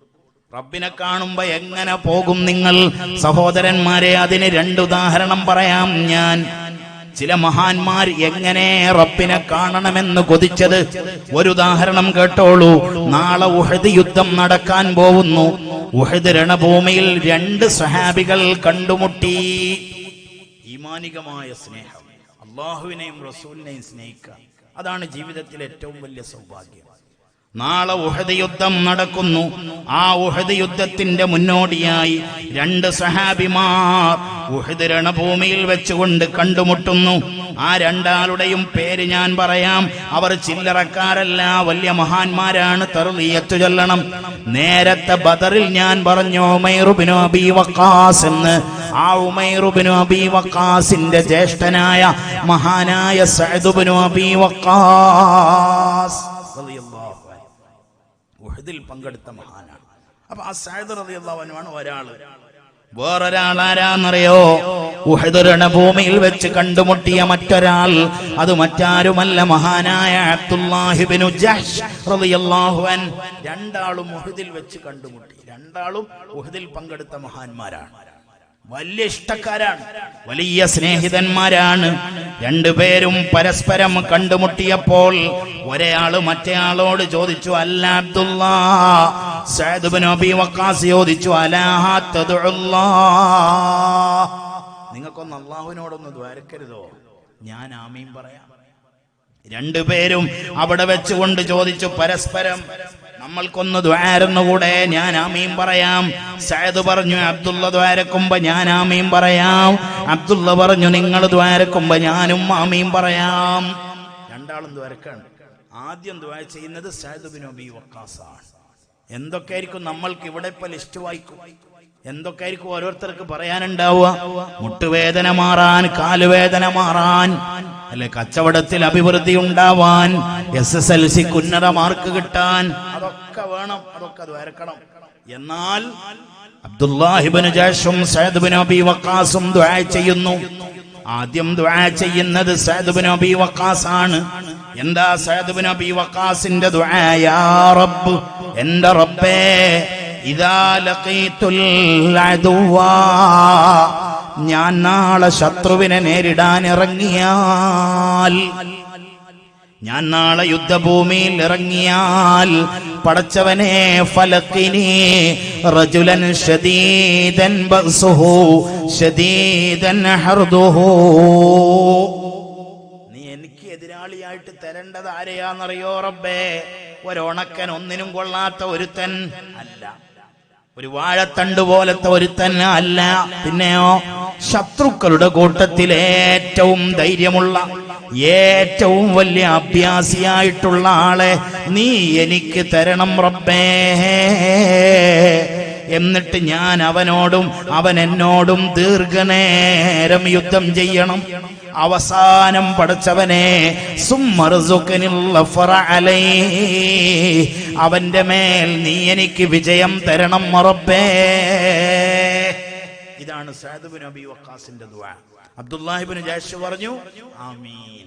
റബ്ബിനെ കാണുമ്പോ എങ്ങനെ പോകും നിങ്ങൾ? സഹോദരന്മാരെ, അതിന് 2 ഉദാഹരണം പറയാം ഞാൻ. ചില മഹാന്മാർ എങ്ങനെ റബ്ബിനെ കാണണമെന്ന് കൊതിച്ചത്. ഒരു ഉദാഹരണം കേട്ടോളൂ. നാളെ ഉഹദ് യുദ്ധം നടക്കാൻ പോകുന്നു. ഉഹദ് രണഭൂമിയിൽ 2 സ്വഹാബികൾ കണ്ടുമുട്ടി. ഈമാനികമായ സ്നേഹം, അള്ളാഹുവിനെയും റസൂലിനെയും സ്നേഹിക്കുക, അതാണ് ജീവിതത്തിലെ ഏറ്റവും വലിയ സൗഭാഗ്യം. നാളെ ഉഹദ് യുദ്ധം നടക്കുന്നു. ആ ഉഹദ് യുദ്ധത്തിന്റെ മുന്നോടിയായി 2 സഹാബിമാർ ഉഹദ് രണഭൂമിയിൽ വെച്ചുകൊണ്ട് കണ്ടുമുട്ടുന്നു. ആ 2 ആളുടെയും പേര് ഞാൻ പറയാം. അവർ ചില്ലറക്കാരല്ല, വലിയ മഹാന്മാരാണ്. തർളിയത്ത് ചൊല്ലണം. നേരത്തെ ബദറിൽ ഞാൻ പറഞ്ഞു ഉമൈർ ഇബ്നു അബീ വഖാസ് എന്ന്. ആ ഉമൈർ ഇബ്നു അബീ വഖാസിന്റെ ജ്യേഷ്ഠനായ മഹാനായ സഅദ് ഇബ്നു അബീ വഖാസ് റളിയല്ലാഹു അൻഹു ഉഹദിൽ പങ്കെടുത്ത മഹാനാണ്. അപ്പൊ ആ സഅദ് റളിയല്ലാഹു അൻഹു ആണ് ഒരാൾ. വേറൊരാൾ ആരാന്നറിയോ? ഉഹദ് രണഭൂമിയിൽ വെച്ച് കണ്ടുമുട്ടിയ മറ്റൊരാൾ. അത് മറ്റാരുമല്ല, മഹാനായ അബ്ദുല്ലാഹി ഇബ്നു ജഹ്ഷ് റളിയല്ലാഹു അൻഹു. 2 ആളും ഉഹദിൽ വെച്ച് കണ്ടുമുട്ടി. 2 ആളും ഉഹദിൽ പങ്കെടുത്ത മഹാന്മാരാണ്. വലിയ ഇഷ്ടക്കാരാണ്, വലിയ സ്നേഹിതന്മാരാണ്. 2 പേരും പരസ്പരം കണ്ടുമുട്ടിയപ്പോൾ ഒരാള് മറ്റേയാളോട് ചോദിച്ചു, അല്ല അബ്ദുല്ലാ, സഅദ് ഇബ്നു അബീ വഖാസ് ചോദിച്ചു, അലാ തദ്ഉല്ലാഹ്, നിങ്ങൾക്കൊന്ന് അല്ലാഹുവിനോടൊന്ന് ദ്വാരക്കരുതോ? ഞാൻ ആമീൻ പറയാം. 2 പേരും അവിടെ വെച്ചുകൊണ്ട് ചോദിച്ചു പരസ്പരം, നമ്മൾക്കൊന്ന് ദ്വാരന്നുകൂടെ? ഞാൻ ആമീൻ പറയാം. സഅദ് പറഞ്ഞു, അബ്ദുള്ള ദ്വാരക്കുമ്പോ ഞാൻ ആമീൻ പറയാം. അബ്ദുള്ള പറഞ്ഞു, നിങ്ങൾ ദ്വാരക്കുമ്പോ ഞാനും ആമീൻ പറയാം. 2 ആളും ദ്വാരക്കാണ്. ആദ്യം ദ്വാര ചെയ്യുന്നത് സഅദ് ഇബ്നു അബീ വഖാസ് ആണ്. എന്തൊക്കെയായിരിക്കും നമ്മൾക്ക് ഇവിടെ ഇപ്പൊ ലിസ്റ്റ് വായിക്കും, എന്തൊക്കെയായിരിക്കും ഓരോരുത്തർക്ക് പറയാനുണ്ടാവുക? മുട്ടുവേദന മാറാൻ, കാലുവേദന മാറാൻ, അല്ലെ കച്ചവടത്തിൽ അഭിവൃദ്ധി ഉണ്ടാവാൻ, SSLC ഉന്നത മാർക്ക് കിട്ടാൻ, അതൊക്കെ വേണം, അതൊക്കെ ദ്വാരക്കണം. എന്നാൽ അബ്ദുല്ലാഹി ഇബ്നു ജഹ്ഷും സഅദ് ഇബ്നു അബീ വഖാസും ദുആ ചെയ്യുന്നു. ആദ്യം ദുആ ചെയ്യുന്നത് സഅദ് ഇബ്നു അബീ വഖാസ് ആണ്. എന്താ സഅദ് ഇബ്നു അബീ വഖാസിന്റെ ദുആ? യാ റബ്ബ്, എൻ്റെ റബ്ബേ, ഇദാ ലഖീതുൽ അദുവാ, ഞാൻ നാളെ ശത്രുവിനെ നേരിടാൻ ഇറങ്ങിയാൽ, ഞാൻ നാളെ യുദ്ധഭൂമിയിൽ ഇറങ്ങിയാൽ, പടച്ചവനെ, ഫലഖിനി റജുലൻ ശദീദൻ ബഅസുഹു ശദീദൻ ഹർദുഹു, നീ എനിക്ക് എതിരാളിയായിട്ട് തരേണ്ടത് ആരെയാന്നറിയോ റബ്ബേ? ഒരണക്കൻ, ഒന്നിനും കൊള്ളാത്ത ഒരുത്തൻ അല്ല, ഒരു വാഴത്തണ്ട് പോലത്തെ ഒരുത്തൻ അല്ല. പിന്നെയോ, ശത്രുക്കളുടെ കൂട്ടത്തിൽ ഏറ്റവും ധൈര്യമുള്ള, ഏറ്റവും വലിയ അഭ്യാസിയായിട്ടുള്ള ആളെ നീ എനിക്ക് തരണം റബ്ബേ. എന്നിട്ട് ഞാൻ അവനോടും അവൻ എന്നോടും ദീർഘനേരം യുദ്ധം ചെയ്യണം. അവസാനം പടച്ചവനെ, അവന്റെ മേൽ നീ എനിക്ക് വിജയം തരണം റബ്ബേ. ഇതാണ് സഅദ് ഇബ്നു അബീ വഖാസിന്റെ ദുആ. അബ്ദുല്ലാഹി ഇബ്നു ജഹ്ഷ് പറഞ്ഞു ആമീൻ.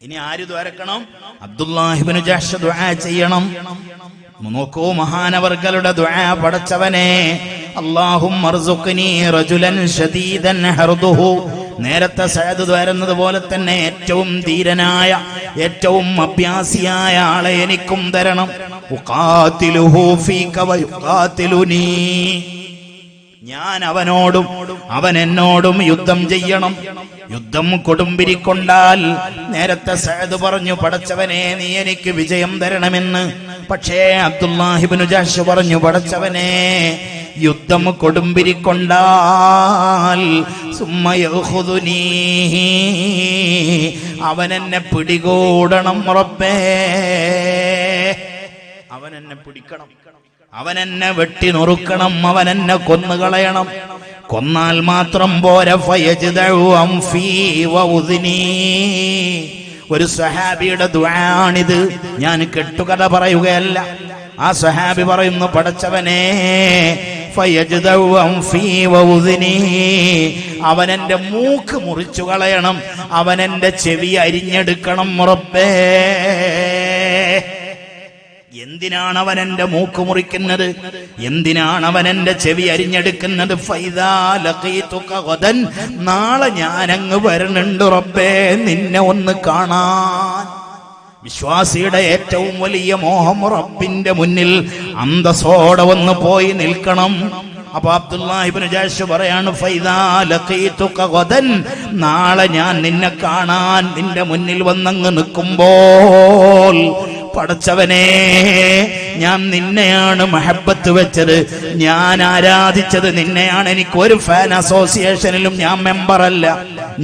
ഇനി ആര് ദ്വാരക്കണം? അബ്ദുല്ലാഹി ഇബ്നു ജഹ്ഷ് ദുആ ചെയ്യണം. നോക്കൂ മഹാനവർകളുടെ ദുആ. പടച്ചവനെ, അല്ലാഹുമ്മ അർസുഖ്നി റജുലൻ ശദീദൻ ഹർദുഹു. നേരത്തെ സഅദ് ദ്വാരുന്നത് പോലെ തന്നെ ഏറ്റവും ധീരനായ, ഏറ്റവും അഭ്യാസിയായ ആളെ എനിക്കും തരണം. ഉഖാതിലുഹു ഫീക വയുഖാതിലുനീ, ഞാൻ അവനോടും അവൻ എന്നോടും യുദ്ധം ചെയ്യണം. യുദ്ധം കൊടുമ്പിരിക്കൊണ്ടാൽ നേരത്തെ സഅദ് പറഞ്ഞു, പടച്ചവനെ നീ എനിക്ക് വിജയം തരണമെന്ന്. പക്ഷേ അബ്ദുല്ലാഹി ഇബ്നു ജഹ്ഷ് പറഞ്ഞു, പടച്ചവനെ, യുദ്ധം കൊടുമ്പിരിക്കൊണ്ടാൽ സുമ്മയഖുദുനീ, അവൻ എന്നെ പിടികൂടണം റബ്ബേ. അവൻ എന്നെ പിടിക്കണം, അവൻ എന്നെ വെട്ടി നുറുക്കണം, അവൻ എന്നെ കൊന്നുകളയണം. കൊന്നാൽ മാത്രം പോരാ. ഫയജ്ദഉ അൻഫീ വഉദ്നി. ഒരു സഹാബിയുടെ ദുആണിത്, ഞാൻ കെട്ടുകഥ പറയുകയല്ല. ആ സഹാബി പറയുന്നു, പടച്ചവനെ, ഫയജ്ദഉ അൻഫീ വഉദ്നി, അവൻ എന്റെ മൂക്ക് മുറിച്ചു കളയണം, അവൻ എന്റെ ചെവി അരിഞ്ഞെടുക്കണം റബ്ബേ. എന്തിനാണ് അവൻ എന്റെ മൂക്ക് മുറിക്കുന്നത്? എന്തിനാണ് അവൻ എന്റെ ചെവി അരിഞ്ഞെടുക്കുന്നത്? ഫൈദാ ലഖീതുക ഗദൻ, നാളെ ഞാനങ്ങ് വരുന്നുണ്ട് റബ്ബേ നിന്നെ ഒന്ന് കാണാൻ. വിശ്വാസിയുടെ ഏറ്റവും വലിയ മോഹം റബ്ബിന്റെ മുന്നിൽ അന്തസ്സോടെ ഒന്ന് പോയി നിൽക്കണം. അപ്പൊ അബ്ദുല്ലാഹി ഇബ്നു ജഹ്ഷ് പറയാണ്, ഫൈദാ ലഖീതുക ഗദൻ, നാളെ ഞാൻ നിന്നെ കാണാൻ നിന്റെ മുന്നിൽ വന്നങ്ങ് നിൽക്കുമ്പോൾ പടച്ചവനെ, ഞാൻ നിന്നെയാണ് മഹബത്ത് വെച്ചത്, ഞാൻ ആരാധിച്ചത് നിന്നെയാണ്. എനിക്ക് ഒരു ഫാൻ അസോസിയേഷനിലും ഞാൻ മെമ്പറല്ല,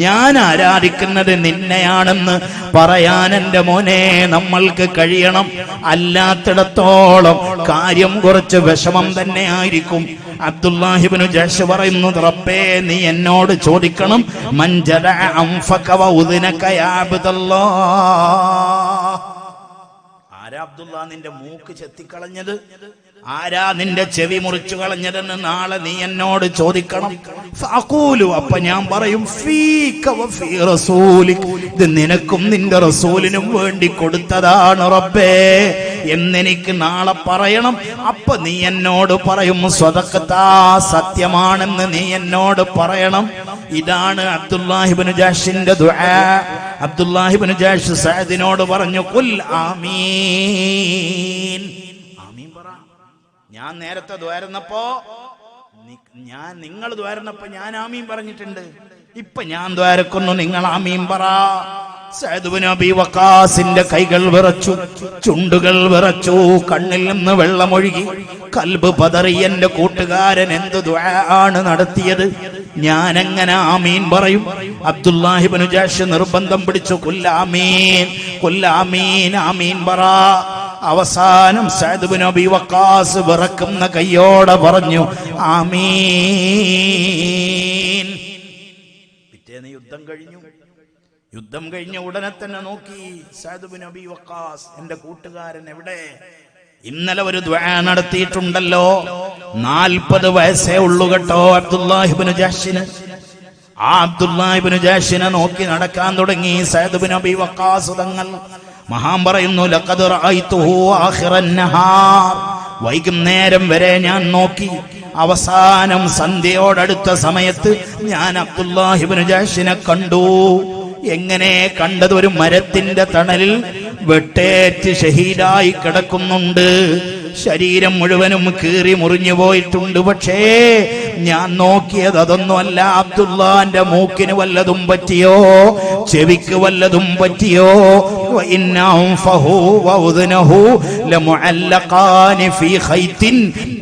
ഞാൻ ആരാധിക്കുന്നത് നിന്നെയാണെന്ന് പറയാൻ എൻ്റെ മോനെ നമ്മൾക്ക് കഴിയണം. അല്ലാത്തിടത്തോളം കാര്യം കുറച്ച് വിഷമം തന്നെ ആയിരിക്കും. അബ്ദുല്ലാഹിബ്നു ജഹ്ശ് പറയുന്നു, റബ്ബേ നീ എന്നോട് ചോദിക്കണം, മൻ ജദഅ അൻഫക വ ഉദ്നക യാ അബ്ദുല്ലാഹ്, ആരാ അബ്ദുല്ലാ നിന്റെ മൂക്ക് ചെത്തിക്കളഞ്ഞത്, ആരാ നിന്റെ ചെവി മുറിച്ചു കളഞ്ഞതെന്ന് നാളെ നീ എന്നോട് ചോദിക്കണം. ഫഅഖൂലു, അപ്പൊ ഞാൻ പറയും, ഫീക വ ഫീ റസൂലിക്, ഇത് നിനക്കും നിന്റെ റസൂലിനും വേണ്ടി കൊടുത്തതാണ് റബ്ബേ എന്നെനിക്ക് നാളെ പറയണം. അപ്പൊ നീ എന്നോട് പറയും സ്വദഖത, സത്യമാണെന്ന് നീ എന്നോട് പറയണം. ഇതാണ് അബ്ദുല്ലാഹിബ്നു ജഹ്ശിന്റെ ദുആ. അബ്ദുല്ലാഹിബ്നു ജഹ്ശ് സഅദിനോട് പറഞ്ഞു, ഖുൽ ആമീൻ, ആമീൻ പറ. ഞാൻ നേരത്തെ ദ്വാരുന്നപ്പോ നിങ്ങൾ ദ്വാരുന്നപ്പോ ഞാൻ ആമീൻ പറഞ്ഞിട്ടുണ്ട്, ഇപ്പൊ ഞാൻ ദ്വാരക്കുന്നു, നിങ്ങൾ ആമീൻ പറ. സഅദ് ഇബ്നു അബീ വഖാസിന്റെ കൈകൾ വിറച്ചു, ചുണ്ടുകൾ വിറച്ചു, കണ്ണിൽ നിന്ന് വെള്ളമൊഴുകി, കൽബ് പതറി. എന്റെ കൂട്ടുകാരൻ എന്ത് ദുആ ആണ് നടത്തിയത്, ഞാൻ എങ്ങനെ ആമീൻ പറയും? അബ്ദുല്ലാഹിബ്നു ജഹ്ശ് നിർബന്ധം പിടിച്ചു, ഖുൽ ആമീൻ, ഖുൽ ആമീൻ, ആമീൻ പറ. അവസാനം സഅദ് ഇബ്നു അബീ വഖാസ് വിറക്കുന്ന കൈയോടെ പറഞ്ഞു, ആമീൻ. പിറ്റേന്ന് യുദ്ധം കഴിഞ്ഞു. യുദ്ധം കഴിഞ്ഞ ഉടനെ തന്നെ നോക്കി സഅദ് ഇബ്നു അബീ വഖാസ്, എന്റെ കൂട്ടുകാരൻ എവിടെ? ഇന്നലെ ഒരു ദുആ നടത്തിയിട്ടുണ്ടല്ലോ, 40 വയസ്സേ ഉള്ളൂ കേട്ടോ അബ്ദുല്ലാഹിബ്നു ജഹ്ശിന്. ആ അബ്ദുല്ലാഹിബ്നു ജഹ്ശിനെ നോക്കി നടക്കാൻ തുടങ്ങി സഅദ് ഇബ്നു അബീ വഖാസ് തങ്ങൾ. മഹാൻ പറയുന്നു, ലഖദ് റഅയ്തുഹു ആഖിറൻ നഹാർ, വൈകുന്നേരം വരെ ഞാൻ നോക്കി. അവസാനം സന്ധ്യയോടടുത്ത സമയത്ത് ഞാൻ അബ്ദുല്ലാഹിബ്നു ജഹ്ശിനെ കണ്ടു. എങ്ങനെ കണ്ടത്? ഒരു മരത്തിന്റെ തണലിൽ വെട്ടേറ്റ് ഷഹീദായി കിടക്കുന്നുണ്ട്. ശരീരം മുഴുവനും കീറി മുറിഞ്ഞു പോയിട്ടുണ്ട്. പക്ഷേ ഞാൻ നോക്കിയത് അതൊന്നുമല്ല. അബ്ദുല്ലാന്റെ മൂക്കിന് വല്ലതും പറ്റിയോ, ചെവിക്ക് വല്ലതും പറ്റിയോ?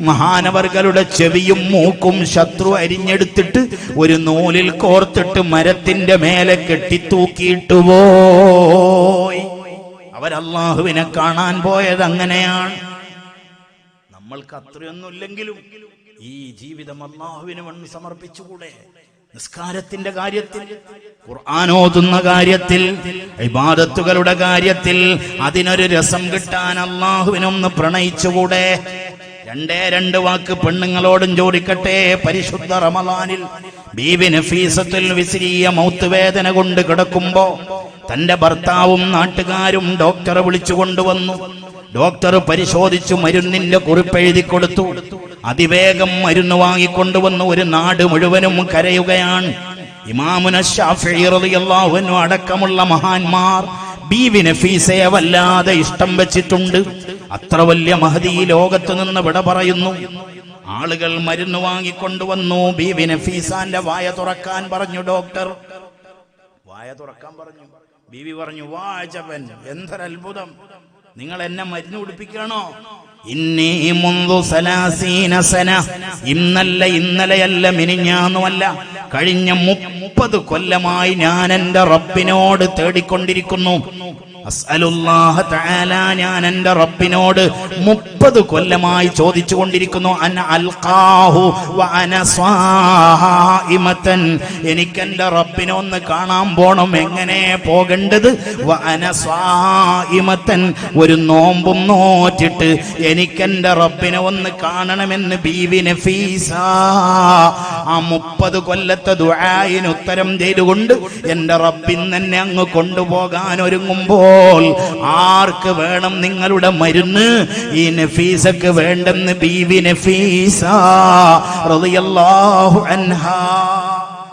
മഹാനവർകളുടെ ചെവിയും മൂക്കും ശത്രു അരിഞ്ഞെടുത്തിട്ട് ഒരു നൂലിൽ കോർത്തിട്ട് മരത്തിന്റെ മേലെ കെട്ടിത്തൂക്കിയിട്ട് പോയി. അവരല്ലാഹുവിനെ കാണാൻ പോയത് അങ്ങനെയാണ്. നമ്മൾക്ക് അത്രയൊന്നുമില്ലെങ്കിലും ഈ ജീവിതം അല്ലാഹുവിന് വേണ്ടി സമർപ്പിച്ചുകൂടെ? നിസ്കാരത്തിന്റെ കാര്യത്തിൽ, ഖുർആൻ ഓതുന്ന കാര്യത്തിൽ, ഇബാദത്തുകളുടെ കാര്യത്തിൽ അതിനൊരു രസം കിട്ടാൻ അല്ലാഹുവിനൊന്ന് പ്രണയിച്ചുകൂടെ? രണ്ട് വാക്ക് പെണ്ണുങ്ങളോടും ചോദിക്കട്ടെ. പരിശുദ്ധ റമളാനിൽ ബീവി നഫീസത്തുൽ വിസ്രിയ മൗത്ത് വേദന കൊണ്ട് കിടക്കുമ്പോ തന്റെ ഭർത്താവും നാട്ടുകാരും ഡോക്ടറെ വിളിച്ചു കൊണ്ടുവന്നു. ഡോക്ടർ പരിശോധിച്ചു, മരുന്നിന്റെ കുറിപ്പെഴുതി കൊടുത്തു. അതിവേഗം മരുന്ന് വാങ്ങിക്കൊണ്ടുവന്നു. ഒരു നാട് മുഴുവനും കരയുകയാണ്. ഇമാമുന ശാഫിഈ റളിയല്ലാഹു അൻഹു അടക്കമുള്ള മഹാന്മാർ ബീവി നഫീസയെ വല്ലാതെ ഇഷ്ടം വെച്ചിട്ടുണ്ട്. അത്ര വലിയ മഹദി ലോകത്ത് നിന്ന് വിട പറയുന്നു. ആളുകൾ മരുന്ന് വാങ്ങിക്കൊണ്ടുവന്നു. ബീവി നഫീസാന്റെ വായ തുറക്കാൻ പറഞ്ഞു ഡോക്ടർ. വായ തുറക്കാൻ പറഞ്ഞു. ബീവി പറഞ്ഞു, വാജബൻ, എന്തൊരത്ഭുതം, നിങ്ങൾ എന്നെ മരുന്ന് കുടിപ്പിക്കണോ? ഇന്നി മുൻദു സലാസീന സന, ഇന്നലെയല്ല മിനിഞ്ഞാന്നുമല്ല, കഴിഞ്ഞ 30 കൊല്ലമായി ഞാൻ എൻ്റെ റബ്ബിനോട് തേടിക്കൊണ്ടിരിക്കുന്നു. അസ്അലുല്ലാഹ തആല, ഞാൻ എൻ്റെ റബ്ബിനോട് 30 കൊല്ലമായി ചോദിച്ചു കൊണ്ടിരിക്കുന്നു. അന അൽഖാഹു വ അന സ്വാഇമതൻ, എനിക്ക് എൻ്റെ റബ്ബിനെ ഒന്ന് കാണാൻ പോണം. എങ്ങനെ പോകേണ്ടത്? വ അന സ്വാഇമതൻ, ഒരു നോമ്പും നോറ്റിട്ട് എനിക്ക് എൻ്റെ റബ്ബിനെ ഒന്ന് കാണണമെന്ന് ബീവി നഫീസ ആ 30 കൊല്ലത്തെ ദുആയിന് ഉത്തരം ചെയ്തുകൊണ്ട് എൻ്റെ റബ്ബിൻ തന്നെ അങ്ങ് കൊണ്ടുപോകാൻ ഒരുങ്ങുമ്പോൾ ആർക്ക് വേണം നിങ്ങളുടെ മരുന്ന്? ഈ നഫീസക്ക് വേണ്ടെന്ന് ബീവി നഫീസ റളിയല്ലാഹു അൻഹാ